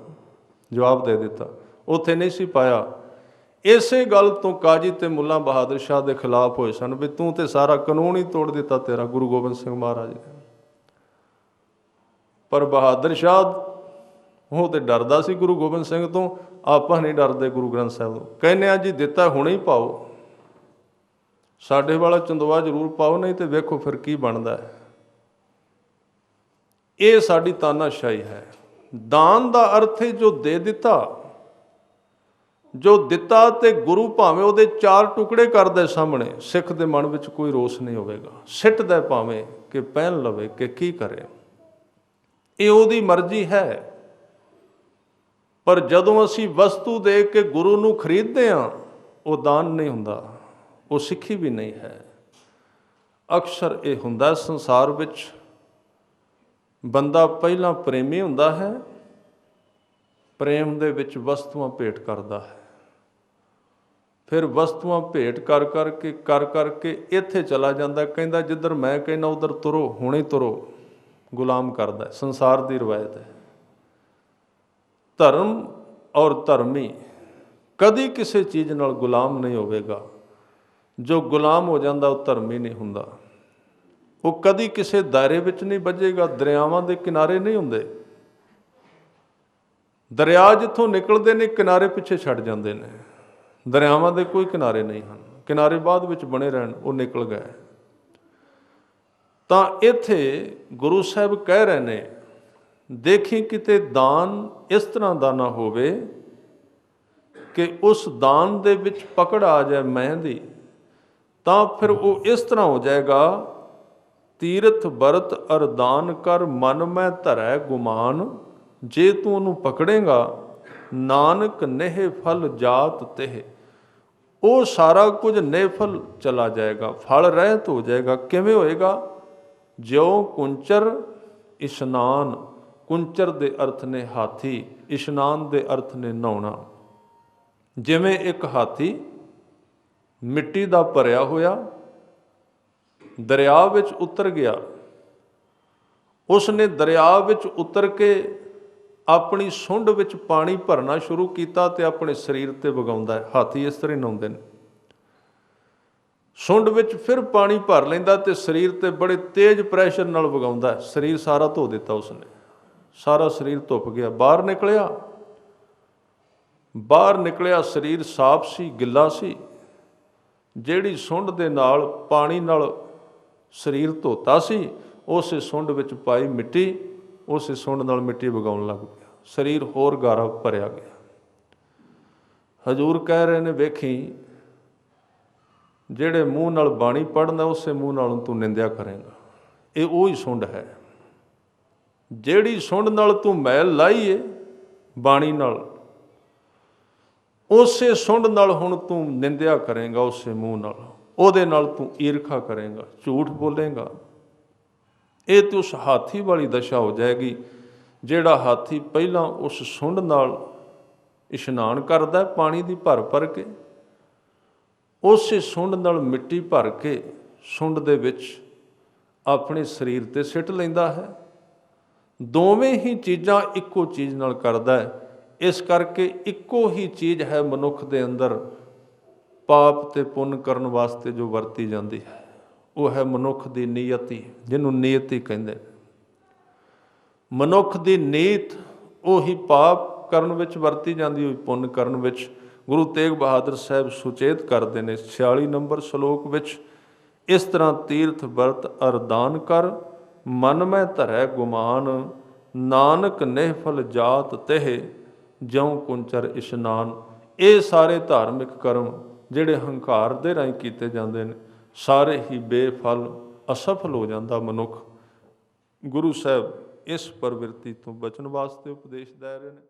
ਜਵਾਬ ਦੇ ਦਿੱਤਾ, ਉੱਥੇ ਨਹੀਂ ਸੀ ਪਾਇਆ। ਇਸੇ ਗੱਲ ਤੋਂ ਕਾਜੀ ਤੇ ਮੁੱਲਾ ਬਹਾਦਰ ਸ਼ਾਹ ਦੇ ਖਿਲਾਫ ਹੋਏ ਸਨ ਵੀ ਤੂੰ ਤੇ ਸਾਰਾ ਕਾਨੂੰਨ ਹੀ ਤੋੜ ਦਿੱਤਾ ਤੇਰਾ, ਗੁਰੂ ਗੋਬਿੰਦ ਸਿੰਘ ਮਹਾਰਾਜ ਨੇ। ਪਰ ਬਹਾਦਰ ਸ਼ਾਹ ਉਹ ਤੇ ਡਰਦਾ ਸੀ ਗੁਰੂ ਗੋਬਿੰਦ ਸਿੰਘ ਤੋਂ। ਆਪਾਂ ਨਹੀਂ ਡਰਦੇ ਗੁਰੂ ਗ੍ਰੰਥ ਸਾਹਿਬ ਤੋਂ। ਕਹਿੰਦੇ ਆ ਜੀ ਦਿੱਤਾ ਹੁਣੇ ਹੀ ਪਾਓ, ਸਾਡੇ ਵਾਲਾ ਚੰਦੋਆ ਜ਼ਰੂਰ ਪਾਓ, ਨਹੀਂ ਤੇ ਵੇਖੋ ਫਿਰ ਕੀ ਬਣਦਾ ਹੈ। ਇਹ ਸਾਡੀ ਤਾਨਾਸ਼ਾਹੀ ਹੈ। ਦਾਨ ਦਾ ਅਰਥ ਹੈ ਜੋ ਦੇ ਦਿੱਤਾ, ਜੋ ਦਿੱਤਾ ਤੇ ਗੁਰੂ ਭਾਵੇਂ ਉਹਦੇ 4 ਟੁਕੜੇ ਕਰਦੇ ਸਾਹਮਣੇ, ਸਿੱਖ ਦੇ ਮਨ ਵਿੱਚ ਕੋਈ ਰੋਸ ਨਹੀਂ ਹੋਵੇਗਾ। ਸਿੱਟਦਾ ਭਾਵੇਂ ਕਿ ਪਹਿਨ ਲਵੇ ਕਿ ਕੀ ਕਰੇ, ਇਹ ਉਹਦੀ ਮਰਜ਼ੀ ਹੈ। ਪਰ ਜਦੋਂ ਅਸੀਂ ਵਸਤੂ ਦੇ ਕੇ ਗੁਰੂ ਨੂੰ ਖਰੀਦਦੇ ਹਾਂ, ਉਹ ਦਾਨ ਨਹੀਂ ਹੁੰਦਾ, ਉਹ ਸਿੱਖੀ ਵੀ ਨਹੀਂ ਹੈ। ਅਕਸਰ ਇਹ ਹੁੰਦਾ ਸੰਸਾਰ ਵਿੱਚ, ਬੰਦਾ ਪਹਿਲਾਂ ਪ੍ਰੇਮੀ ਹੁੰਦਾ ਹੈ, ਪ੍ਰੇਮ ਦੇ ਵਿੱਚ ਵਸਤੂਆਂ ਭੇਟ ਕਰਦਾ ਹੈ, ਫਿਰ ਵਸਤੂਆਂ ਭੇਟ ਕਰ ਕਰਕੇ ਇੱਥੇ ਚਲਾ ਜਾਂਦਾ, ਕਹਿੰਦਾ ਜਿੱਧਰ ਮੈਂ ਕਹਿੰਦਾ ਉਧਰ ਤੁਰੋ, ਹੁਣੇ ਤੁਰੋ, ਗੁਲਾਮ ਕਰਦਾ। ਸੰਸਾਰ ਦੀ ਰਵਾਇਤ ਹੈ। ਧਰਮ ਔਰ ਧਰਮੀ ਕਦੀ ਕਿਸੇ ਚੀਜ਼ ਨਾਲ ਗੁਲਾਮ ਨਹੀਂ ਹੋਵੇਗਾ। ਜੋ ਗੁਲਾਮ ਹੋ ਜਾਂਦਾ ਉਹ ਧਰਮੀ ਨਹੀਂ ਹੁੰਦਾ। ਉਹ ਕਦੀ ਕਿਸੇ ਦਾਇਰੇ ਵਿੱਚ ਨਹੀਂ ਵੱਜੇਗਾ। ਦਰਿਆਵਾਂ ਦੇ ਕਿਨਾਰੇ ਨਹੀਂ ਹੁੰਦੇ। ਦਰਿਆ ਜਿੱਥੋਂ ਨਿਕਲਦੇ ਨੇ ਕਿਨਾਰੇ ਪਿੱਛੇ ਛੱਡ ਜਾਂਦੇ ਨੇ। ਦਰਿਆਵਾਂ ਦੇ ਕੋਈ ਕਿਨਾਰੇ ਨਹੀਂ ਹਨ, ਕਿਨਾਰੇ ਬਾਅਦ ਵਿੱਚ ਬਣੇ ਰਹਿਣ, ਉਹ ਨਿਕਲ ਗਏ। ਤਾਂ ਇੱਥੇ ਗੁਰੂ ਸਾਹਿਬ ਕਹਿ ਰਹੇ ਨੇ, ਦੇਖੀ ਕਿਤੇ ਦਾਨ ਇਸ ਤਰ੍ਹਾਂ ਦਾ ਨਾ ਹੋਵੇ ਕਿ ਉਸ ਦਾਨ ਦੇ ਵਿੱਚ ਪਕੜ ਆ ਜਾਏ ਮੈਂ ਦੀ, ਤਾਂ ਫਿਰ ਉਹ ਇਸ ਤਰ੍ਹਾਂ ਹੋ ਜਾਏਗਾ, ਤੀਰਥ ਬਰਤ ਅਰਦਾਨ ਕਰ ਮਨ ਮੈਂ ਧਰੈ ਗੁਮਾਨ। ਜੇ ਤੂੰ ਉਹਨੂੰ ਪਕੜੇਗਾ, ਨਾਨਕ ਨੇਹ ਫਲ ਜਾਤ ਤੇਹ, ਉਹ ਸਾਰਾ ਕੁਝ ਨੇਫਲ ਚਲਾ ਜਾਏਗਾ, ਫਲ ਰਹਿਤ ਹੋ ਜਾਏਗਾ। ਕਿਵੇਂ ਹੋਏਗਾ? ਜਿਉ ਕੁੰਚਰ ਇਸ਼ਨਾਨ, ਕੁੰਚਰ ਦੇ ਅਰਥ ਨੇ ਹਾਥੀ, ਇਸ਼ਨਾਨ ਦੇ ਅਰਥ ਨੇ ਨਹਾਉਣਾ। ਜਿਵੇਂ ਇੱਕ ਹਾਥੀ ਮਿੱਟੀ ਦਾ ਭਰਿਆ ਹੋਇਆ ਦਰਿਆ ਵਿੱਚ ਉਤਰ ਗਿਆ, ਉਸਨੇ ਦਰਿਆ ਵਿੱਚ ਉਤਰ ਕੇ ਆਪਣੀ ਸੁੰਡ ਵਿੱਚ ਪਾਣੀ ਭਰਨਾ ਸ਼ੁਰੂ ਕੀਤਾ ਤੇ ਆਪਣੇ ਸਰੀਰ ਤੇ ਵਗਾਉਂਦਾ ਹੈ। ਹਾਥੀ ਇਸ ਤਰ੍ਹਾਂ ਨਹਾਉਂਦੇ ਨੇ। ਸੁੰਡ ਵਿੱਚ ਫਿਰ ਪਾਣੀ ਭਰ ਲੈਂਦਾ ਤੇ ਸਰੀਰ ਤੇ ਬੜੇ ਤੇਜ਼ ਪ੍ਰੈਸ਼ਰ ਨਾਲ ਵਗਾਉਂਦਾ ਹੈ। ਸਰੀਰ ਸਾਰਾ ਧੋ ਦਿੱਤਾ ਉਸਨੇ, ਸਾਰਾ ਸਰੀਰ ਧੁੱਪ ਗਿਆ। ਬਾਹਰ ਨਿਕਲਿਆ, ਸਰੀਰ ਸਾਫ਼ ਸੀ, ਗਿੱਲਾ ਸੀ। ਜਿਹੜੀ ਸੁੰਡ ਦੇ ਨਾਲ ਪਾਣੀ ਨਾਲ ਸਰੀਰ ਧੋਤਾ ਸੀ, ਉਸੇ ਸੁੰਡ ਵਿੱਚ ਪਾਈ ਮਿੱਟੀ, ਉਸੇ ਸੁੰਡ ਨਾਲ ਮਿੱਟੀ ਵਗਾਉਣ ਲੱਗ ਪਿਆ। ਸਰੀਰ ਹੋਰ ਗਾਰਾ ਭਰਿਆ ਗਿਆ। ਹਜ਼ੂਰ ਕਹਿ ਰਹੇ ਨੇ, ਵੇਖੀ ਜਿਹੜੇ ਮੂੰਹ ਨਾਲ ਬਾਣੀ ਪੜ੍ਹਨਾ, ਉਸੇ ਮੂੰਹ ਨਾਲ ਤੂੰ ਨਿੰਦਿਆ ਕਰੇਂਗਾ। ਇਹ ਉਹੀ ਸੁੰਡ ਹੈ। ਜਿਹੜੀ ਸੁੰਡ ਨਾਲ ਤੂੰ ਮੈਲ ਲਾਈ ਏ ਬਾਣੀ ਨਾਲ, ਉਸੇ ਸੁੰਡ ਨਾਲ ਹੁਣ ਤੂੰ ਨਿੰਦਿਆ ਕਰੇਂਗਾ। ਉਸੇ ਮੂੰਹ ਨਾਲ, ਉਹਦੇ ਨਾਲ ਤੂੰ ਈਰਖਾ ਕਰੇਂਗਾ, ਝੂਠ ਬੋਲੇਂਗਾ। ਇਹ ਤੇ ਉਸ ਹਾਥੀ ਵਾਲੀ ਦਸ਼ਾ ਹੋ ਜਾਏਗੀ, ਜਿਹੜਾ ਹਾਥੀ ਪਹਿਲਾਂ ਉਸ ਸੁੰਡ ਨਾਲ ਇਸ਼ਨਾਨ ਕਰਦਾ ਪਾਣੀ ਦੀ ਭਰ ਕੇ, ਉਸੇ ਸੁੰਡ ਨਾਲ ਮਿੱਟੀ ਭਰ ਕੇ ਸੁੰਡ ਦੇ ਵਿੱਚ ਆਪਣੇ ਸਰੀਰ ਤੇ ਸਿੱਟ ਲੈਂਦਾ ਹੈ। ਦੋਵੇਂ ਹੀ ਚੀਜ਼ਾਂ ਇੱਕੋ ਚੀਜ਼ ਨਾਲ ਕਰਦਾ ਹੈ। ਇਸ ਕਰਕੇ ਇੱਕੋ ਹੀ ਚੀਜ਼ ਹੈ ਮਨੁੱਖ ਦੇ ਅੰਦਰ, ਪਾਪ ਤੇ ਪੁੰਨ ਕਰਨ ਵਾਸਤੇ ਜੋ ਵਰਤੀ ਜਾਂਦੀ ਹੈ, ਉਹ ਹੈ ਮਨੁੱਖ ਦੀ ਨੀਅਤੀ, ਜਿਹਨੂੰ ਨੀਅਤੀ ਕਹਿੰਦੇ। ਮਨੁੱਖ ਦੀ ਨੀਤ ਉਹੀ ਪਾਪ ਕਰਨ ਵਿੱਚ ਵਰਤੀ ਜਾਂਦੀ, ਹੋਈ ਪੁੰਨ ਕਰਨ ਵਿੱਚ। ਗੁਰੂ ਤੇਗ ਬਹਾਦਰ ਸਾਹਿਬ ਸੁਚੇਤ ਕਰਦੇ ਨੇ 46 ਨੰਬਰ ਸ਼ਲੋਕ ਵਿੱਚ, ਇਸ ਤਰ੍ਹਾਂ ਤੀਰਥ ਵਰਤ ਅਰਦਾਨ ਕਰ ਮਨ ਮੈਂ ਧਰੈ ਗੁਮਾਨ। ਨਾਨਕ ਨਿਹਫਲ ਜਾਤ ਤੇਹ ਜਿਉ ਕੁੰਚਰ ਇਸ਼ਨਾਨ। ਇਹ ਸਾਰੇ ਧਾਰਮਿਕ ਕਰਮ ਜਿਹੜੇ ਹੰਕਾਰ ਦੇ ਰਾਹੀਂ ਕੀਤੇ ਜਾਂਦੇ ਨੇ, ਸਾਰੇ ਹੀ ਬੇਫਲ ਅਸਫਲ ਹੋ ਜਾਂਦਾ ਮਨੁੱਖ। ਗੁਰੂ ਸਾਹਿਬ ਇਸ ਪ੍ਰਵਿਰਤੀ ਤੋਂ ਬਚਣ ਵਾਸਤੇ ਉਪਦੇਸ਼ ਦੇ ਰਹੇ ਨੇ।